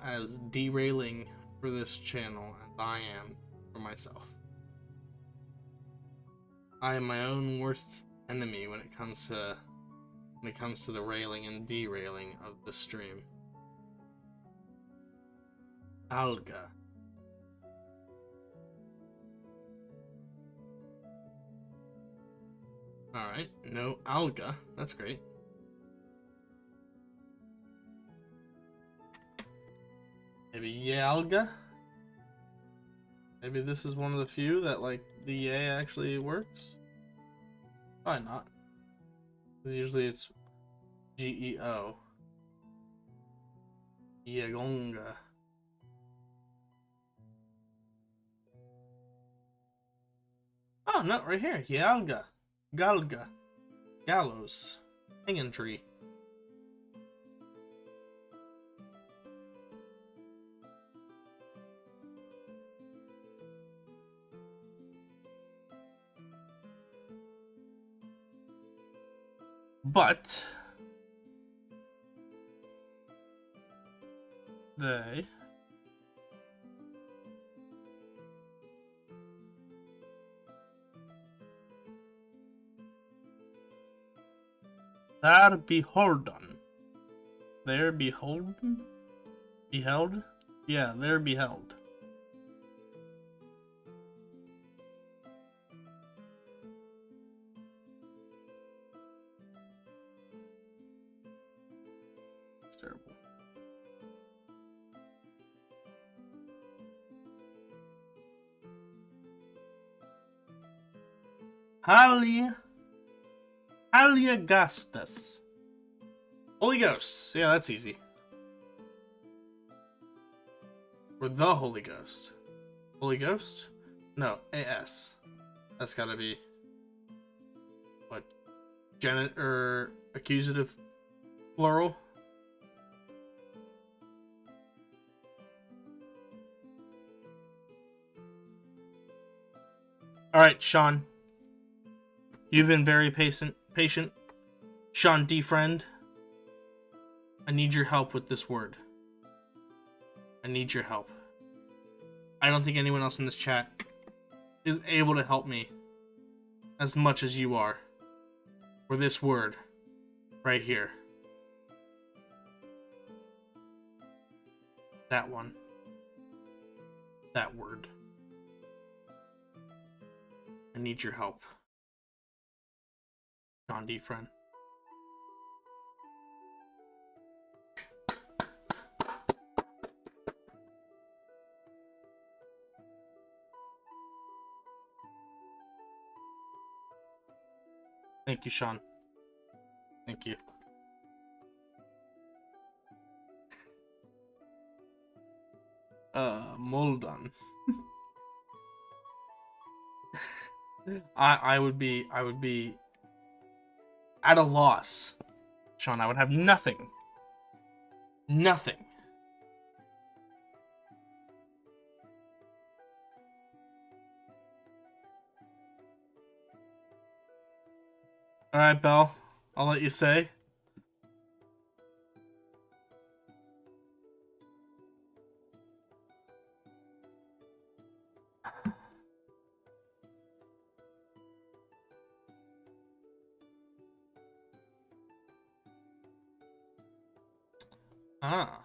as derailing for this channel as I am for myself. I am my own worst enemy when it comes to the railing and derailing of the stream. Alga. Alright, no alga. That's great. Maybe Yalga? Maybe this is one of the few that, like, the yay actually works? Probably not. Because usually it's Geo. Yagonga. Oh, no, right here. Yalga. Galga. Gallows. Hanging tree. But they are beholden. They're beholden? Beheld? Yeah, they're beheld. Terrible. Haliagustus. Holy Ghost. Yeah, that's easy. Or the Holy Ghost. Holy Ghost? No, AS. That's gotta be what? Or accusative plural? Alright, Sean. You've been very patient. Sean D. Friend. I need your help with this word. I need your help. I don't think anyone else in this chat is able to help me as much as you are for this word right here. That one. That word. I need your help. John D. Friend. Thank you, Sean. Thank you. Moldon. I would be at a loss, Sean. I would have nothing. Nothing. Alright, Belle. I'll let you say. Ah.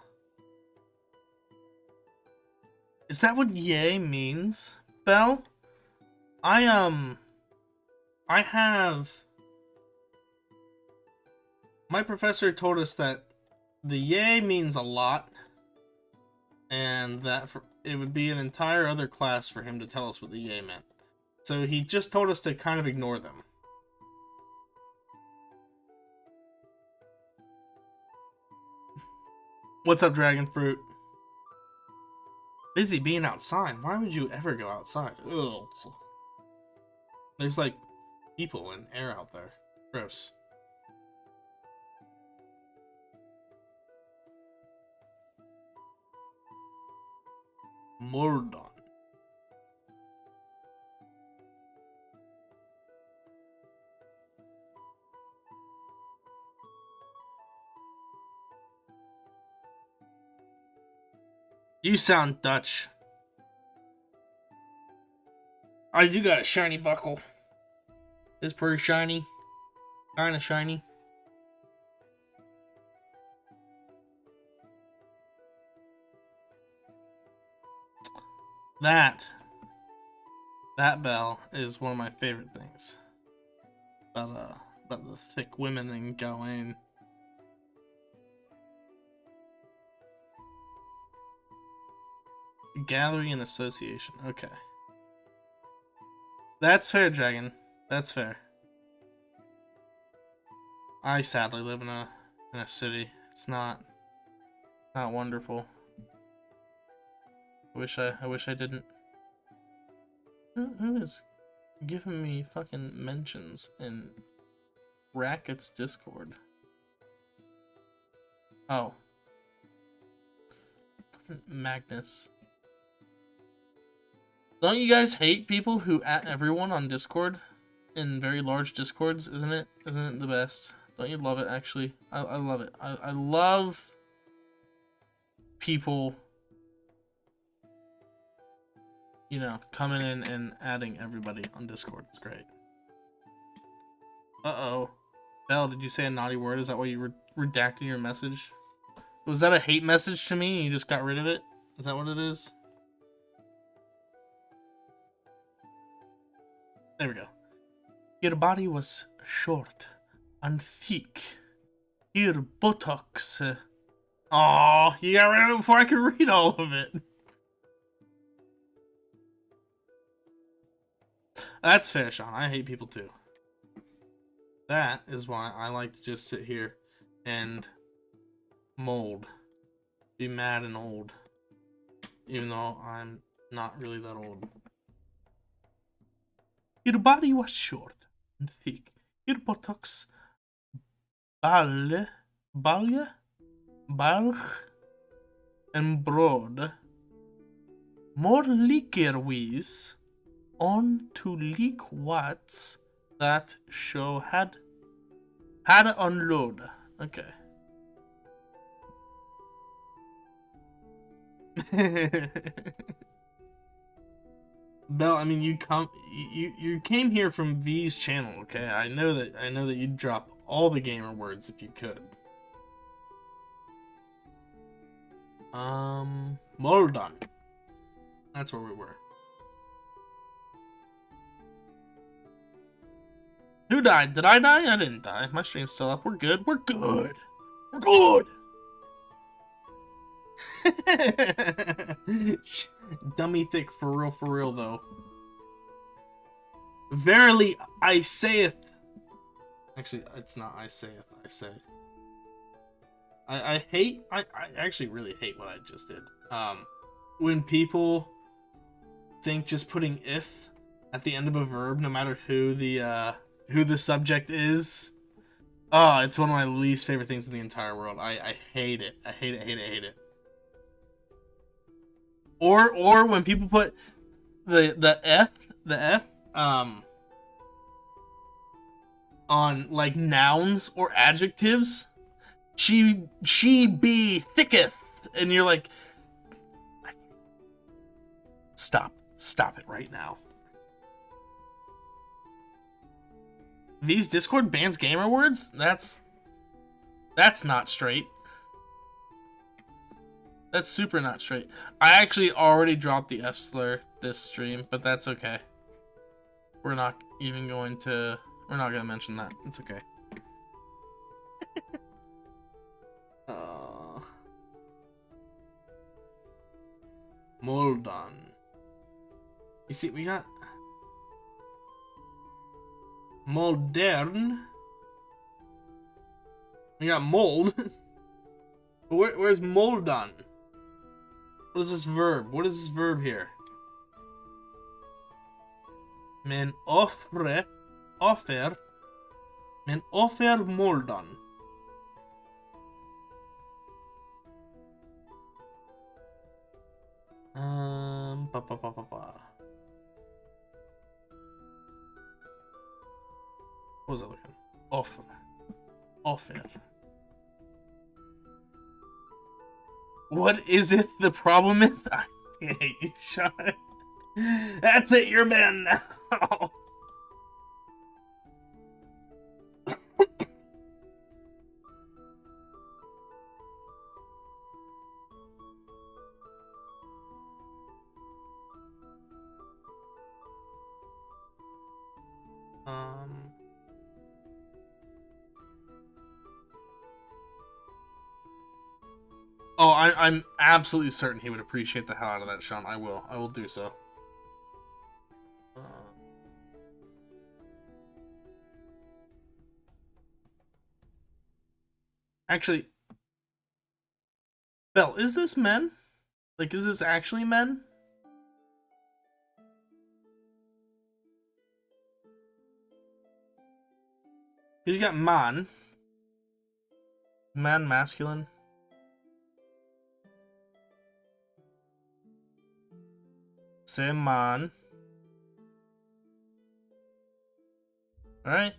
Is that what yay means, Belle? I have... My professor told us that the yay means a lot, and that it would be an entire other class for him to tell us what the yay meant. So he just told us to kind of ignore them. What's up, Dragon Fruit? Busy being outside. Why would you ever go outside? Ugh. There's like people and air out there. Gross. Mordon. You sound Dutch. Oh, you got a shiny buckle. It's pretty shiny. Kinda shiny. That bell is one of my favorite things. About the thick women and going. Gathering and association. Okay. That's fair, Dragon. That's fair. I sadly live in a city. It's not wonderful. I wish I didn't. Who is giving me fucking mentions in Racket's Discord? Oh. Fucking Magnus. Don't you guys hate people who at everyone on Discord? In very large Discords, isn't it? Isn't it the best? Don't you love it, actually? I love it. I love people, you know, coming in and adding everybody on Discord. It's great. Uh-oh. Belle, did you say a naughty word? Is that why you were redacting your message? Was that a hate message to me and you just got rid of it? Is that what it is? There we go. Your body was short and thick. Your buttocks. Aw, you got rid of it before I could read all of it. That's fair, Sean. I hate people too. That is why I like to just sit here and mold. Be mad and old. Even though I'm not really that old. Your body was short and thick. Your buttocks balg and broad. More liquor-wise on to leak watts that show had unload. Okay. Belle, I mean, you came here from V's channel, okay? I know that you'd drop all the gamer words if you could. Moldon. That's where we were. Who died? Did I die? I didn't die. My stream's still up. We're good. We're good. We're good. Dummy thick for real though. Verily I saith. Actually, it's not I saith, I say. I actually really hate what I just did. When people think just putting if at the end of a verb, no matter who the subject is. Oh, it's one of my least favorite things in the entire world. I hate it. I hate it. Or when people put the F on like nouns or adjectives. She be thicketh, and you're like, stop it right now. These Discord bans gamer words? That's not straight. That's super not straight. I actually already dropped the F slur this stream, but that's okay. We're not gonna mention that. It's okay. Moldon. You see, we got modern. We got mold. Where's Moldon? What is this verb? What is this verb here? Men offer Moldon. What was I looking? Offer. What is it the problem with? I hate you, Sean. That's it, you're man now. Oh, I'm absolutely certain he would appreciate the hell out of that, Sean. I will do so. Actually, Belle, is this men? Like, is this actually men? Because you got man, masculine. Say man. Alright.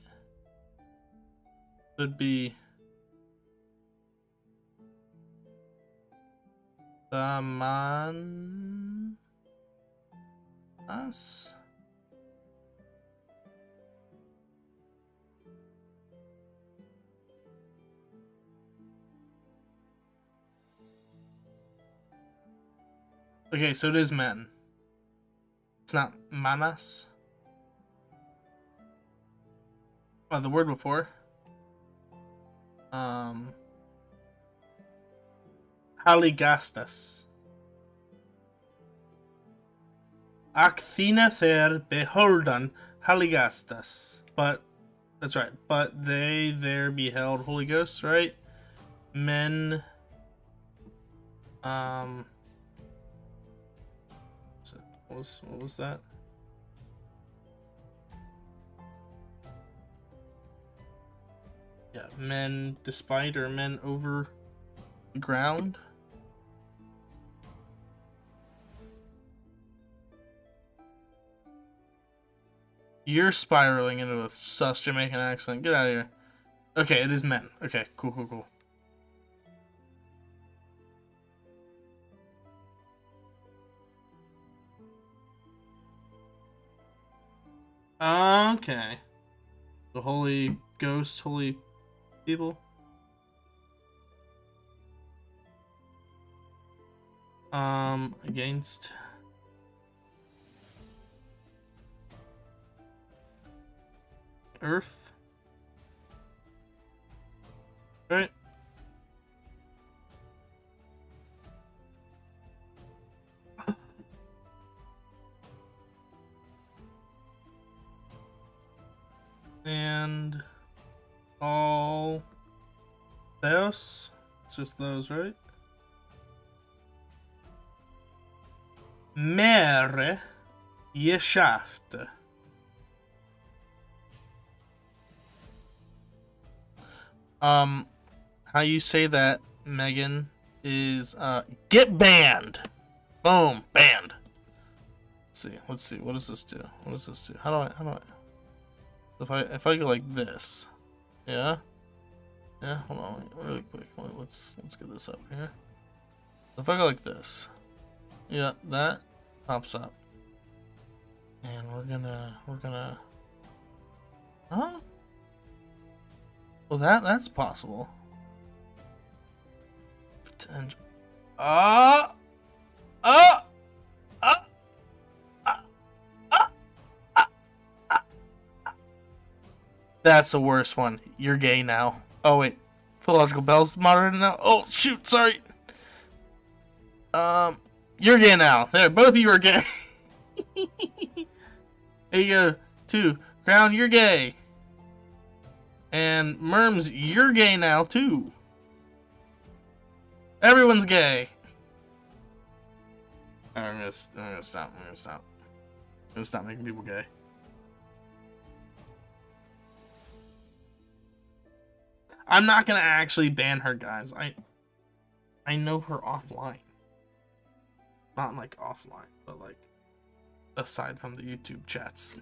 Would be the man us. Okay, so it is men. It's not manas. Oh, the word before. Haligastas. Acthina ther beholden haligastas. But that's right. But they there beheld Holy Ghost, right? Men. What was that? Yeah, men despite or men over the ground. You're spiraling into a sus Jamaican accent. Get out of here. Okay, it is men. Okay, cool. Okay. The Holy Ghost, holy people. Against Earth. Right. And all Theos. It's just those, right? Mer geschafft. How you say that, Megan, is get banned. Boom, banned. Let's see. What does this do? What does this do? How do I if I go like this, yeah, hold on, really quick. Let's get this up here. If I go like this, yeah, that pops up, and we're gonna, huh? Well, that's possible. Potential. That's the worst one. You're gay now. Oh wait, Philological Bell's moderated now. Oh shoot, sorry. You're gay now. There, both of you are gay. There you go. 2. Crown, you're gay. And Merms, you're gay now too. Everyone's gay. Alright, I'm gonna stop. I'm gonna stop making people gay. I'm not gonna actually ban her, guys. I know her offline. Not like offline, but like aside from the YouTube chats.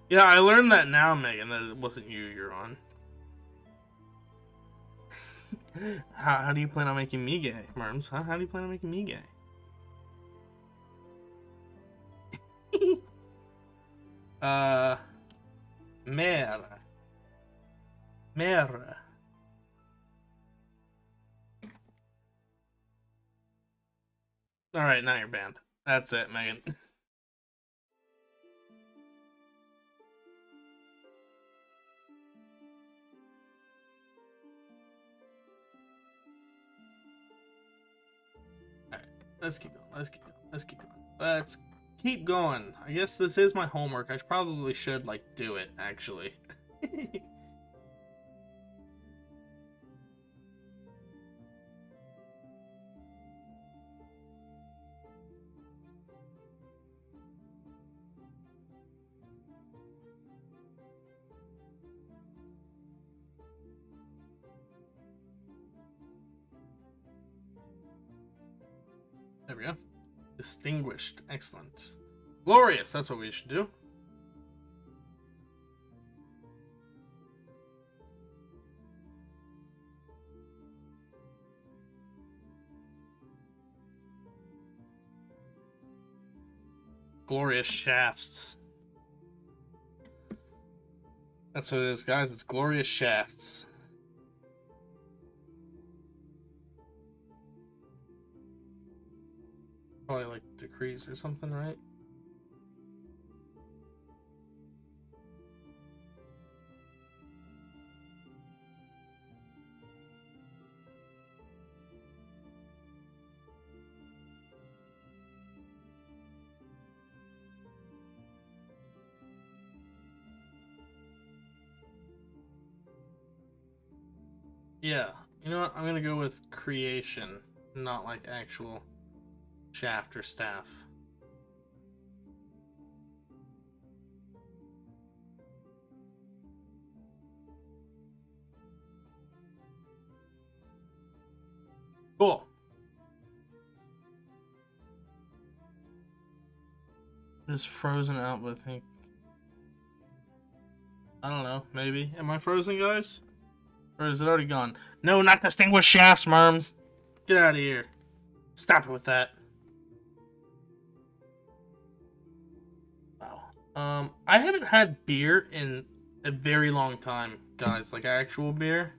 Yeah, I learned that now, Megan, that it wasn't you're on. How do you plan on making me gay, Merms? Huh? How do you plan on making me gay? Mer. Alright, now you're banned. That's it, Megan. Alright, let's keep going. I guess this is my homework. I probably should, like, do it, actually. There we go. Distinguished. Excellent. Glorious. That's what we should do. Glorious shafts. That's what it is, guys. It's glorious shafts. Probably like decrees or something, right? Yeah, you know what? I'm gonna go with creation, not like actual shaft or staff. Cool. Just frozen out, but I think... I don't know, maybe. Am I frozen, guys? Or is it already gone? No, not distinguished shafts, Merms! Get out of here. Stop it with that. Wow. I haven't had beer in a very long time, guys. Like, actual beer.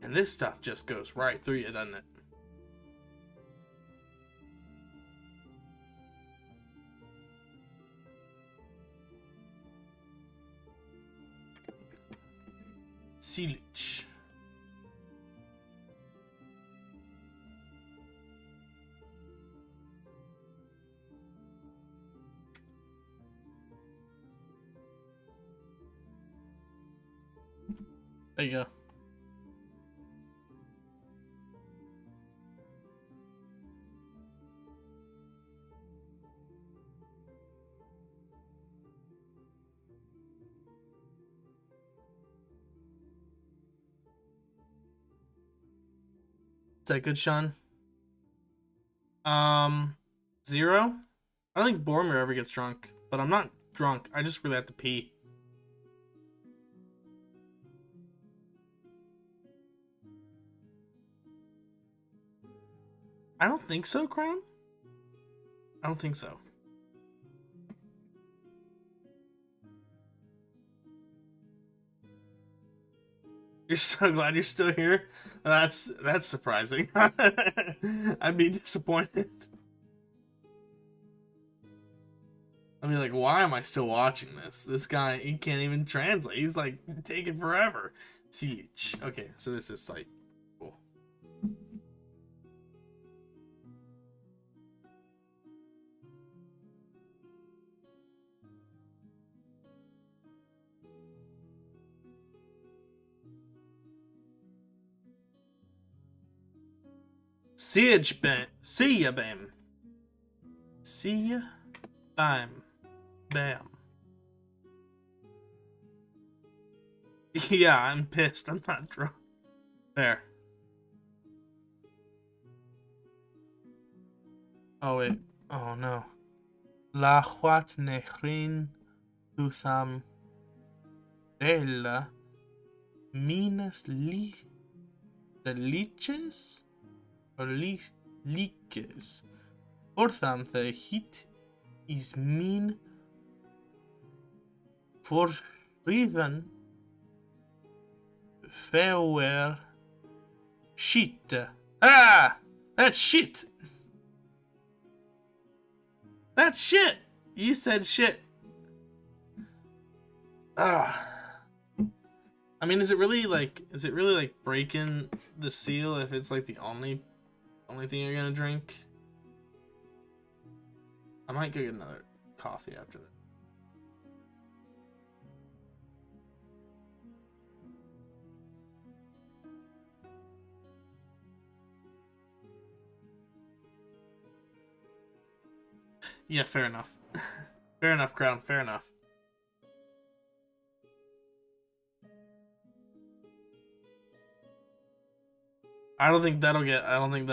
And this stuff just goes right through you, doesn't it? Silich. There you go. Is that good, Sean? 0. I don't think Boromir ever gets drunk, but I'm not drunk. I just really have to pee. I don't think so, Crown. I don't think so. You're so glad you're still here? That's surprising. I'd be disappointed. I'd be like, why am I still watching this? This guy, he can't even translate. He's like taking forever. Siege. Okay, so this is site. Cool. Siege bam. See ya bam. See ya bam. Bam. Yeah, I'm pissed. I'm not drunk. There. Oh wait. Oh no. La huat nehrin tusam ella minas li the liches or liches. Ortham the heat is mean for even fair shit. Ah! That's shit! That's shit! You said shit. Ah. I mean, is it really like breaking the seal if it's like the only thing you're gonna drink? I might go get another coffee after that. Yeah, fair enough. Fair enough, Crown. Fair enough. I don't think that'll get. I don't think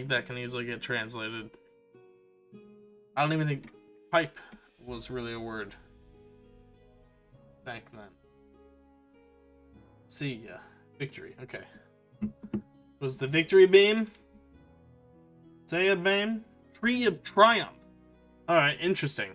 that can easily get translated. I don't even think pipe was really a word back then. See ya. Victory. Okay. Was the victory beam? Say a beam? Tree of Triumph. Alright, interesting.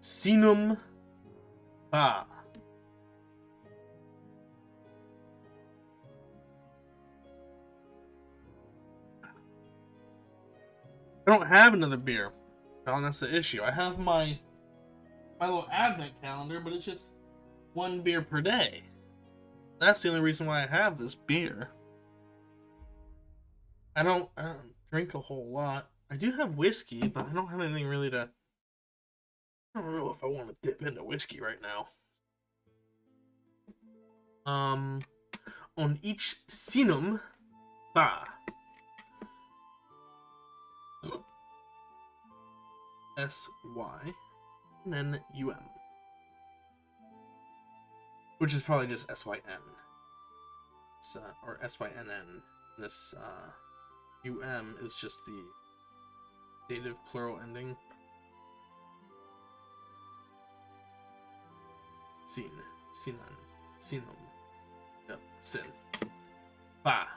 Sinum Ba. I don't have another beer. Well, that's the issue. I have my little advent calendar, but it's just 1 beer per day. That's the only reason why I have this beer. I don't drink a whole lot. I do have whiskey, but I don't have anything really to... I don't know if I want to dip into whiskey right now. On each sinum ba. S-Y and then U-M. Which is probably just S-Y-N. Or S-Y-N-N. This U-M is just the dative plural ending. Sinum. Yep, sin. Fach.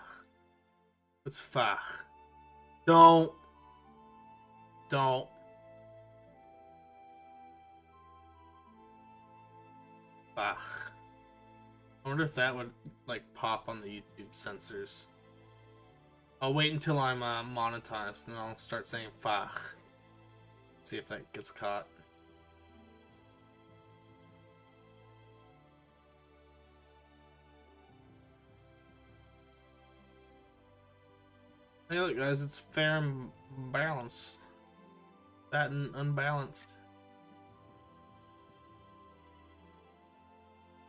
What's fach? Don't. Fach. I wonder if that would, like, pop on the YouTube censors. I'll wait until I'm monetized, and then I'll start saying fach. See if that gets caught. Hey, look, guys, it's fair and balanced. Fat and unbalanced.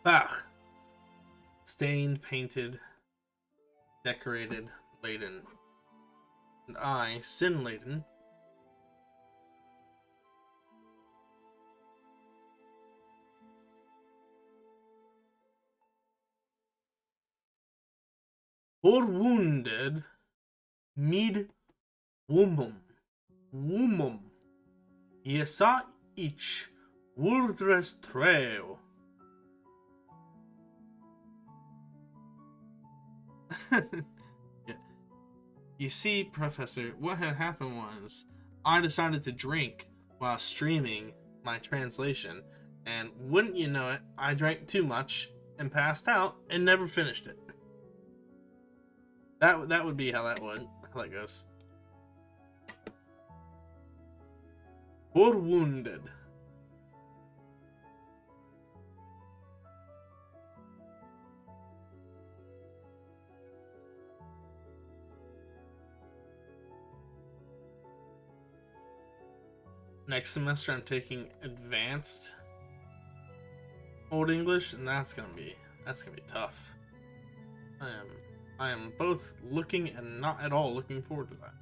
Fach. Stained, painted, decorated, laden. And I, sin laden. Wounded. Mid womum. Yesa ich. Wurdres treo. Yeah. You see, Professor, what had happened was I decided to drink while streaming my translation, and wouldn't you know it, I drank too much and passed out and never finished it. That would be how that goes. Wounded. Next semester I'm taking advanced Old English, and that's gonna be tough. I am both looking and not at all looking forward to that.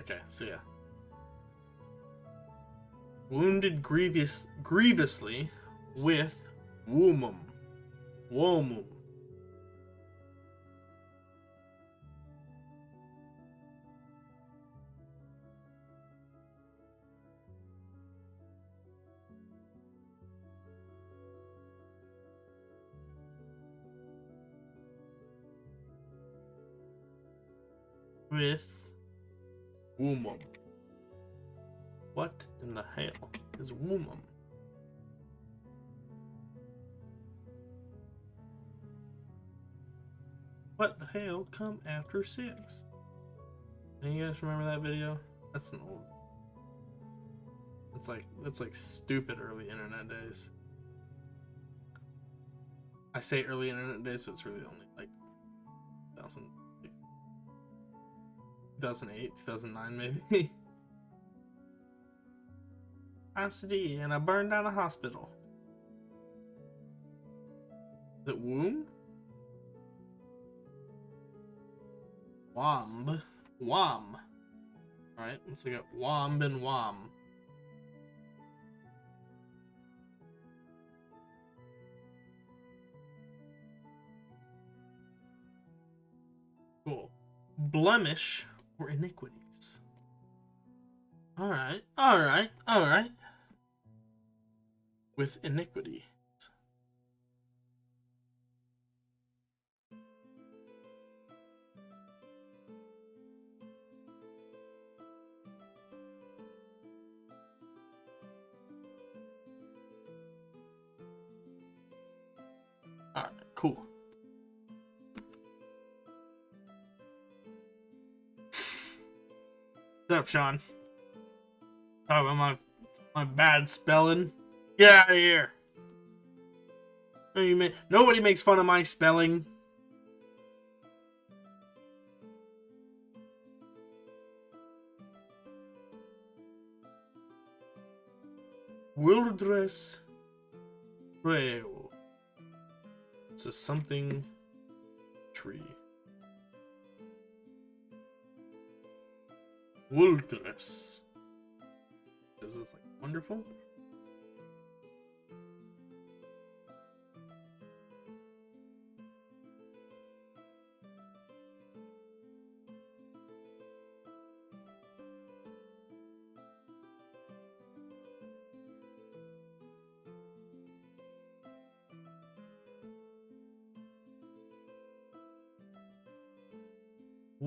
Okay, so yeah. Wounded grievously with womum. With womum. What in the hell is womum? What the hell come after 6? Do you guys remember that video? That's an old. That's like stupid early internet days. I say early internet days, but it's really only like 2008, 2009 maybe. I'm City and I burned down a hospital. Is it womb? Womb. Alright, let's look at womb and wom. Cool. Blemish or iniquities. Alright. With iniquity. Alright, cool. What's up, Sean? Talk about my bad spelling. Get out of here. Nobody makes fun of my spelling. Wildress trail. It's a something tree. Wildress. Is this like wonderful?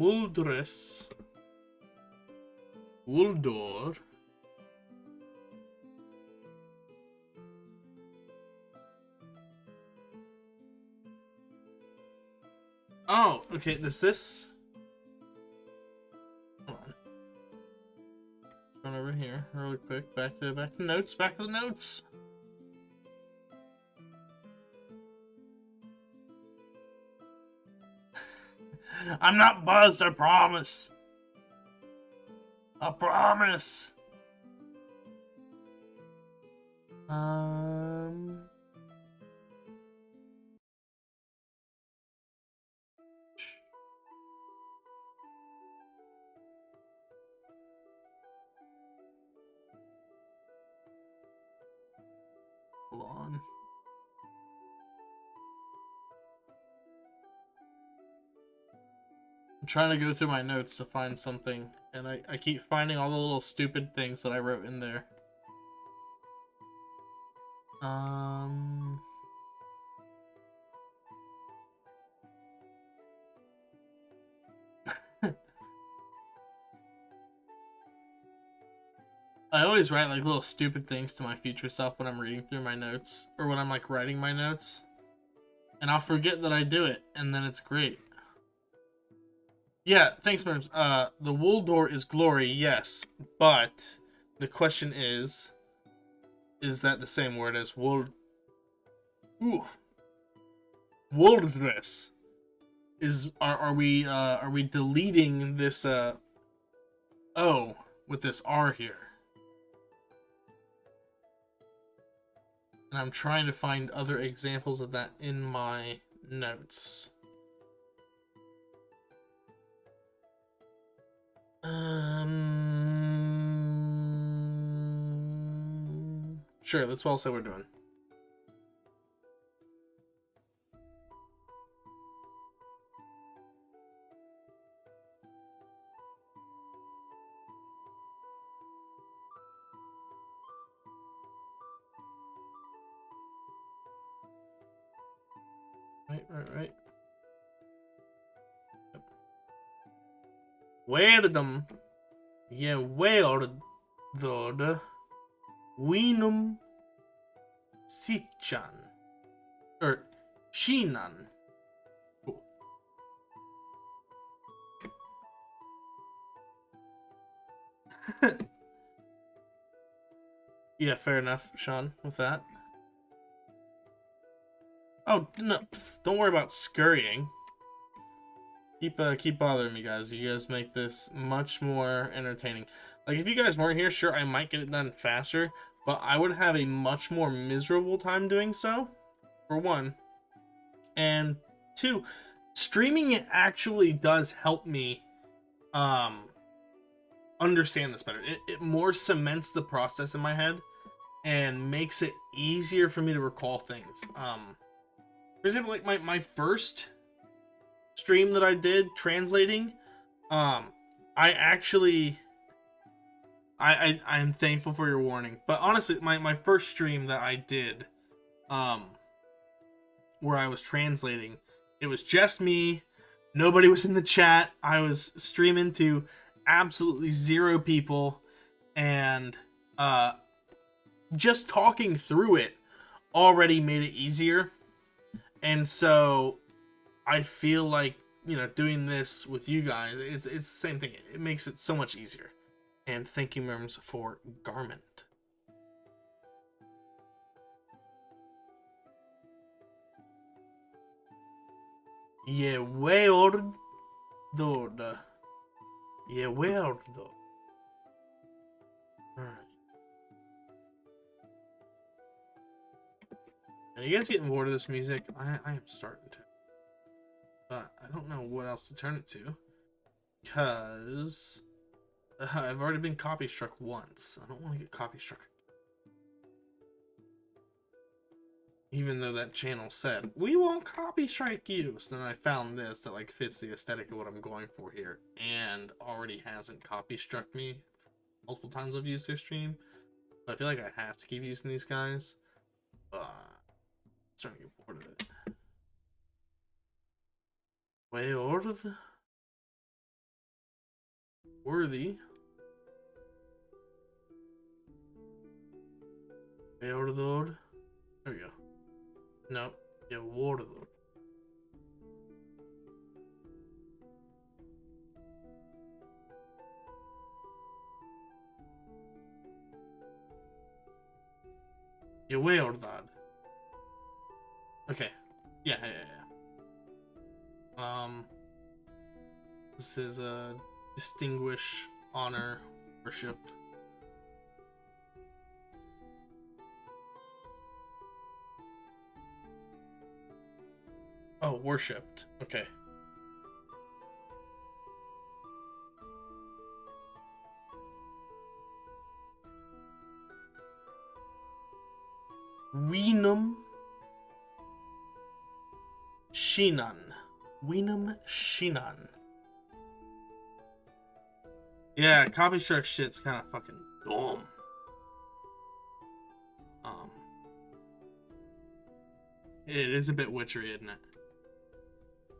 Wuldress. Wuldor. Oh, okay, this... Hold on. Run over here really quick. Back to notes. Back to the notes. I'm not buzzed, I promise. I promise. Hold on. I'm trying to go through my notes to find something, and I keep finding all the little stupid things that I wrote in there. I always write like little stupid things to my future self when I'm reading through my notes, or when I'm like writing my notes, and I'll forget that I do it, and then it's great. Yeah, thanks, Merms. The Wuldor is glory, yes, but the question is that the same word as Wuldress? Are we deleting this O with this R here? And I'm trying to find other examples of that in my notes. Sure, that's what I'll say we're doing. Right. Yep. Weirdum. Yeah, weird. The Winum Sichan. Or Shinan. Cool. Yeah, fair enough, Sean, with that. Oh, no, don't worry about scurrying. Keep bothering me, guys. You guys make this much more entertaining. Like, if you guys weren't here, sure, I might get it done faster, but I would have a much more miserable time doing so, for one. And two, streaming it actually does help me understand this better. It more cements the process in my head and makes it easier for me to recall things. For example, like my first stream that I did translating, I'm thankful for your warning. But honestly, my first stream that I did, where I was translating, it was just me. Nobody was in the chat. I was streaming to absolutely 0 people, and just talking through it already made it easier. And so I feel like, you know, doing this with you guys, it's the same thing. It makes it so much easier. And thank you, Merms, for garment. Yeah, weird though. Yeah, weird though. Alright. Are you guys getting bored of this music? I am starting to. But I don't know what else to turn it to. Because I've already been copy struck once. I don't want to get copy struck. Even though that channel said, we won't copy strike you. So then I found this that like fits the aesthetic of what I'm going for here. And already hasn't copy struck me multiple times I've used their stream. So I feel like I have to keep using these guys. Starting to get bored of it. Way ordered. Worthy. Waterlord. There we go. No. Yeah, Waterlord. Yeah, Waterlord. Okay. Yeah. This is a distinguish, honor, worship. Oh, worshipped. Okay. Weenum Shinan. Weenum Shinan. Yeah, copy struck shit's kind of fucking dumb. It is a bit witchery, isn't it?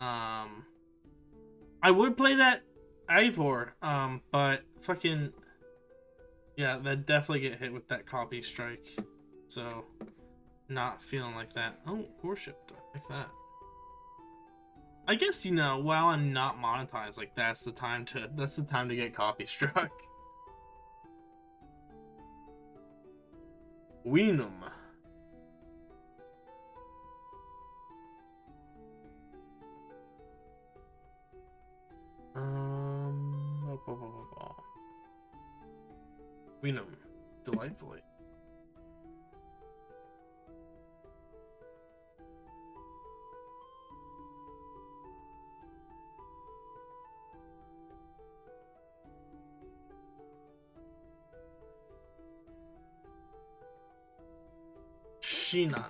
I would play that Ivor, but fucking yeah, that definitely get hit with that copy strike. So not feeling like that. Oh, worshipped. I like that. I guess, you know, while I'm not monetized, like that's the time to get copy struck. Weenum. Weenum. Delightfully. Shinan.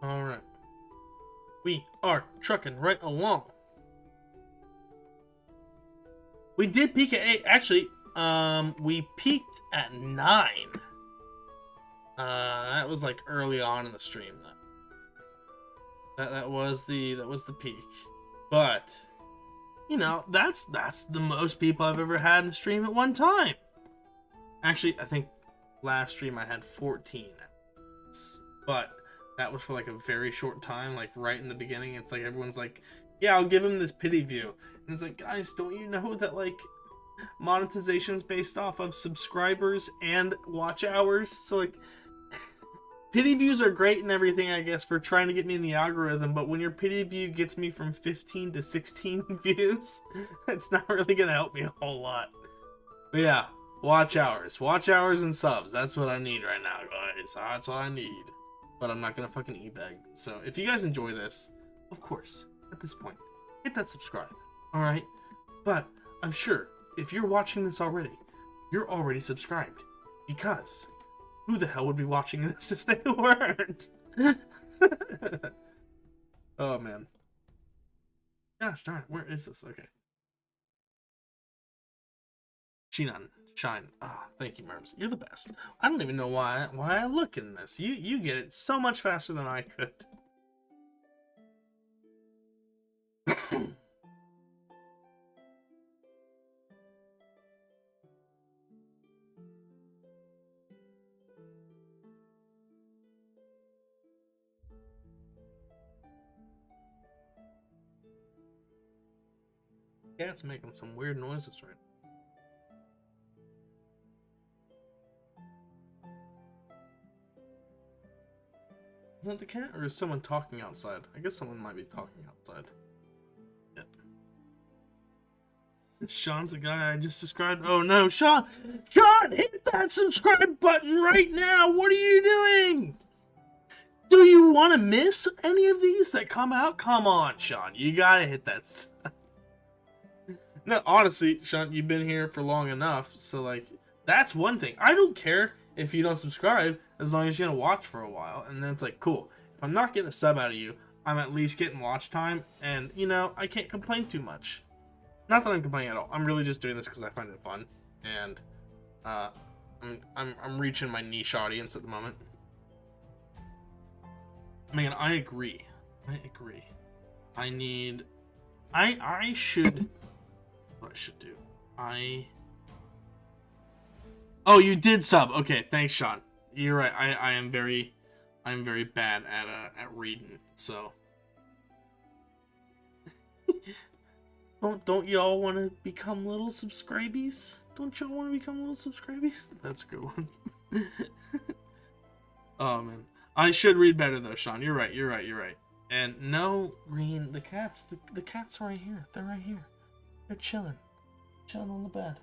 Alright. We are trucking right along. We did peak at 8. Actually, we peaked at 9. That was like early on in the stream. That was the peak. But you know, that's the most people I've ever had in a stream at one time. Actually, I think last stream I had 14. But that was for like a very short time, like right in the beginning. It's like everyone's like, yeah, I'll give him this pity view. And it's like, guys, don't you know that like monetization's based off of subscribers and watch hours? So like pity views are great and everything, I guess, for trying to get me in the algorithm, but when your pity view gets me from 15 to 16 views, it's not really gonna help me a whole lot. But yeah, watch hours and subs. That's what I need right now, guys. That's what I need. But I'm not gonna fucking e-beg. So if you guys enjoy this, of course, at this point, hit that subscribe. Alright? But I'm sure if you're watching this already, you're already subscribed. Because who the hell would be watching this if they weren't? Oh man. Gosh darn, where is this? Okay. Shinan. Shine. Ah, thank you, Merms. You're the best. I don't even know why I look in this. You get it so much faster than I could. Cat's making some weird noises right now. Is that the cat, or is someone talking outside? I guess someone might be talking outside. Yep. Sean's the guy I just described. Oh no, Sean! Sean, hit that subscribe button right now! What are you doing? Do you want to miss any of these that come out? Come on, Sean. You gotta hit that. No, honestly, Sean, you've been here for long enough, so like, that's one thing. I don't care if you don't subscribe, as long as you're gonna watch for a while, and then it's like, cool. If I'm not getting a sub out of you, I'm at least getting watch time, and you know, I can't complain too much. Not that I'm complaining at all. I'm really just doing this because I find it fun, and I'm reaching my niche audience at the moment. Man, I agree. I should what I should do. Oh, you did sub. Okay, thanks, Sean. You're right. I'm very bad at reading. So don't y'all want to become little subscribies? Don't y'all want to become little subscribies? That's a good one. Oh man, I should read better though, Sean. You're right. And no, Green, the cats are right here. They're right here. They're chilling on the bed.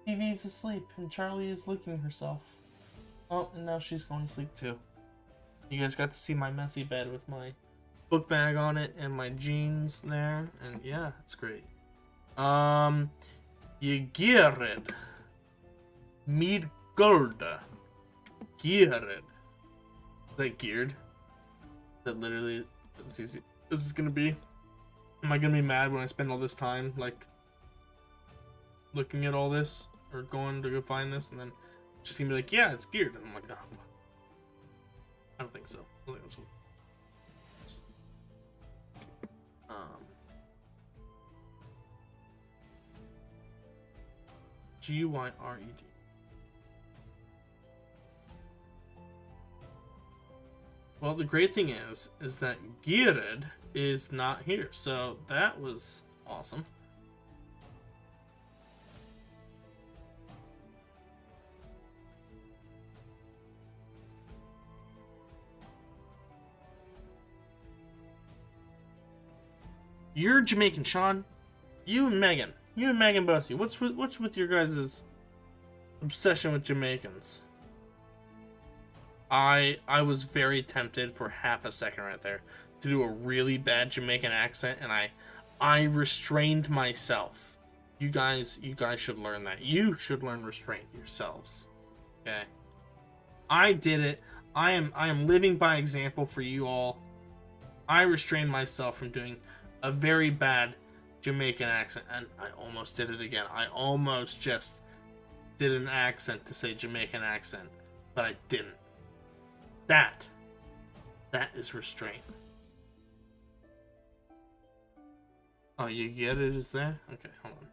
TV's asleep, and Charlie is licking herself. Oh, and now she's going to sleep too. You guys got to see my messy bed with my book bag on it and my jeans there, and yeah, it's great. Geared. Mead Golda. Geared. Is that geared? That literally this is gonna be. Am I gonna be mad when I spend all this time like looking at all this or going to go find this and then just gonna be like, yeah, it's geared, and I'm like, oh, fuck. I don't think so. I think that's what it's... G-Y-R-E-D. Well, the great thing is that Geared is not here, so that was awesome. You're Jamaican, Sean. You and Megan both of you. What's with your guys' obsession with Jamaicans? I was very tempted for half a second right there to do a really bad Jamaican accent, and I restrained myself. You guys should learn that. You should learn restraint yourselves. Okay. I did it. I am living by example for you all. I restrained myself from doing a very bad Jamaican accent, and I almost did it again. I almost just did an accent to say Jamaican accent, but I didn't. That is restraint. Oh, you get it? Is there? Okay, hold on.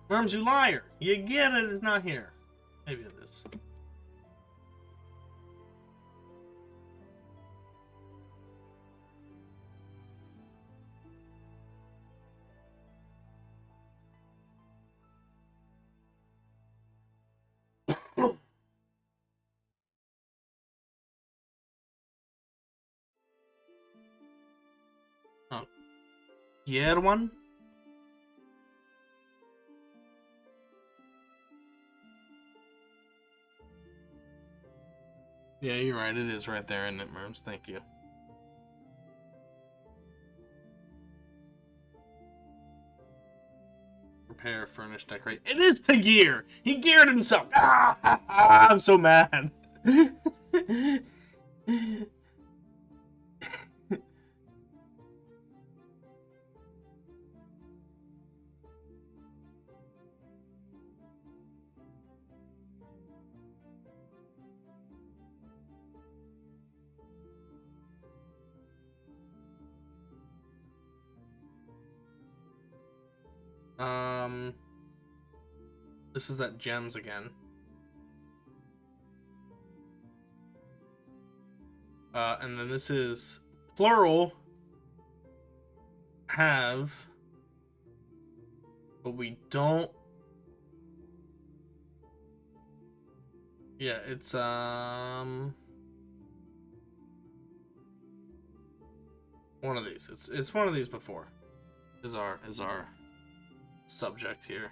Worms, you liar! You get it, it's not here. Maybe it is. Oh. Yeah, one? Yeah, you're right. It is right there, isn't it, Merms? Thank you. Prepare, furnish, decorate. It is to gear! He geared himself! Ah, I'm so mad. This is that gems again. And then this is plural have, but we don't. Yeah, it's one of these. It's one of these before. Is our subject here.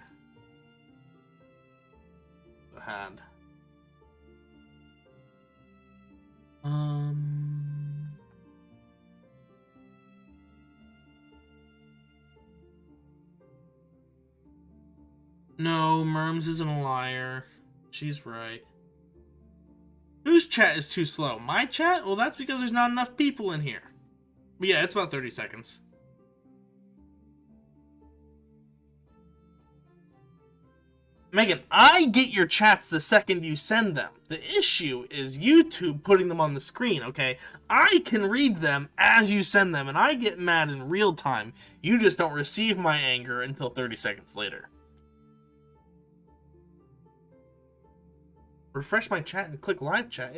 Had. No, Merms isn't a liar. She's right. Whose chat is too slow? My chat? Well, that's because there's not enough people in here. But yeah, it's about 30 seconds. Megan, I get your chats the second you send them. The issue is YouTube putting them on the screen, okay? I can read them as you send them, and I get mad in real time. You just don't receive my anger until 30 seconds later. Refresh my chat and click live chat.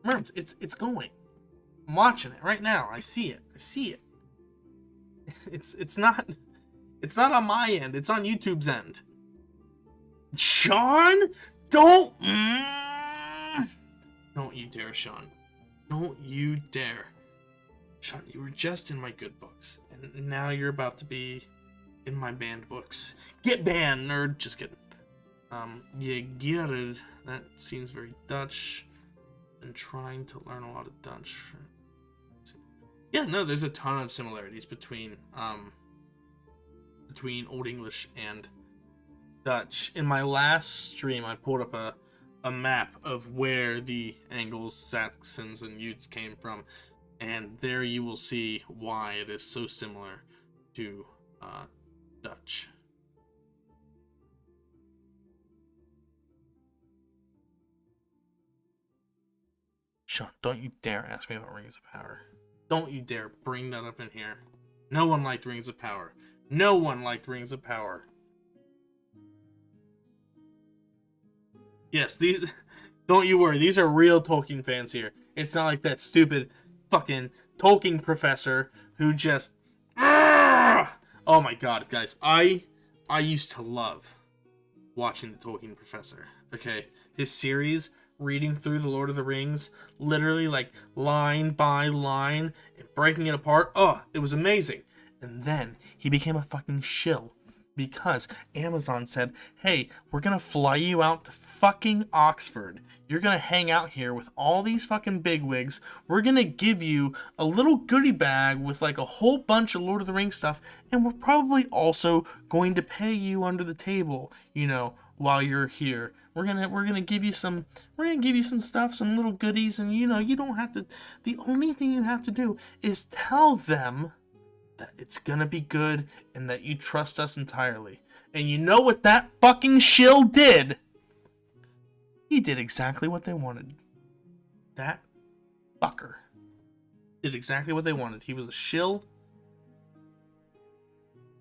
Merms, it's going. I'm watching it right now. I see it. I see it. It's not on my end. It's on YouTube's end. Sean, don't you dare, Sean. Don't you dare. Sean, you were just in my good books, and now you're about to be in my banned books. Get banned, nerd. Just kidding. You get it. That seems very Dutch. And trying to learn a lot of Dutch. Yeah, no, there's a ton of similarities between Old English and Dutch. In my last stream, I pulled up a map of where the Angles, Saxons, and Utes came from, and there you will see why it is so similar to Dutch. Sean, don't you dare ask me about Rings of Power. Don't you dare bring that up in here. No one liked Rings of Power. No one liked Rings of Power. Yes, these. Don't you worry. These are real Tolkien fans here. It's not like that stupid fucking Tolkien professor who just. Oh my god, guys! I used to love watching the Tolkien professor. Okay, his series, reading through the Lord of the Rings, literally like line by line, and breaking it apart. Oh, it was amazing. And then he became a fucking shill because Amazon said, hey, we're gonna fly you out to fucking Oxford. You're gonna hang out here with all these fucking bigwigs. We're gonna give you a little goodie bag with like a whole bunch of Lord of the Rings stuff, and we're probably also going to pay you under the table, you know, while you're here. We're gonna give you some stuff, some little goodies, and you know, you don't have to. The only thing you have to do is tell them that it's gonna be good and that you trust us entirely. And you know what that fucking shill did? He did exactly what they wanted. That fucker did exactly what they wanted. He was a shill.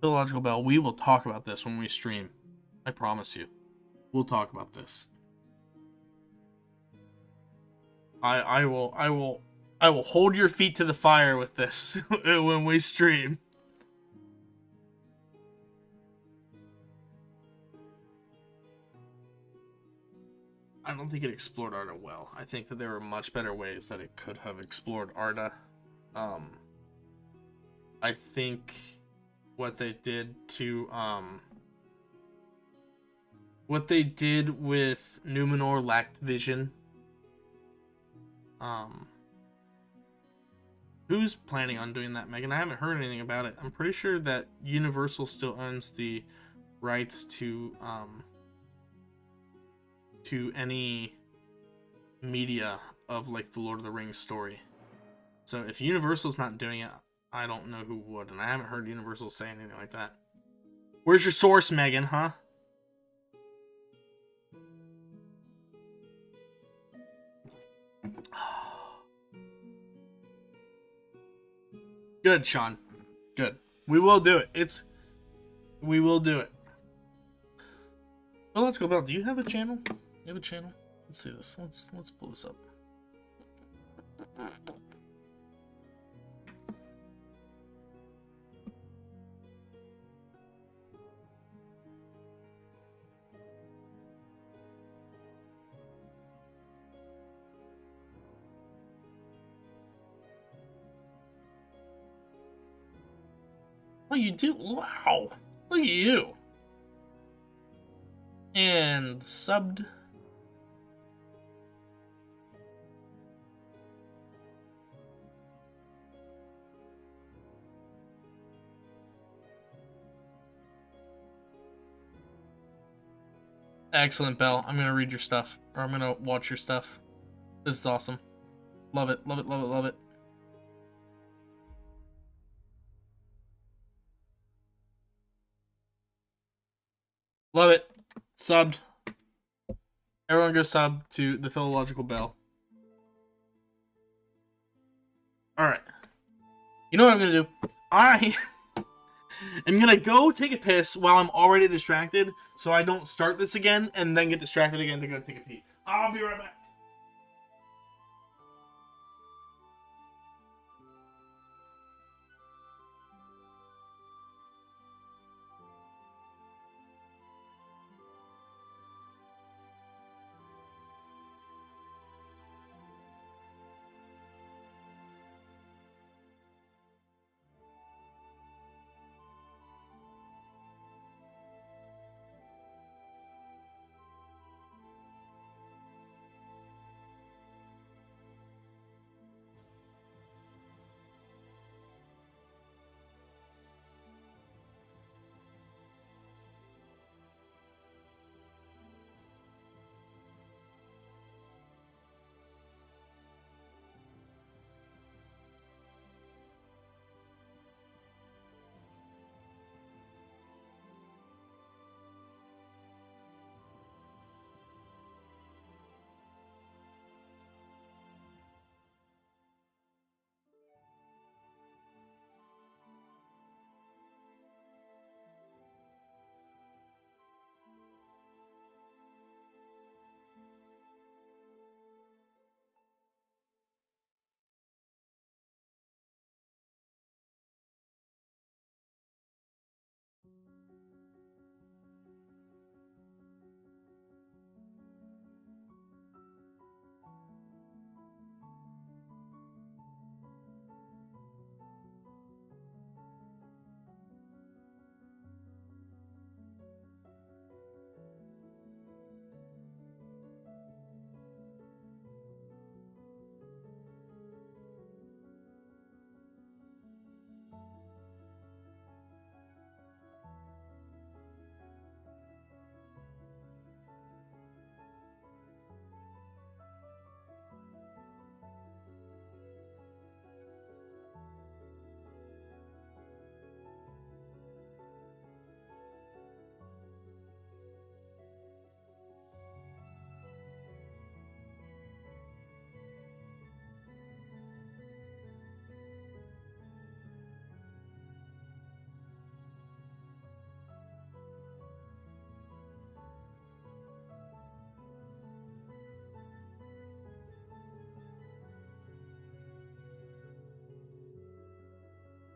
Philological Bell, we will talk about this when we stream. I promise you. We'll talk about this. I will hold your feet to the fire with this when we stream. I don't think it explored Arda well. I think that there were much better ways that it could have explored Arda. I think what they did to what they did with Numenor lacked vision. Who's planning on doing that, Megan? I haven't heard anything about it. I'm pretty sure that Universal still owns the rights to any media of like the Lord of the Rings story. So if Universal's not doing it, I don't know who would, and I haven't heard Universal say anything like that. Where's your source, Megan, huh? Good, Sean. Good. We will do it. We will do it. Well, let's go about. Do you have a channel? You have a channel? Let's see this. Let's pull this up. Oh, you do? Wow. Look at you. And subbed. Excellent, Belle. I'm gonna read your stuff, or I'm gonna watch your stuff. This is awesome. Love it, love it, love it, love it. Love it. Subbed. Everyone go sub to the Philological Bell. Alright. You know what I'm gonna do? I am gonna go take a piss while I'm already distracted, so I don't start this again and then get distracted again to go take a pee. I'll be right back.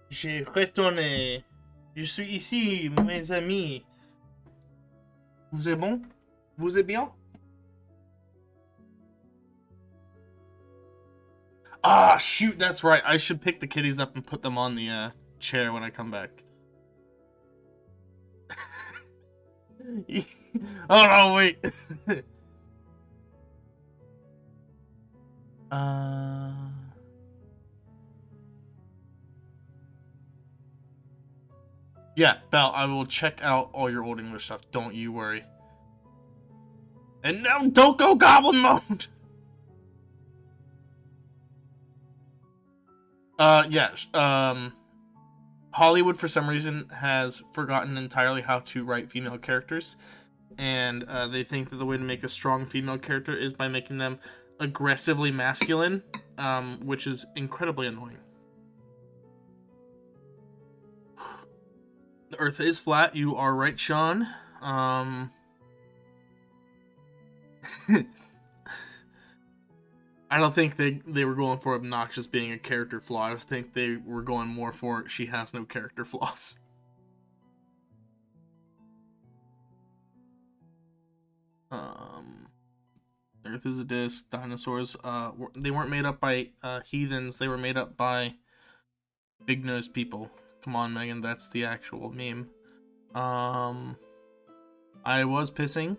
J'ai retourné. Je suis ici, mes amis. Vous êtes bon? Vous êtes bien? Ah, shoot, that's right. I should pick the kitties up and put them on the chair when I come back. Oh no, wait. Yeah, Belle, I will check out all your Old English stuff. Don't you worry. And now, don't go goblin mode! Yes, Hollywood, for some reason, has forgotten entirely how to write female characters. And they think that the way to make a strong female character is by making them aggressively masculine, which is incredibly annoying. The Earth is flat. You are right, Sean. I don't think they were going for obnoxious being a character flaw. I think they were going more for she has no character flaws. Earth is a disc. Dinosaurs. They weren't made up by heathens. They were made up by big-nosed people. Come on, Megan. That's the actual meme. I was pissing.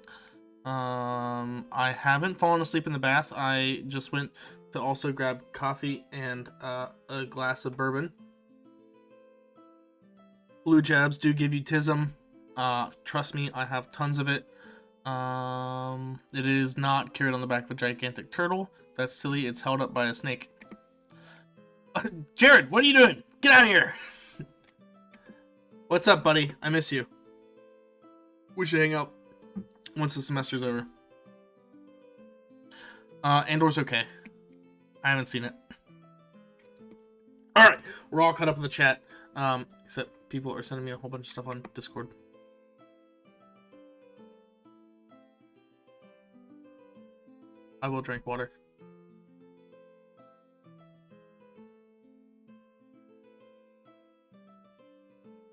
I haven't fallen asleep in the bath. I just went to also grab coffee and a glass of bourbon. Blue jabs do give you tism. Trust me, I have tons of it. It is not carried on the back of a gigantic turtle. That's silly. It's held up by a snake. Jared, what are you doing? Get out of here! What's up, buddy? I miss you. We should hang out. once the semester's over. Andor's okay. I haven't seen it. Alright, we're all caught up in the chat. Except people are sending me a whole bunch of stuff on Discord. I will drink water.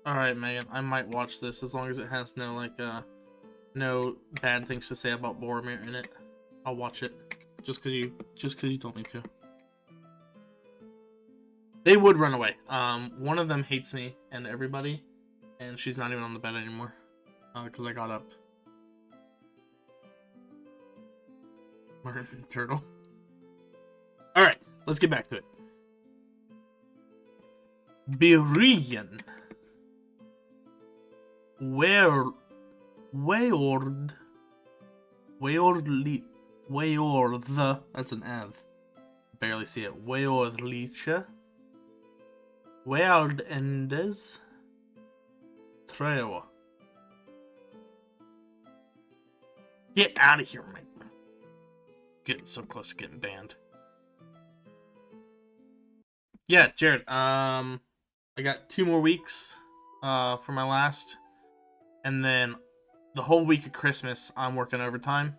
Alright, Megan, I might watch this as long as it has no, like, no bad things to say about Boromir in it. I'll watch it. Just cause you told me to. They would run away. One of them hates me and everybody, and she's not even on the bed anymore. Because I got up. Merman turtle. Alright, let's get back to it. Berian. Weord. That's an F. Barely see it. Weordlicha. Wealdendes. Treo. Get out of here, man. Getting so close to getting banned. Yeah, Jared. I got 2 more weeks for my last, and then the whole week of Christmas I'm working overtime.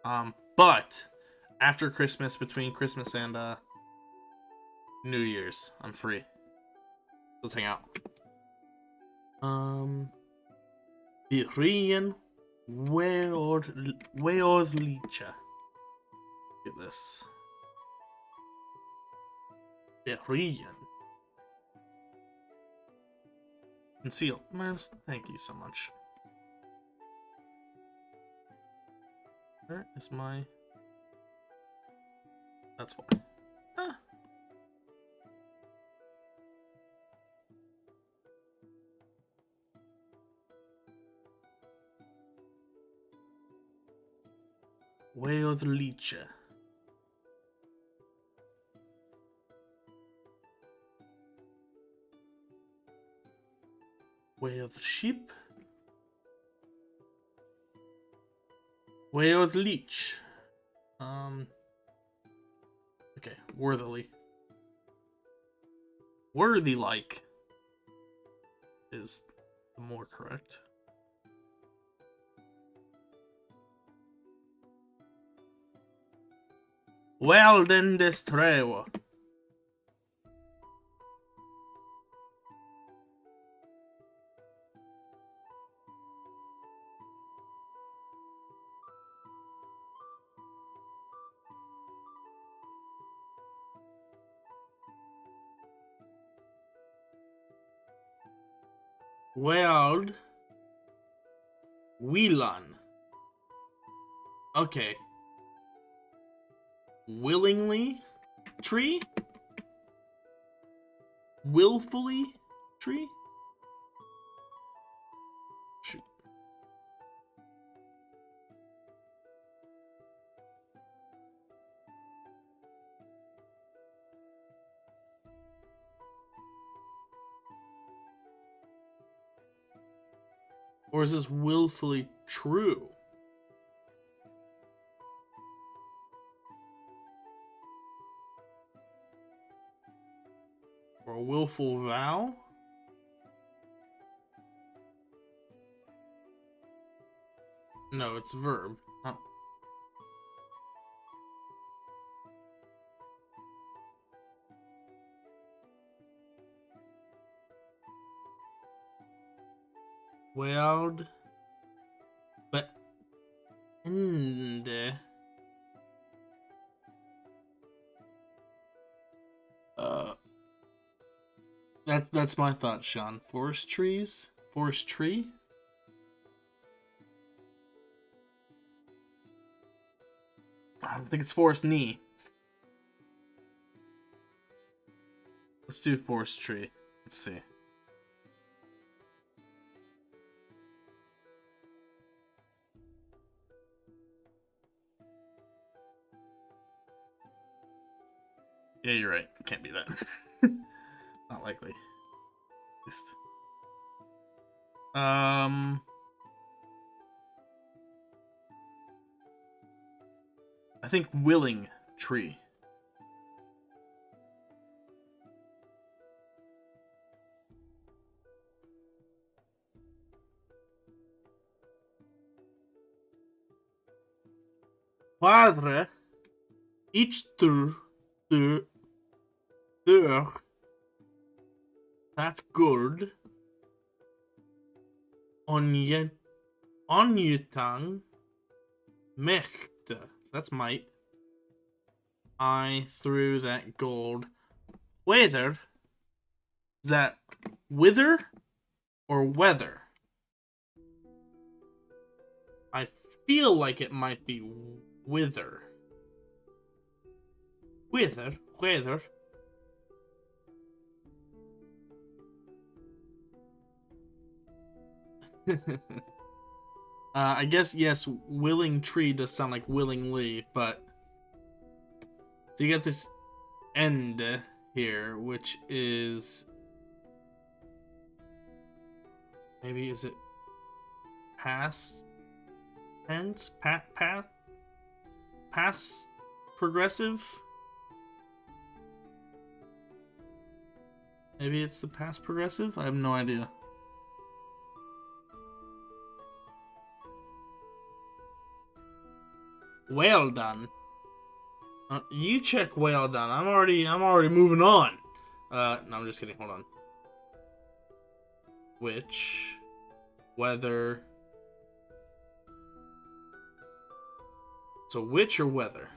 But after Christmas, between Christmas and New Year's, I'm free. Let's hang out. Berian Weordlicha. Get this. Berian. Conceal. Thank you so much. Where is my... That's why. Ah. Weordlicha. Way of the sheep. Way of the leech. Okay, worthily. Worthy like is the more correct. Well then destreo. Weld Whelan. Okay. Willingly tree? Willfully tree? Shoot. Or is this willfully true? Or a willful vow? No, it's a verb. Oh. Weld. But. That's my thought, Sean. Forest trees? Forest tree? I think it's forest knee. Let's do forest tree. Let's see. Yeah, you're right. It can't be that. Not likely. At least. think willing tree. Padre, each through that good onjetang mechte. That's might. I threw that gold. Whether is that wither or weather? I feel like it might be wither. Wither. I guess, yes, willing tree does sound like willingly, but so you got this end here, which is maybe, is it past tense? Past progressive? Maybe it's the past progressive? I have no idea. Well done. You check well done. I'm already moving on. No, I'm just kidding. Hold on. Which, whether. So which or whether?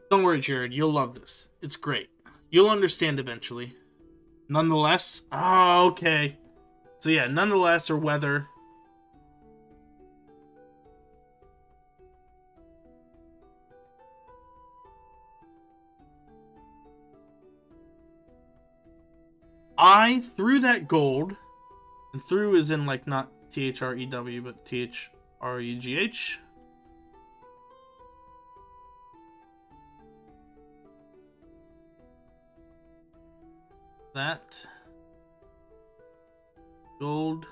Don't worry, Jared. You'll love this. It's great. You'll understand eventually. Nonetheless. Oh, okay. So yeah, nonetheless or whether. I threw that gold. And threw is in like not THREW, but THREGH. That gold.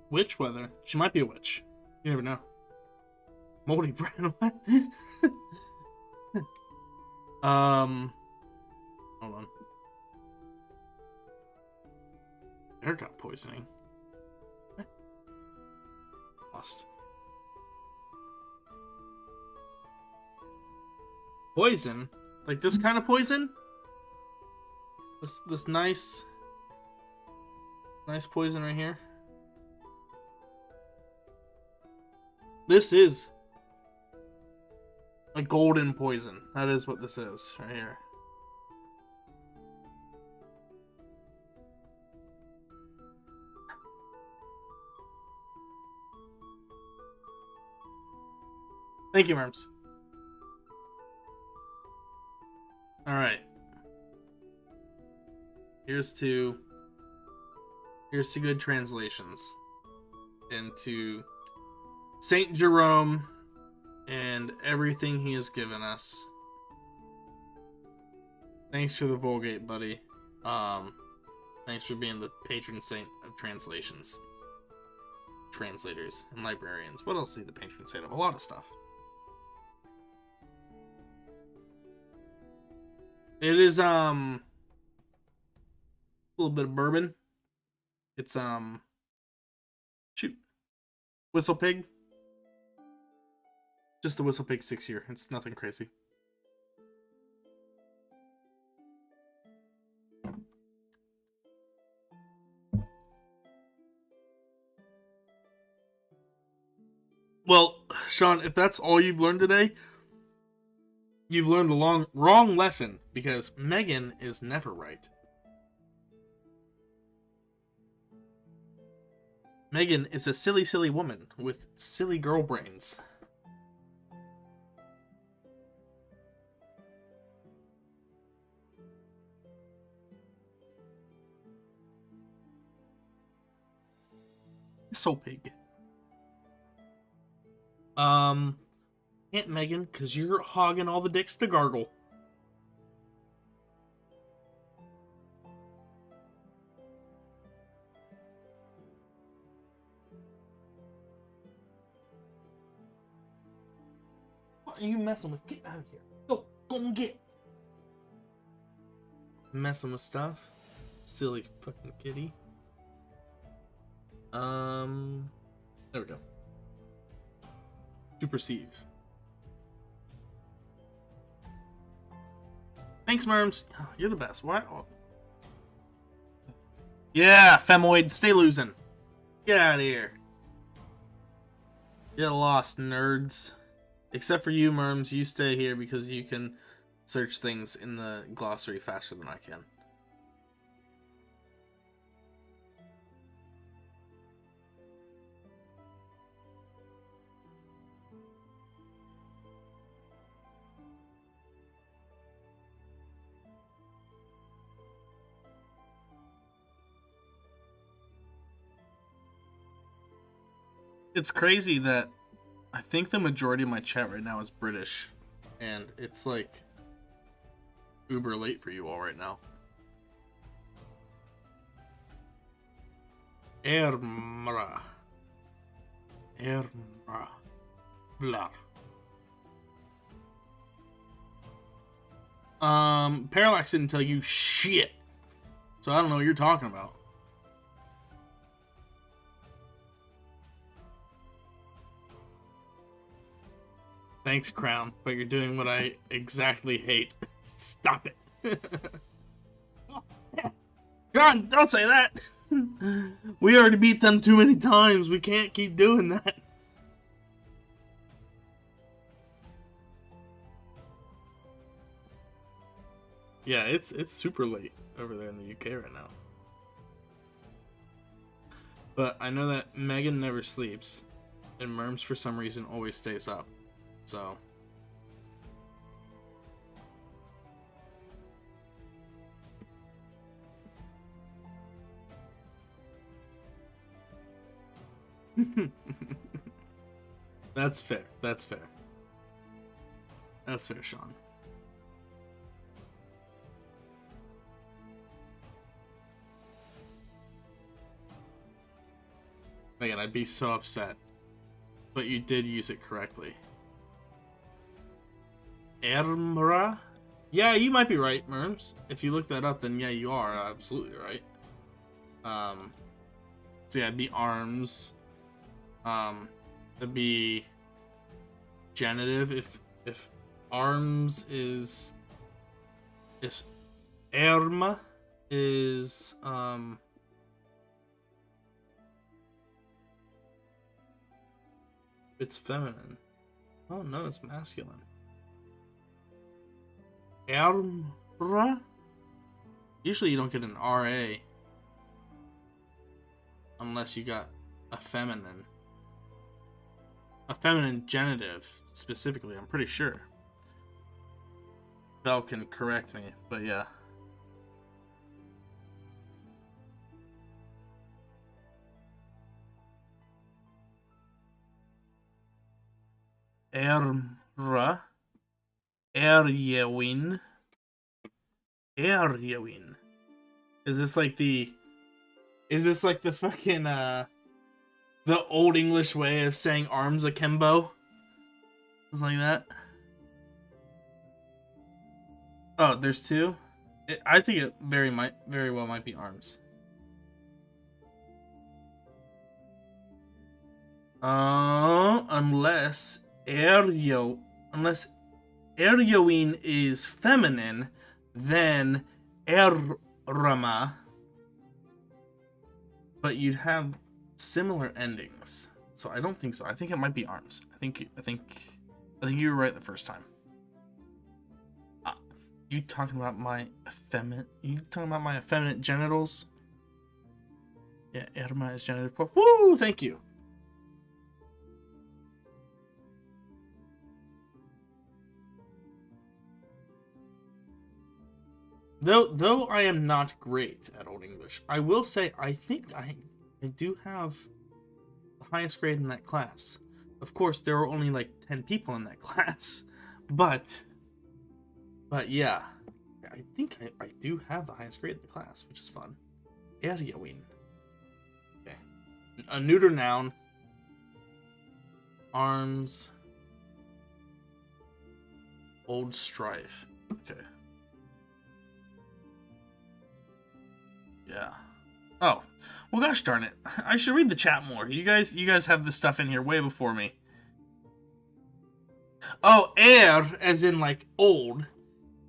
Witch weather. She might be a witch. You never know. Moldy bread. What? Hold on. Haircut poisoning. Lost. Poison? Like this kind of poison? This nice poison right here. This is a golden poison. That is what this is right here. Thank you, Merms. Alright. Here's to good translations into Saint Jerome and everything he has given us. Thanks for the Vulgate, buddy. Thanks for being the patron saint of translations, translators, and librarians. What else is he the patron saint of? A lot of stuff. It is a little bit of bourbon. It's shoot, Whistle Pig. Just the Whistle Pig 6-year. It's nothing crazy. Well, Sean, if that's all you've learned today, you've learned the wrong lesson, because Megan is never right. Megan is a silly, silly woman with silly girl brains. Whistle Pig. Can't Megan, because you're hogging all the dicks to gargle. What are you messing with? Get out of here. Go and get. Messing with stuff. Silly fucking kitty. There we go. To perceive. Thanks, Merms. Oh, you're the best. What? Oh. Yeah, femoid, stay losing. Get out of here. Get lost, nerds. Except for you, Merms. You stay here because you can search things in the glossary faster than I can. It's crazy that I think the majority of my chat right now is British, and it's like uber late for you all right now. Ermra. Blah. Parallax didn't tell you shit, so I don't know what you're talking about. Thanks, Crown, but you're doing what I exactly hate. Stop it. God, don't say that. We already beat them too many times. We can't keep doing that. Yeah, it's super late over there in the UK right now. But I know that Megan never sleeps, and Merms for some reason always stays up. So that's fair. That's fair. That's fair, Sean. Megan, I'd be so upset. But you did use it correctly. Ermra? Yeah, you might be right, Merms. If you look that up, then yeah, you are absolutely right. So yeah, it'd be arms. It'd be genitive if arms is erma is it's feminine. Oh no, it's masculine. Ermra? Usually you don't get an RA unless you got a feminine genitive specifically, I'm pretty sure. Bell can correct me, but yeah. Ermra. Eryewin. Is this like the fucking the old English way of saying arms akimbo? It's like that. Oh, there's two? I think it very well might be arms. Unless Eryewin is feminine, then Errama. But you'd have similar endings, so I don't think so. I think it might be arms. I think you were right the first time. You talking about my effeminate? You talking about my effeminate genitals? Yeah, Erma is genitive. Woo! Thank you. Though I am not great at Old English, I will say I think I do have the highest grade in that class. Of course, there were only like 10 people in that class, but yeah, I think I do have the highest grade in the class, which is fun. Erjawin. Okay. A neuter noun. Arms. Old strife. Okay. Yeah. Oh. Well, gosh darn it. I should read the chat more. You guys have this stuff in here way before me. Oh, as in like old.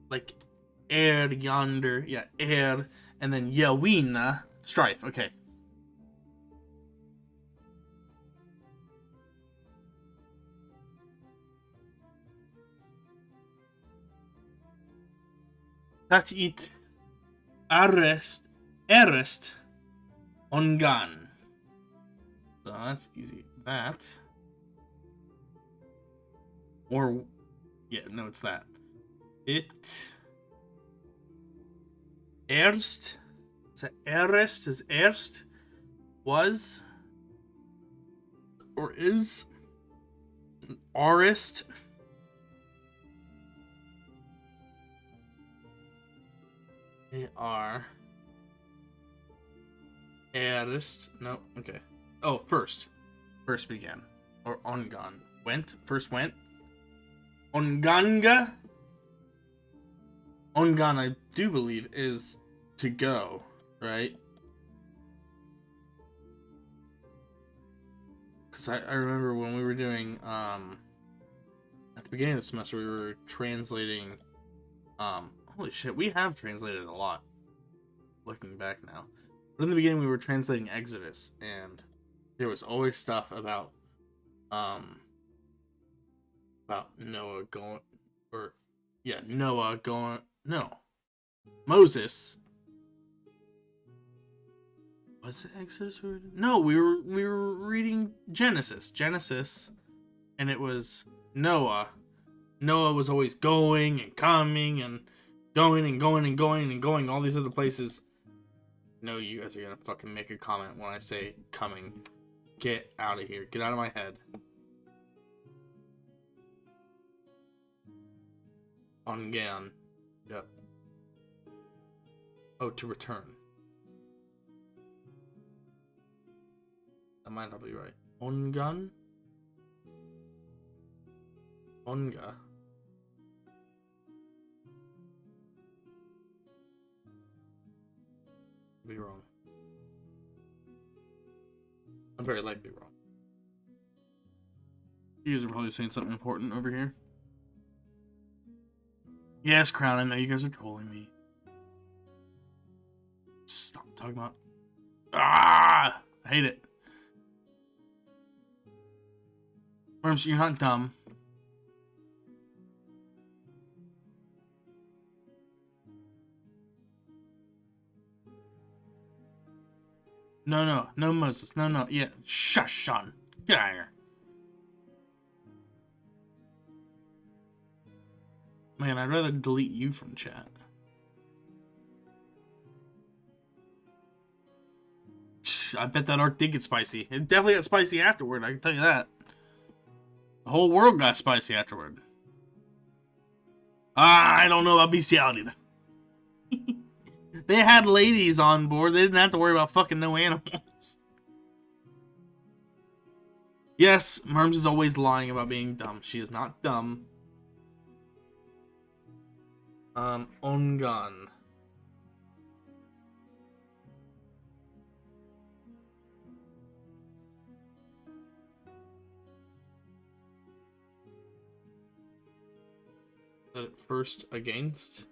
Like yonder. Yeah, and then Yawina, strife. Okay. That it arrest ongan. So that's easy. That. Or yeah, no, it's that. It erst. Is that erst? Is erst? Was? Or is? Arist? They are. Erst. No, okay. Oh, first. First began. Or ongan. Went. First went. Onganga. Ongan, I do believe, is to go, right? Because I remember when we were doing, at the beginning of the semester, we were translating, holy shit, we have translated a lot, looking back now. But in the beginning, we were translating Exodus, and there was always stuff about Noah going, or, yeah, Noah going, no, Moses. Was it Exodus? No, we were reading Genesis, and it was Noah. Noah was always going and coming and going and going and going and going all these other places. No, you guys are gonna fucking make a comment when I say coming. Get out of here. Get out of my head. Ongan. Yep. Oh, to return. That might not be right. Ongan? Onga. Be wrong. I'm very likely wrong. You guys are probably saying something important over here. Yes, Crown, I know you guys are trolling me. Stop talking about... Ah! I hate it. Worms, you're not dumb. No, Moses. No, yeah. Shush, Sean. Get out of here. Man, I'd rather delete you from chat. I bet that arc did get spicy. It definitely got spicy afterward, I can tell you that. The whole world got spicy afterward. I don't know about bestiality, though. They had ladies on board. They didn't have to worry about fucking no animals. Yes, Merms is always lying about being dumb. She is not dumb. Ongan. At first against.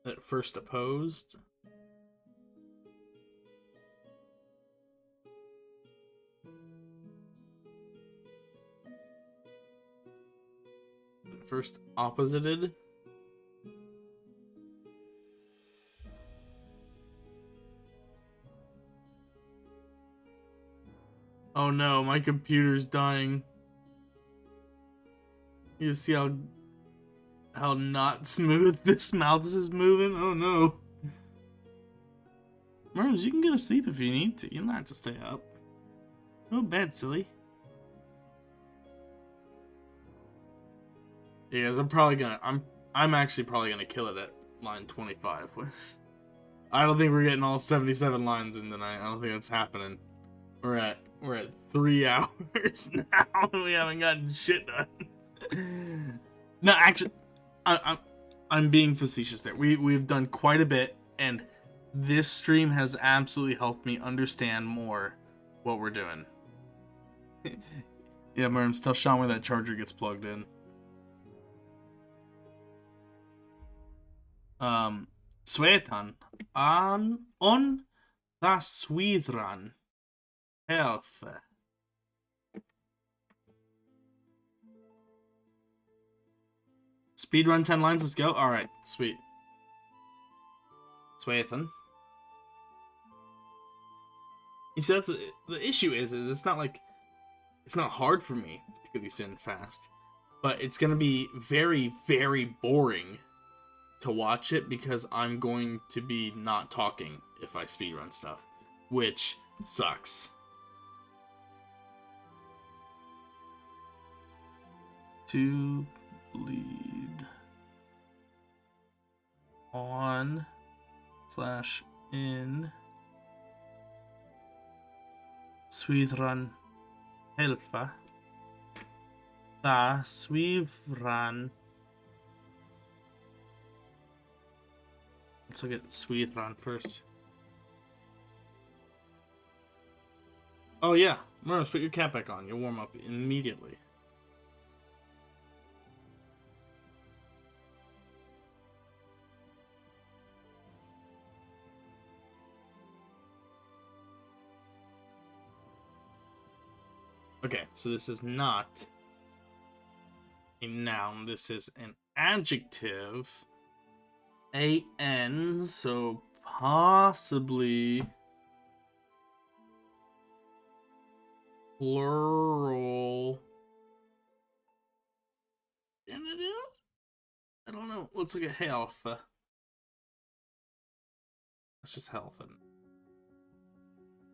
At first opposed. At first opposited. Oh no, my computer's dying. You see how not smooth this mouse is moving? Oh no. Merms, you can go to sleep if you need to. You don't have to stay up. No bad, silly. Yeah, I'm actually probably gonna kill it at line 25. I don't think we're getting all 77 lines in tonight. I don't think that's happening. We're at 3 hours now and we haven't gotten shit done. No, actually, I'm being facetious there. We've done quite a bit, and this stream has absolutely helped me understand more what we're doing. Yeah, Merms, tell Sean where that charger gets plugged in. Svetan on the Swithran health. Speedrun 10 lines, let's go. Alright, sweet. Svetan. You see, that's the issue is it's not like it's not hard for me to get these in fast, but it's gonna be very, very boring to watch it because I'm going to be not talking if I speedrun stuff, which sucks. To bleed on / in Swithran helfa da Swithran. Let's look at Swithran first. Oh yeah, Murms, put your cap back on. You'll warm up immediately. Okay, so this is not a noun. This is an adjective. A-N, so possibly plural. I don't know. Let's look at health. That's just health.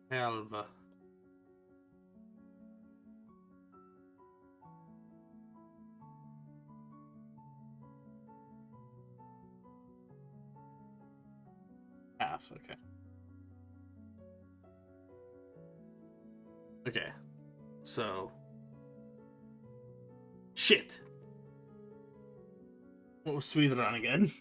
Health. Half, okay. Okay. So. Shit! What was Swithran again?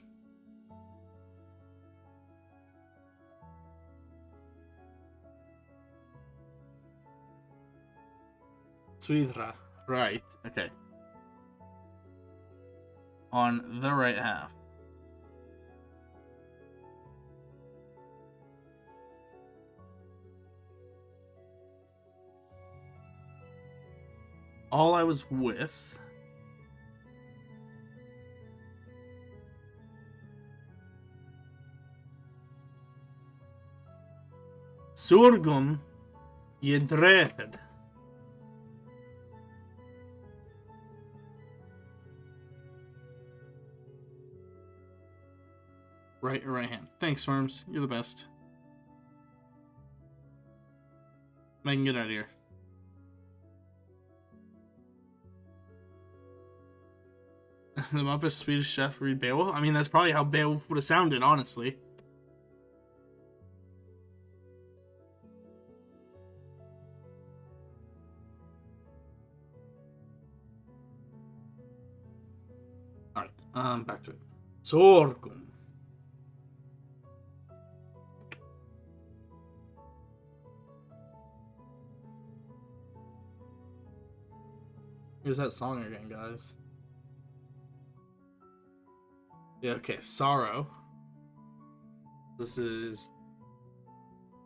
Swithra. Right, okay. On the right half. All I was with. Sorghum jedrefed. Right hand. Thanks, Worms. You're the best. Megan, get out of here. The Muppet Swedish Chef read Beowulf? I mean, that's probably how Beowulf would have sounded, honestly. Alright, back to it. Sorghum. Here's that song again, guys. Yeah, okay, sorrow. This is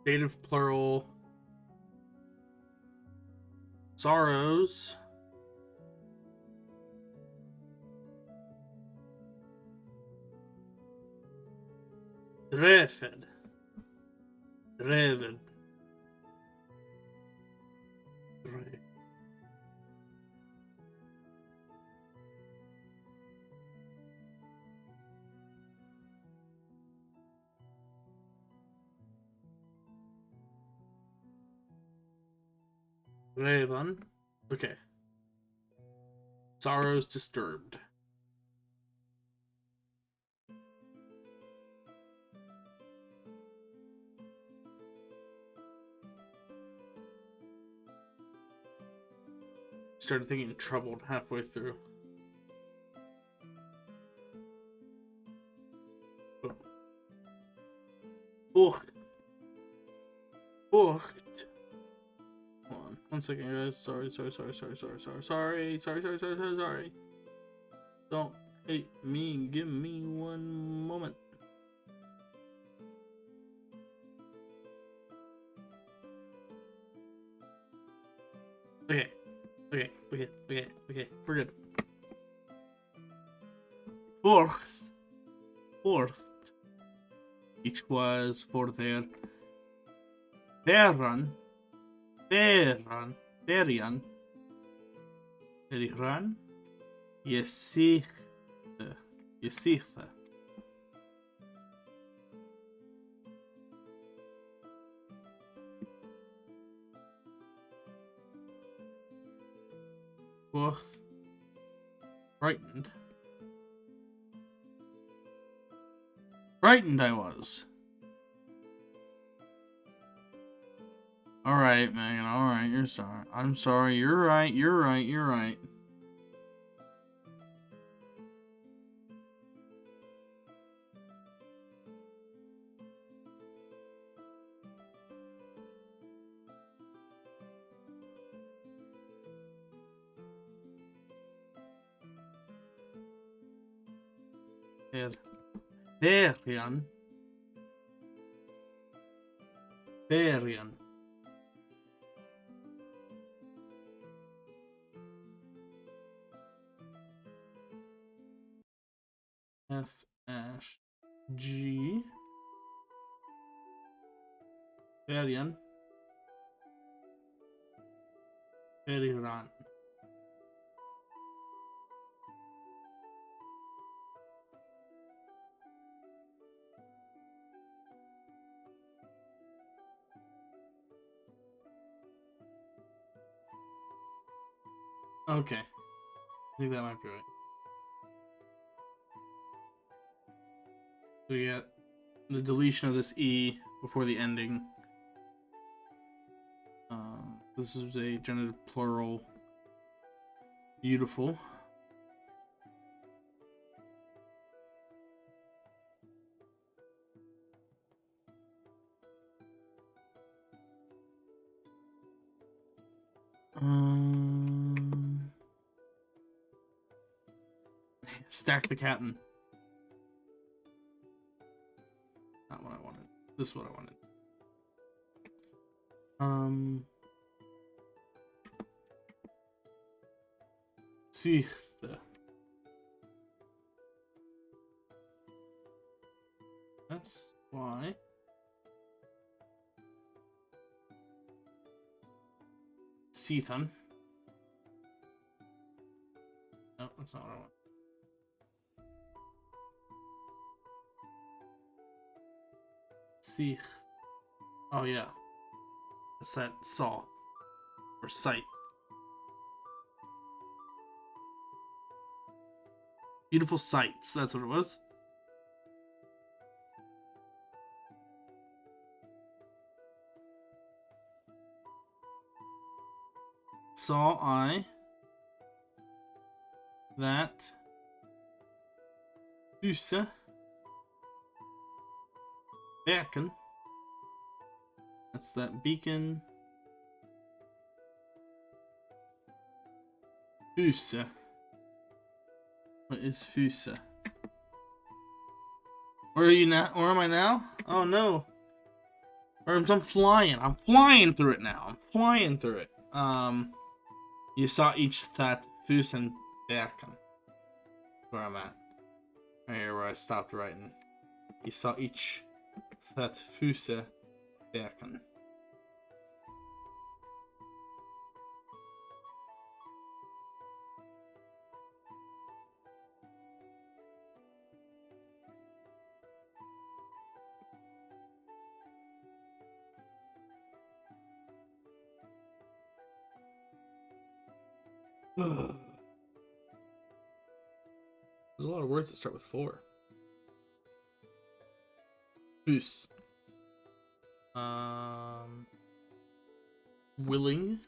dative plural. Sorrows. Drefed. Dreven. Raven. Okay. Sorrows disturbed. Started thinking troubled halfway through. Ugh. Ugh. Hold on. 1 second, guys. Sorry. Don't hate me. Give me 1 moment. Okay. We're good. Fourth. Each was for their Berian, Yesitha. Fourth, frightened I was. Alright, Megan, alright, you're sorry. I'm sorry, you're right. Berian. F-G. Berian. Beriran. Okay. I think that might be right. So we get the deletion of this E before the ending. This is a genitive plural. Beautiful. Stack the captain. Not what I wanted. This is what I wanted. Sixth. That's why. Sethan. No, that's not what I want. Sich. Oh yeah. That's that saw. Or sight. Beautiful sights, that's what it was. Saw I that Husse Beacon. That's that beacon. Husse. What is Fusa? Where are you now? Where am I now? Oh no. I'm flying. I'm flying through it now. I'm flying through it. You saw each that Fusen Berken. Where I'm at. Right here where I stopped writing. You saw each that Fuse Berken. There's a lot of words that start with 4. Goose. Willing.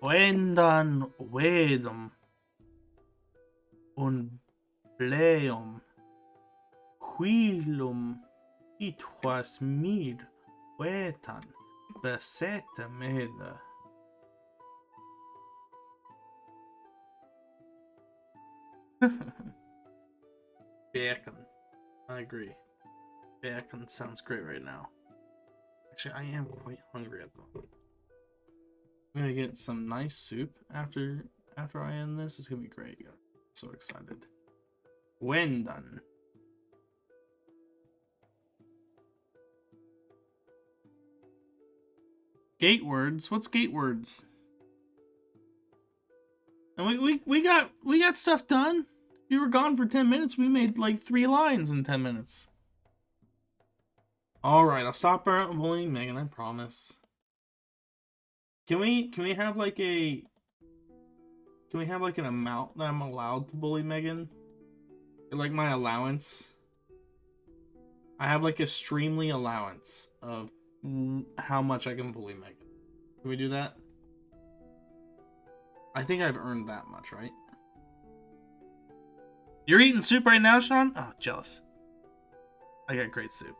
Wendan wedum. Un bleum. Huilum. It was mid. Wetan. Besete mede. Bacon. I agree. Bacon sounds great right now. Actually, I am quite hungry at the moment. I'm gonna get some nice soup after I end this. It's gonna be great. I'm so excited. When done. Gate words? What's gate words? And we got stuff done. We were gone for 10 minutes. We made like 3 lines in 10 minutes. Alright, I'll stop bullying Megan, I promise. Can we have like a... Can we have like an amount that I'm allowed to bully Megan? Like my allowance? I have like a streamly allowance of how much I can bully Megan. Can we do that? I think I've earned that much, right? You're eating soup right now, Sean? Oh, jealous. I got great soup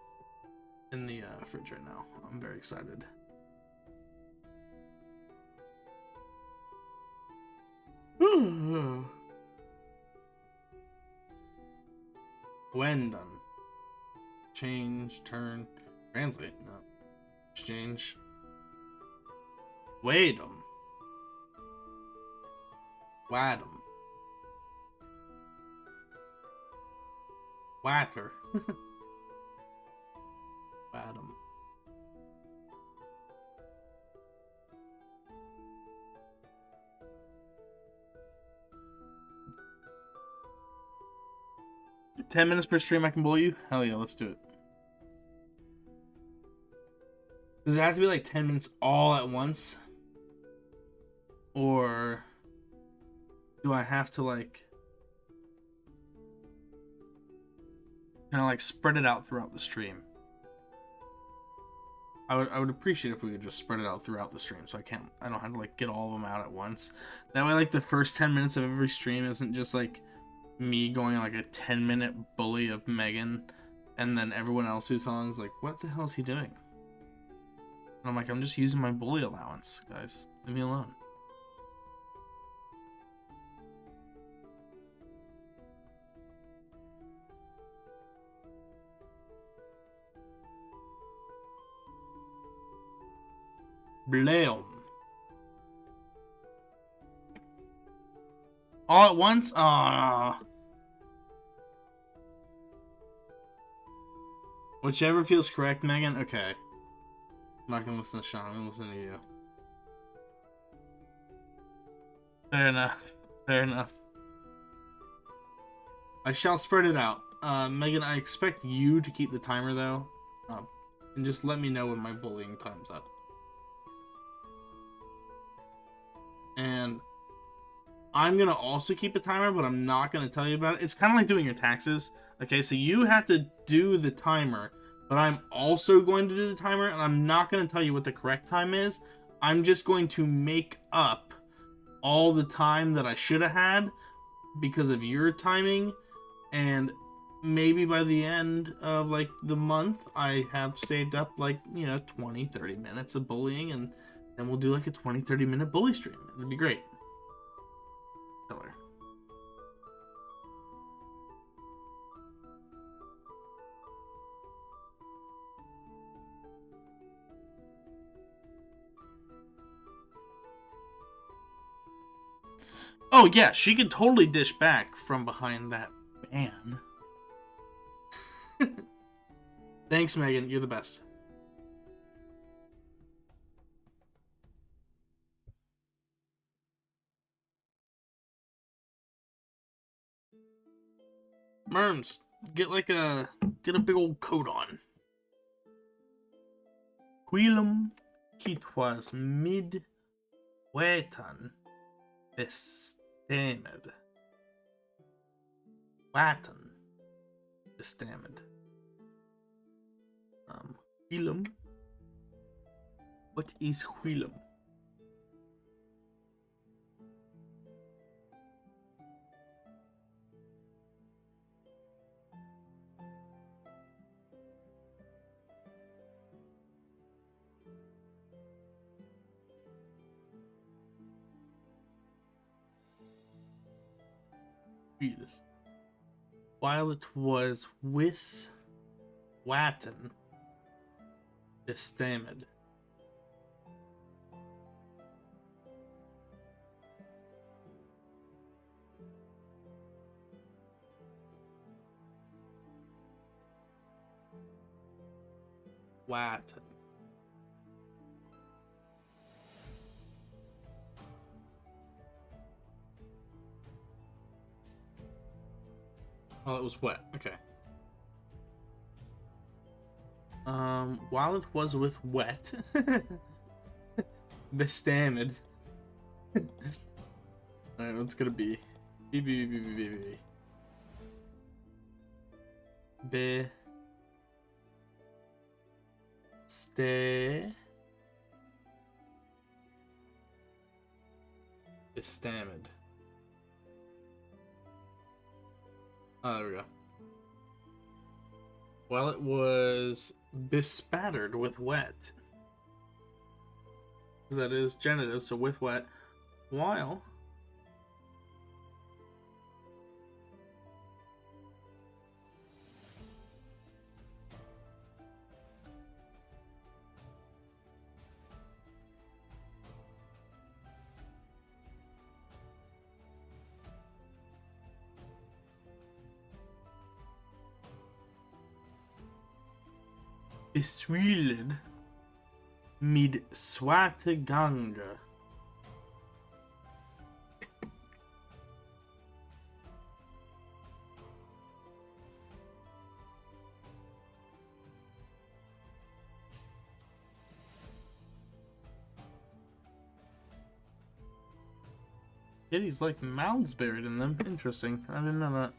in the fridge right now. I'm very excited. When done. Change, turn, translate. No. Exchange. Wait 'em. Wad 'em. Watter. Wad 'em. "10 minutes per stream I can bully you? Hell yeah, let's do it." Does it have to be like 10 minutes all at once? Or do I have to like kind of like spread it out throughout the stream? I would appreciate if we could just spread it out throughout the stream, so I don't have to like get all of them out at once. That way, like the first 10 minutes of every stream isn't just like me going on like a 10-minute bully of Megan, and then everyone else who's on is like, what the hell is he doing? And I'm like, I'm just using my bully allowance, guys. Leave me alone. Bleum. All at once? Ah. Whichever feels correct, Megan. Okay. I'm not gonna listen to Sean. I'm gonna listen to you. Fair enough. Fair enough. I shall spread it out. Megan, I expect you to keep the timer, though. And just let me know when my bullying time's up. And I'm gonna also keep a timer, but I'm not gonna tell you about it. It's kind of like doing your taxes. Okay, so you have to do the timer, but I'm also going to do the timer, and I'm not gonna tell you what the correct time is. I'm just going to make up all the time that I should have had because of your timing, and maybe by the end of like the month I have saved up like, you know, 20-30 minutes of bullying, and then we'll do like a 20-30 minute bully stream. It'd be great. Tell her. Oh yeah, she could totally dish back from behind that ban. Thanks, Megan. You're the best. Merms, get a big old coat on. Quilum quitwas mid wetan estamed. Watan estamed. Quilum. What is quilum? While it was with Watan estamed. Watan. Oh, it was wet. Okay. While it was with wet, bestamed. Alright, what's gonna be? Be. Stay. Bestamed. Oh, there we go. Well, it was bespattered with wet. That is genitive, so with wet. While beswiled mid swarte ganga. Yeah, he's like mouths buried in them. Interesting. I didn't know that.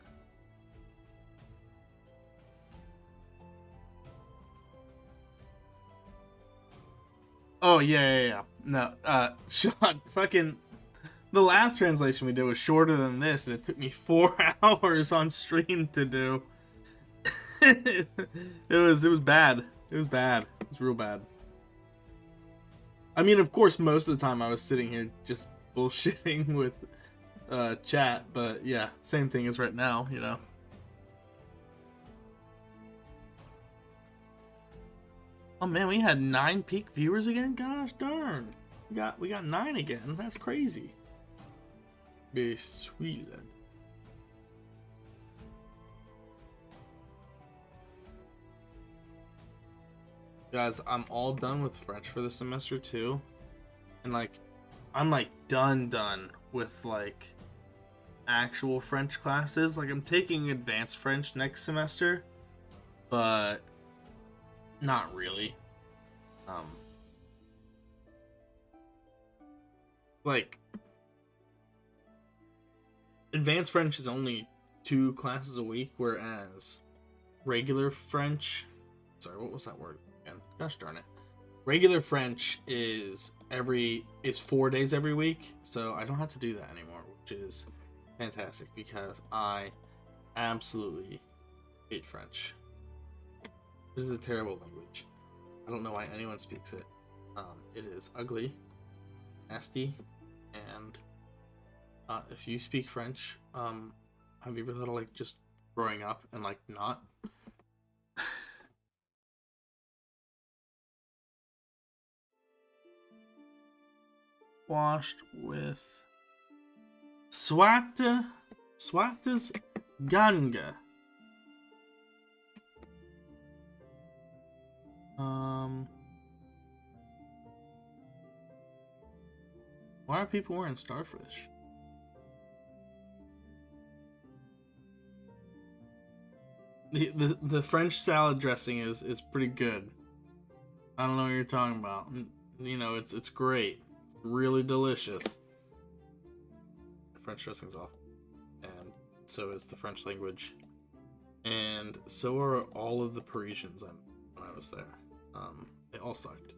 Oh, yeah. No, Sean, fucking... The last translation we did was shorter than this, and it took me 4 hours on stream to do. It was bad. It was bad. It was real bad. I mean, of course, most of the time I was sitting here just bullshitting with chat, but yeah, same thing as right now, you know. Oh man, we had 9 peak viewers again? Gosh darn. We got 9 again. That's crazy. Beswiled. Guys, I'm all done with French for the semester too. And like I'm like done with like actual French classes. Like I'm taking advanced French next semester, but not really. Like advanced French is only 2 classes a week, whereas regular French, sorry, what was that word again? Gosh darn it. Regular French is 4 days every week, so I don't have to do that anymore, which is fantastic because I absolutely hate French. This is a terrible language. I don't know why anyone speaks it. It is ugly, nasty, and if you speak French, have you ever thought of like just growing up and like not? Washed with Swarte Swarte's Ganga. Why are people wearing starfish? The French salad dressing is pretty good. I don't know what you're talking about. You know, it's great. It's really delicious. The French dressing's off. And so is the French language. And so are all of the Parisians when I was there. They all sucked.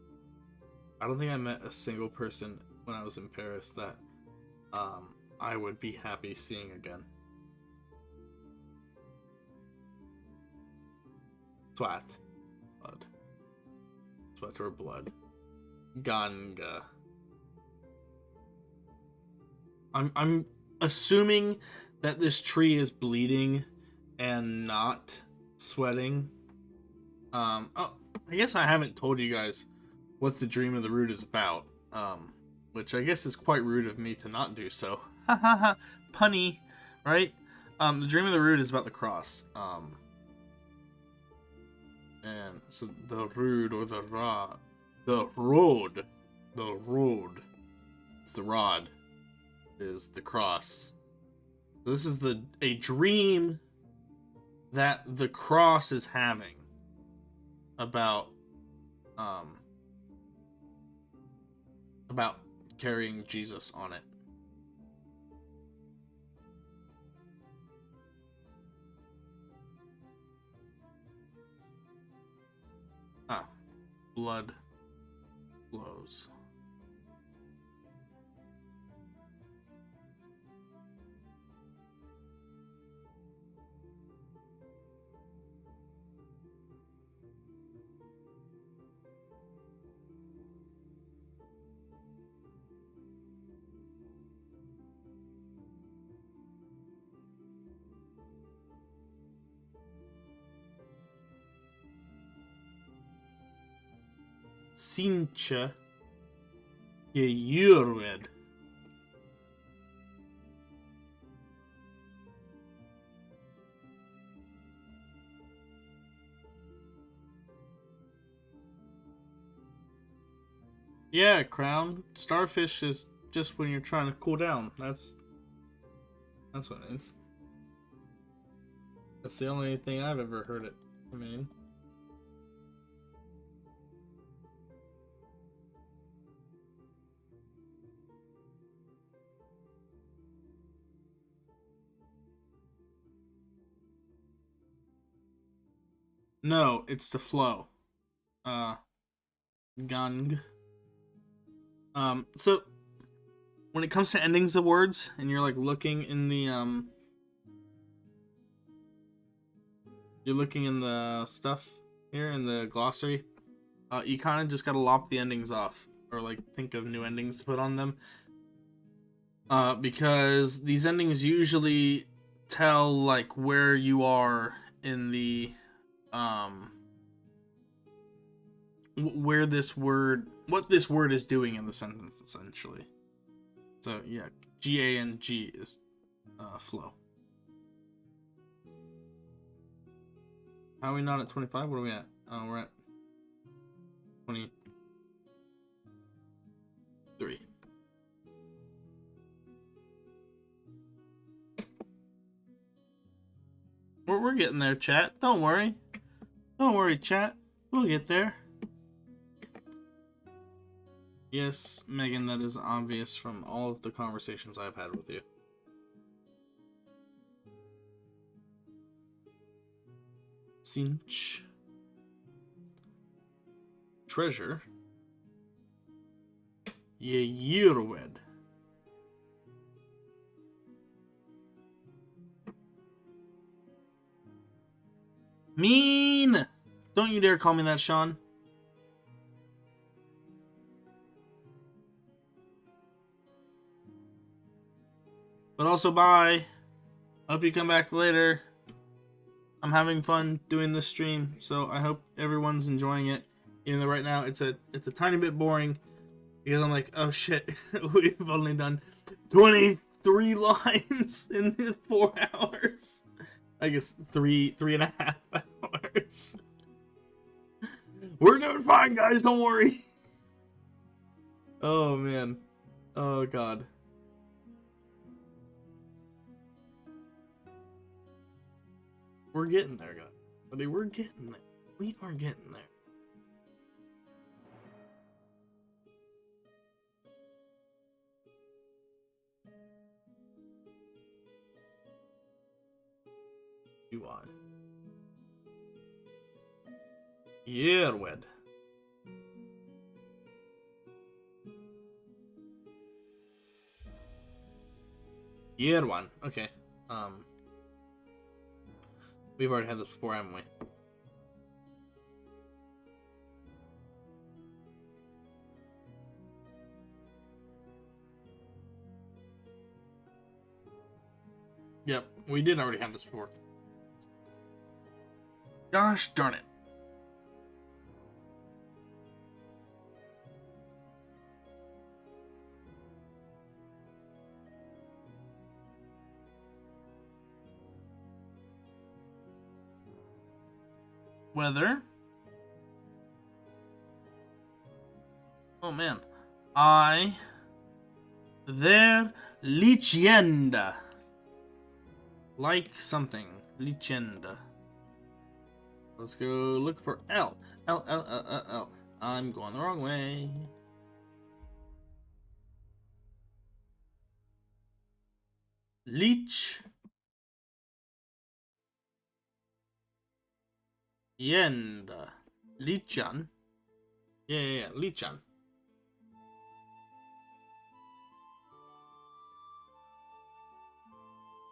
I don't think I met a single person when I was in Paris that I would be happy seeing again. Swat. Blood. Sweat or blood. Ganga. I'm assuming that this tree is bleeding and not sweating. Oh, I guess I haven't told you guys what the Dream of the Rood is about. Which I guess is quite rude of me to not do so. Ha ha ha. Punny, right? The Dream of the Rood is about the cross. And so the Rood or the Rod. The Road. The Road. It's the rod. Is the cross. So this is a dream that the cross is having about carrying Jesus on it. Blood flows. Sincha Yurwed. Yeah, Crown. Starfish is just when you're trying to cool down. That's what it is. That's the only thing I've ever heard it mean. No, it's to flow. Gung. So when it comes to endings of words, and you're like looking in the you're looking in the stuff here in the glossary, you kind of just gotta lop the endings off, or like think of new endings to put on them. Because these endings usually tell like where you are in the where this word, what this word is doing in the sentence, essentially. So yeah, gang is flow. How are we not at 25? What are we at? Oh, we're at 23. We're getting there, chat. Don't worry. Don't worry, chat. We'll get there. Yes, Megan, that is obvious from all of the conversations I've had with you. Cinch. Treasure. Yirwed. Mean! Don't you dare call me that, Sean. But also, bye. Hope you come back later. I'm having fun doing this stream, so I hope everyone's enjoying it. Even though right now it's a tiny bit boring, because I'm like, oh shit, we've only done 23 lines in 4 hours. I guess three and a half hours. We're doing fine, guys. Don't worry. Oh man. Oh god. We're getting there, guys. But they were getting there. We are getting there. UI. Yerwed. Yerwan. Okay. We've already had this before, haven't we? Yep, we did already have this before. Gosh darn it. Weather. Oh man. Their Leyenda. Like something. Leyenda. Let's go look for L. L. I'm going the wrong way. Leech. Yenda. Lichan. Yeah, Lichan.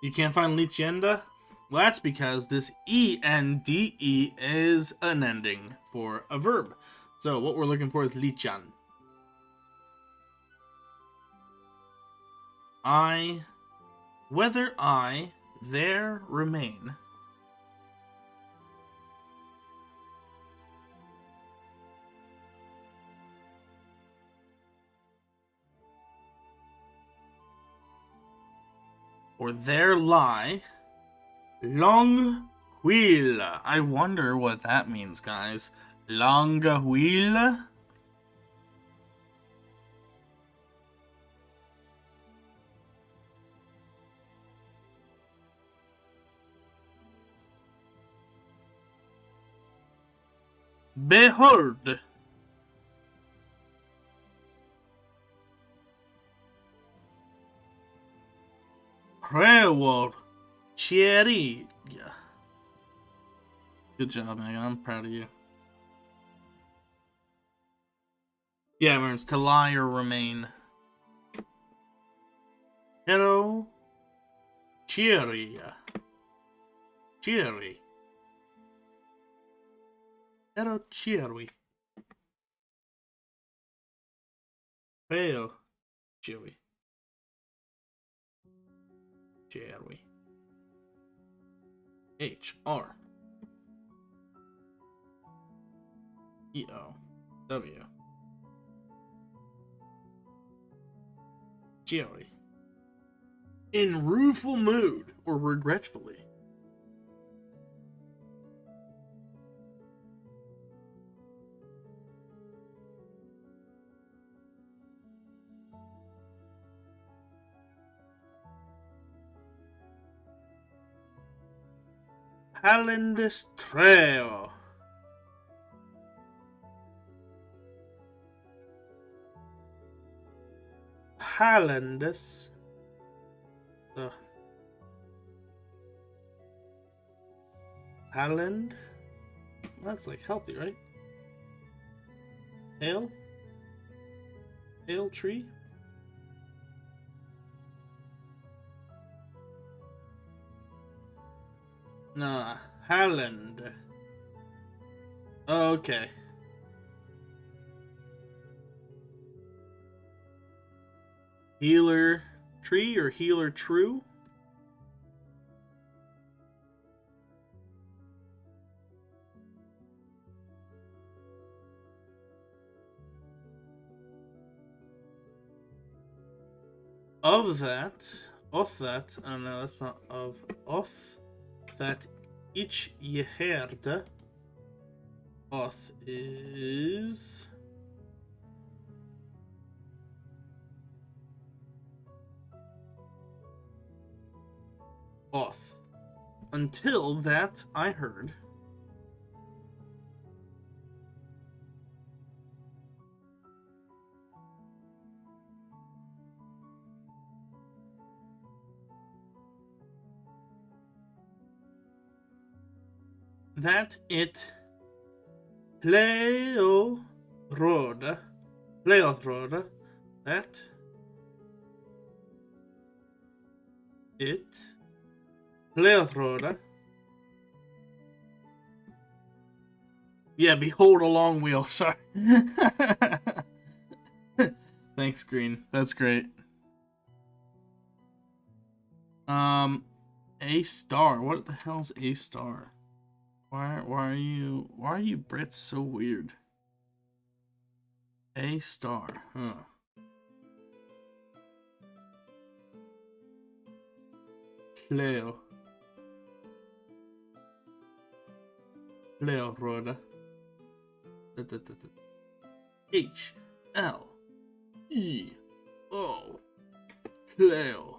You can't find Lichenda? Well, that's because this ENDE is an ending for a verb. So what we're looking for is Lichan. Whether I there remain. Or there lie. Long wheel. I wonder what that means, guys. Long wheel. Behold. Reward. Cherry. Yeah. Good job, Megan. I'm proud of you. Yeah, it means to lie or remain. Hello. Cherry. Cherry. Hello, cherry. Hello, cherry. Cherry. H-R. E-O-W. Cherry. In rueful mood or regretfully. Palindestreo. Palindes. Palind? That's like healthy, right? Ale? Ale tree? Nah, Halland. Okay. Healer tree or healer true? Of that, oh no, that's not of that each yeherde, oth is oth. Until that I heard that it Rood, that it Rood. Yeah, behold a long wheel, sorry. Thanks, Green. That's great. A star. What the hell's A star? Why are you Brits so weird? A star, huh? Leo Roda. H L E O Leo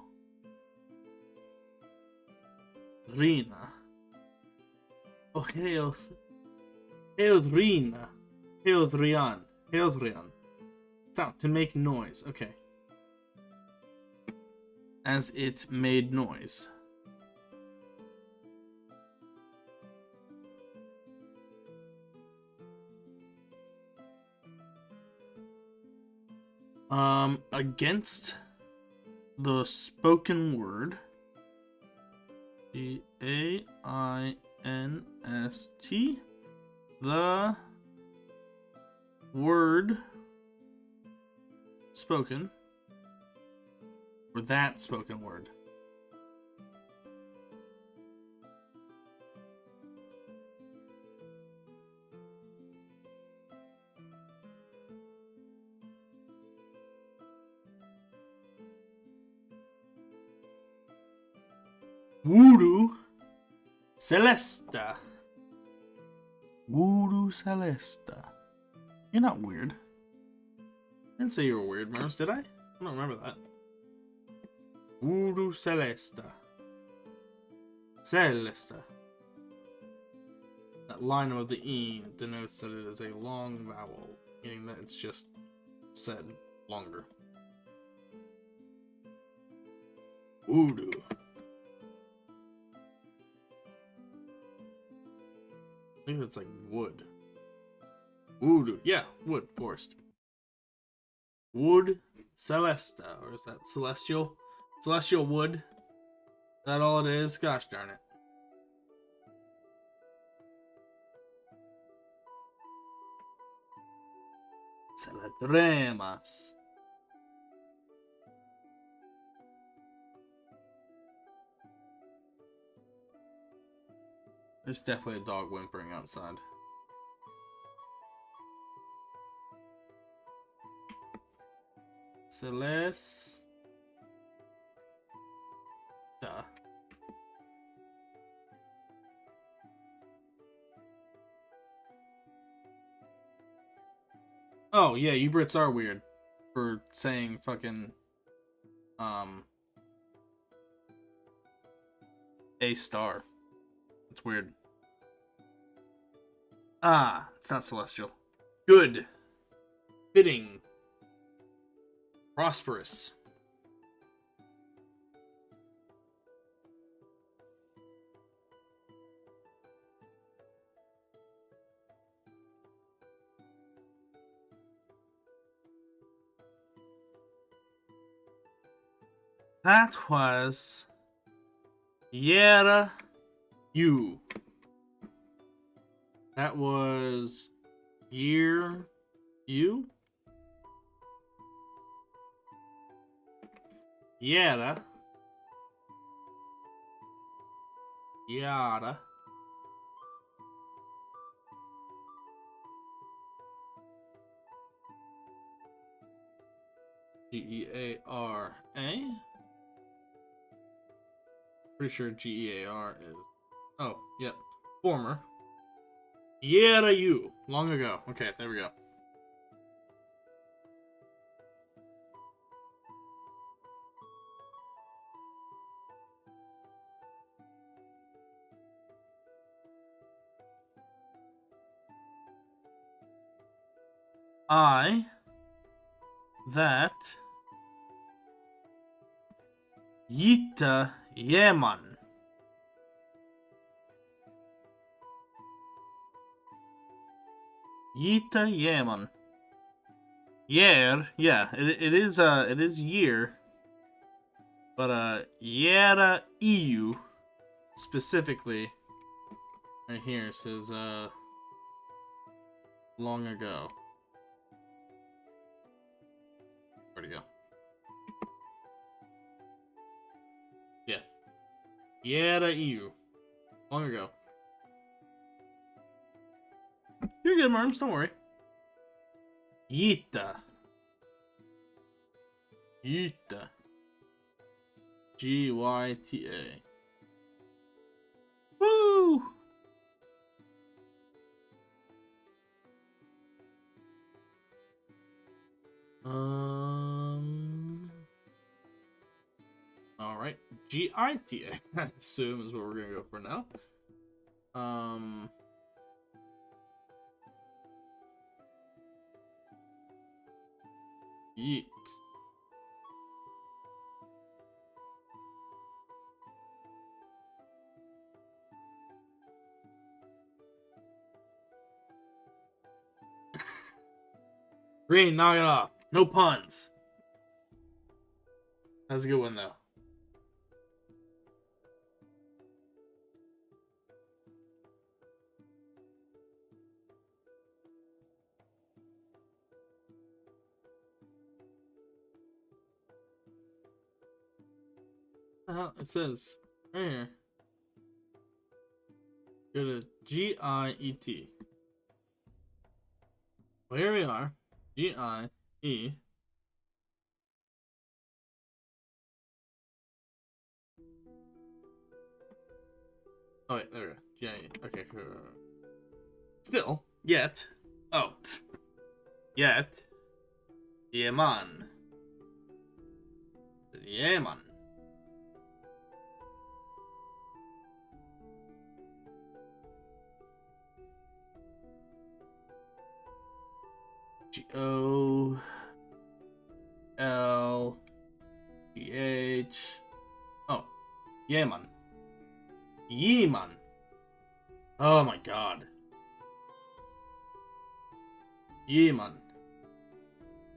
Rina. Oh, Heodrina. Heodrian. Sound to make noise. Okay. As it made noise. Against the spoken word. G-A-I-N-S-T. The word spoken. Or that spoken word. Voodoo Celesta. Voodoo Celesta. You're not weird. I didn't say you were weird, Mars, did I? I don't remember that. Voodoo Celesta. Celesta. That line above the E denotes that it is a long vowel, meaning that it's just said longer. Voodoo. I think it's like wood. Voodoo. Yeah, wood, forest. Wood Celesta. Or is that celestial? Celestial wood? Is that all it is? Gosh darn it. Celadremas. There's definitely a dog whimpering outside. Celeste. Oh, yeah, you Brits are weird for saying fucking, A star. It's weird. Ah, it's not celestial. Good. Fitting. Prosperous. That was Yera You. That was Year You. Yera. Yada. G-E-A-R-A. Pretty sure G-E-A-R is... Oh, yep. Former. Yera You. Long ago. Okay, there we go. I... That... Yita Yeman. Yita Yaman. Yer, yeah, it is year. But Yera EU specifically right here says long ago. Where'd it go? Yeah. Yera EU. Long ago. You're good, Merms, don't worry. Yita. Yita. Gyta. Woo! Alright. Gita, I assume is what we're gonna go for now. Yeet. Green, knock it off. No puns. That's a good one, though. It says right here. Go to G-I-E-T. Well, here we are. G-I-E. Oh wait, there we go. G-I-E. Okay. Still, yet. Oh. Yet. Yeman. Yeman. G-O-L-G-H. Oh. Yeman. Yeman. Oh my god. Yeman.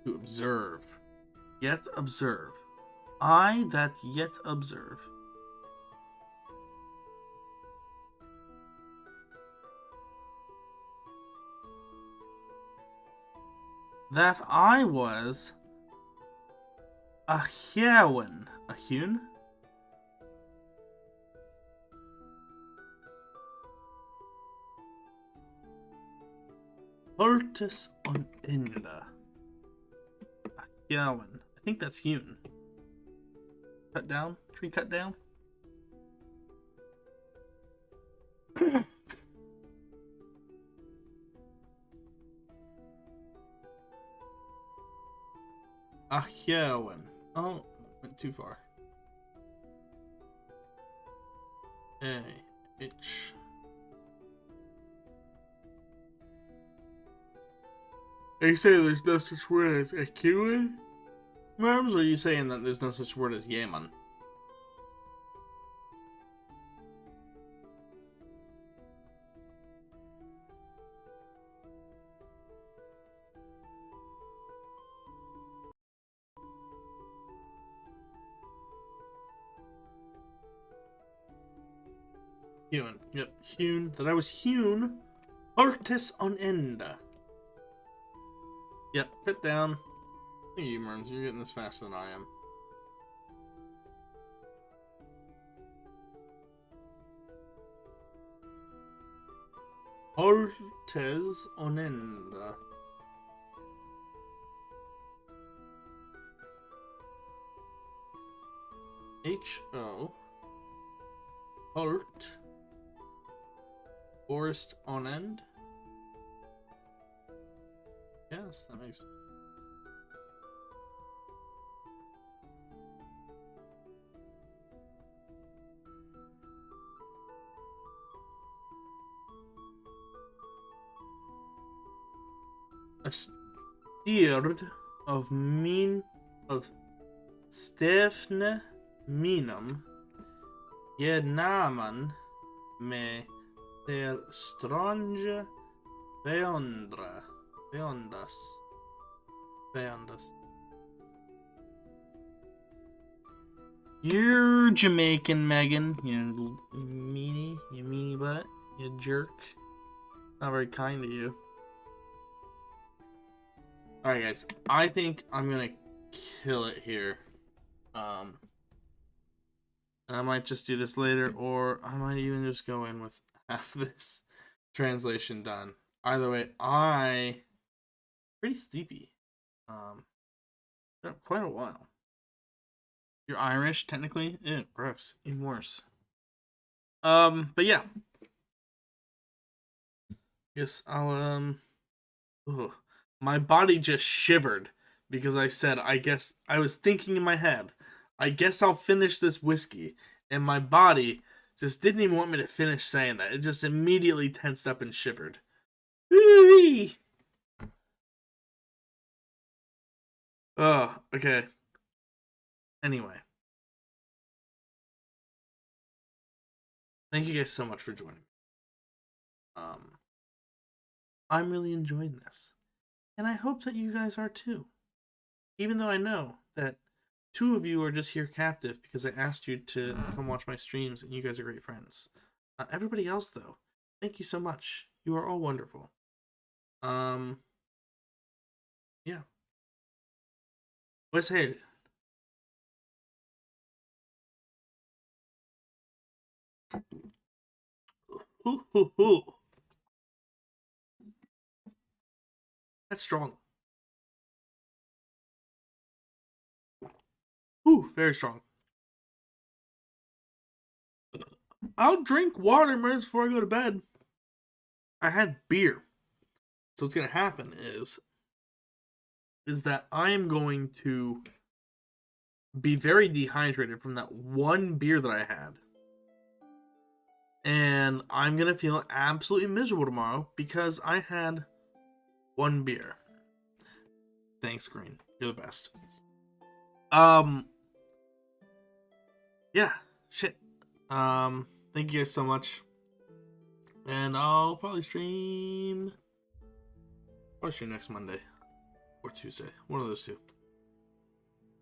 To observe. Yet observe. I that yet observe. That I was a hewen. A hewn? Hortus on Inda. A hewen. I think that's hewn. Cut down? Tree cut down? A hewen. Oh, went too far. A H. Are you saying there's no such word as a hewen? Merms, or are you saying that there's no such word as Yemen? Hewn. Yep, hewn. That I was hewn. Artis on enda. Yep, put down. Hey, you Merms, you're getting this faster than I am. Artes on enda. H-O. Halt. Forest on end. Yes, that makes sense. A steered of Stefne Minum Genaman med der strange beundre. Beyond us. Beyond us. You're Jamaican, Megan. You meanie butt. You jerk. Not very kind to you. Alright, guys. I think I'm gonna kill it here. I might just do this later, or I might even just go in with half this translation done. Either way, pretty sleepy. Quite a while. You're Irish, technically? Ew, gross. Even worse. But yeah. Yes, I'll, ugh. My body just shivered because I said, I was thinking in my head, I guess I'll finish this whiskey. And my body just didn't even want me to finish saying that. It just immediately tensed up and shivered. Ooh-wee. Oh, okay. Anyway. Thank you guys so much for joining. I'm really enjoying this. And I hope that you guys are too. Even though I know that 2 of you are just here captive because I asked you to come watch my streams and you guys are great friends. Everybody else, though, thank you so much. You are all wonderful. Yeah. What's head? Ooh. That's strong. Ooh, very strong. I'll drink water right before I go to bed. I had beer. So what's going to happen is that I'm going to be very dehydrated from that one beer that I had. And I'm going to feel absolutely miserable tomorrow because I had 1 beer. Thanks, Green. You're the best. Yeah, shit. Thank you guys so much. And I'll probably stream next Monday or Tuesday. One of those 2.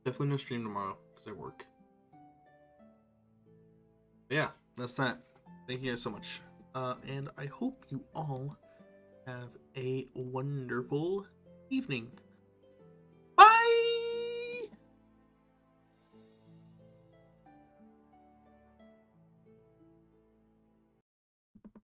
Definitely no stream tomorrow because I work. But yeah, that's that. Thank you guys so much. And I hope you all have a wonderful evening.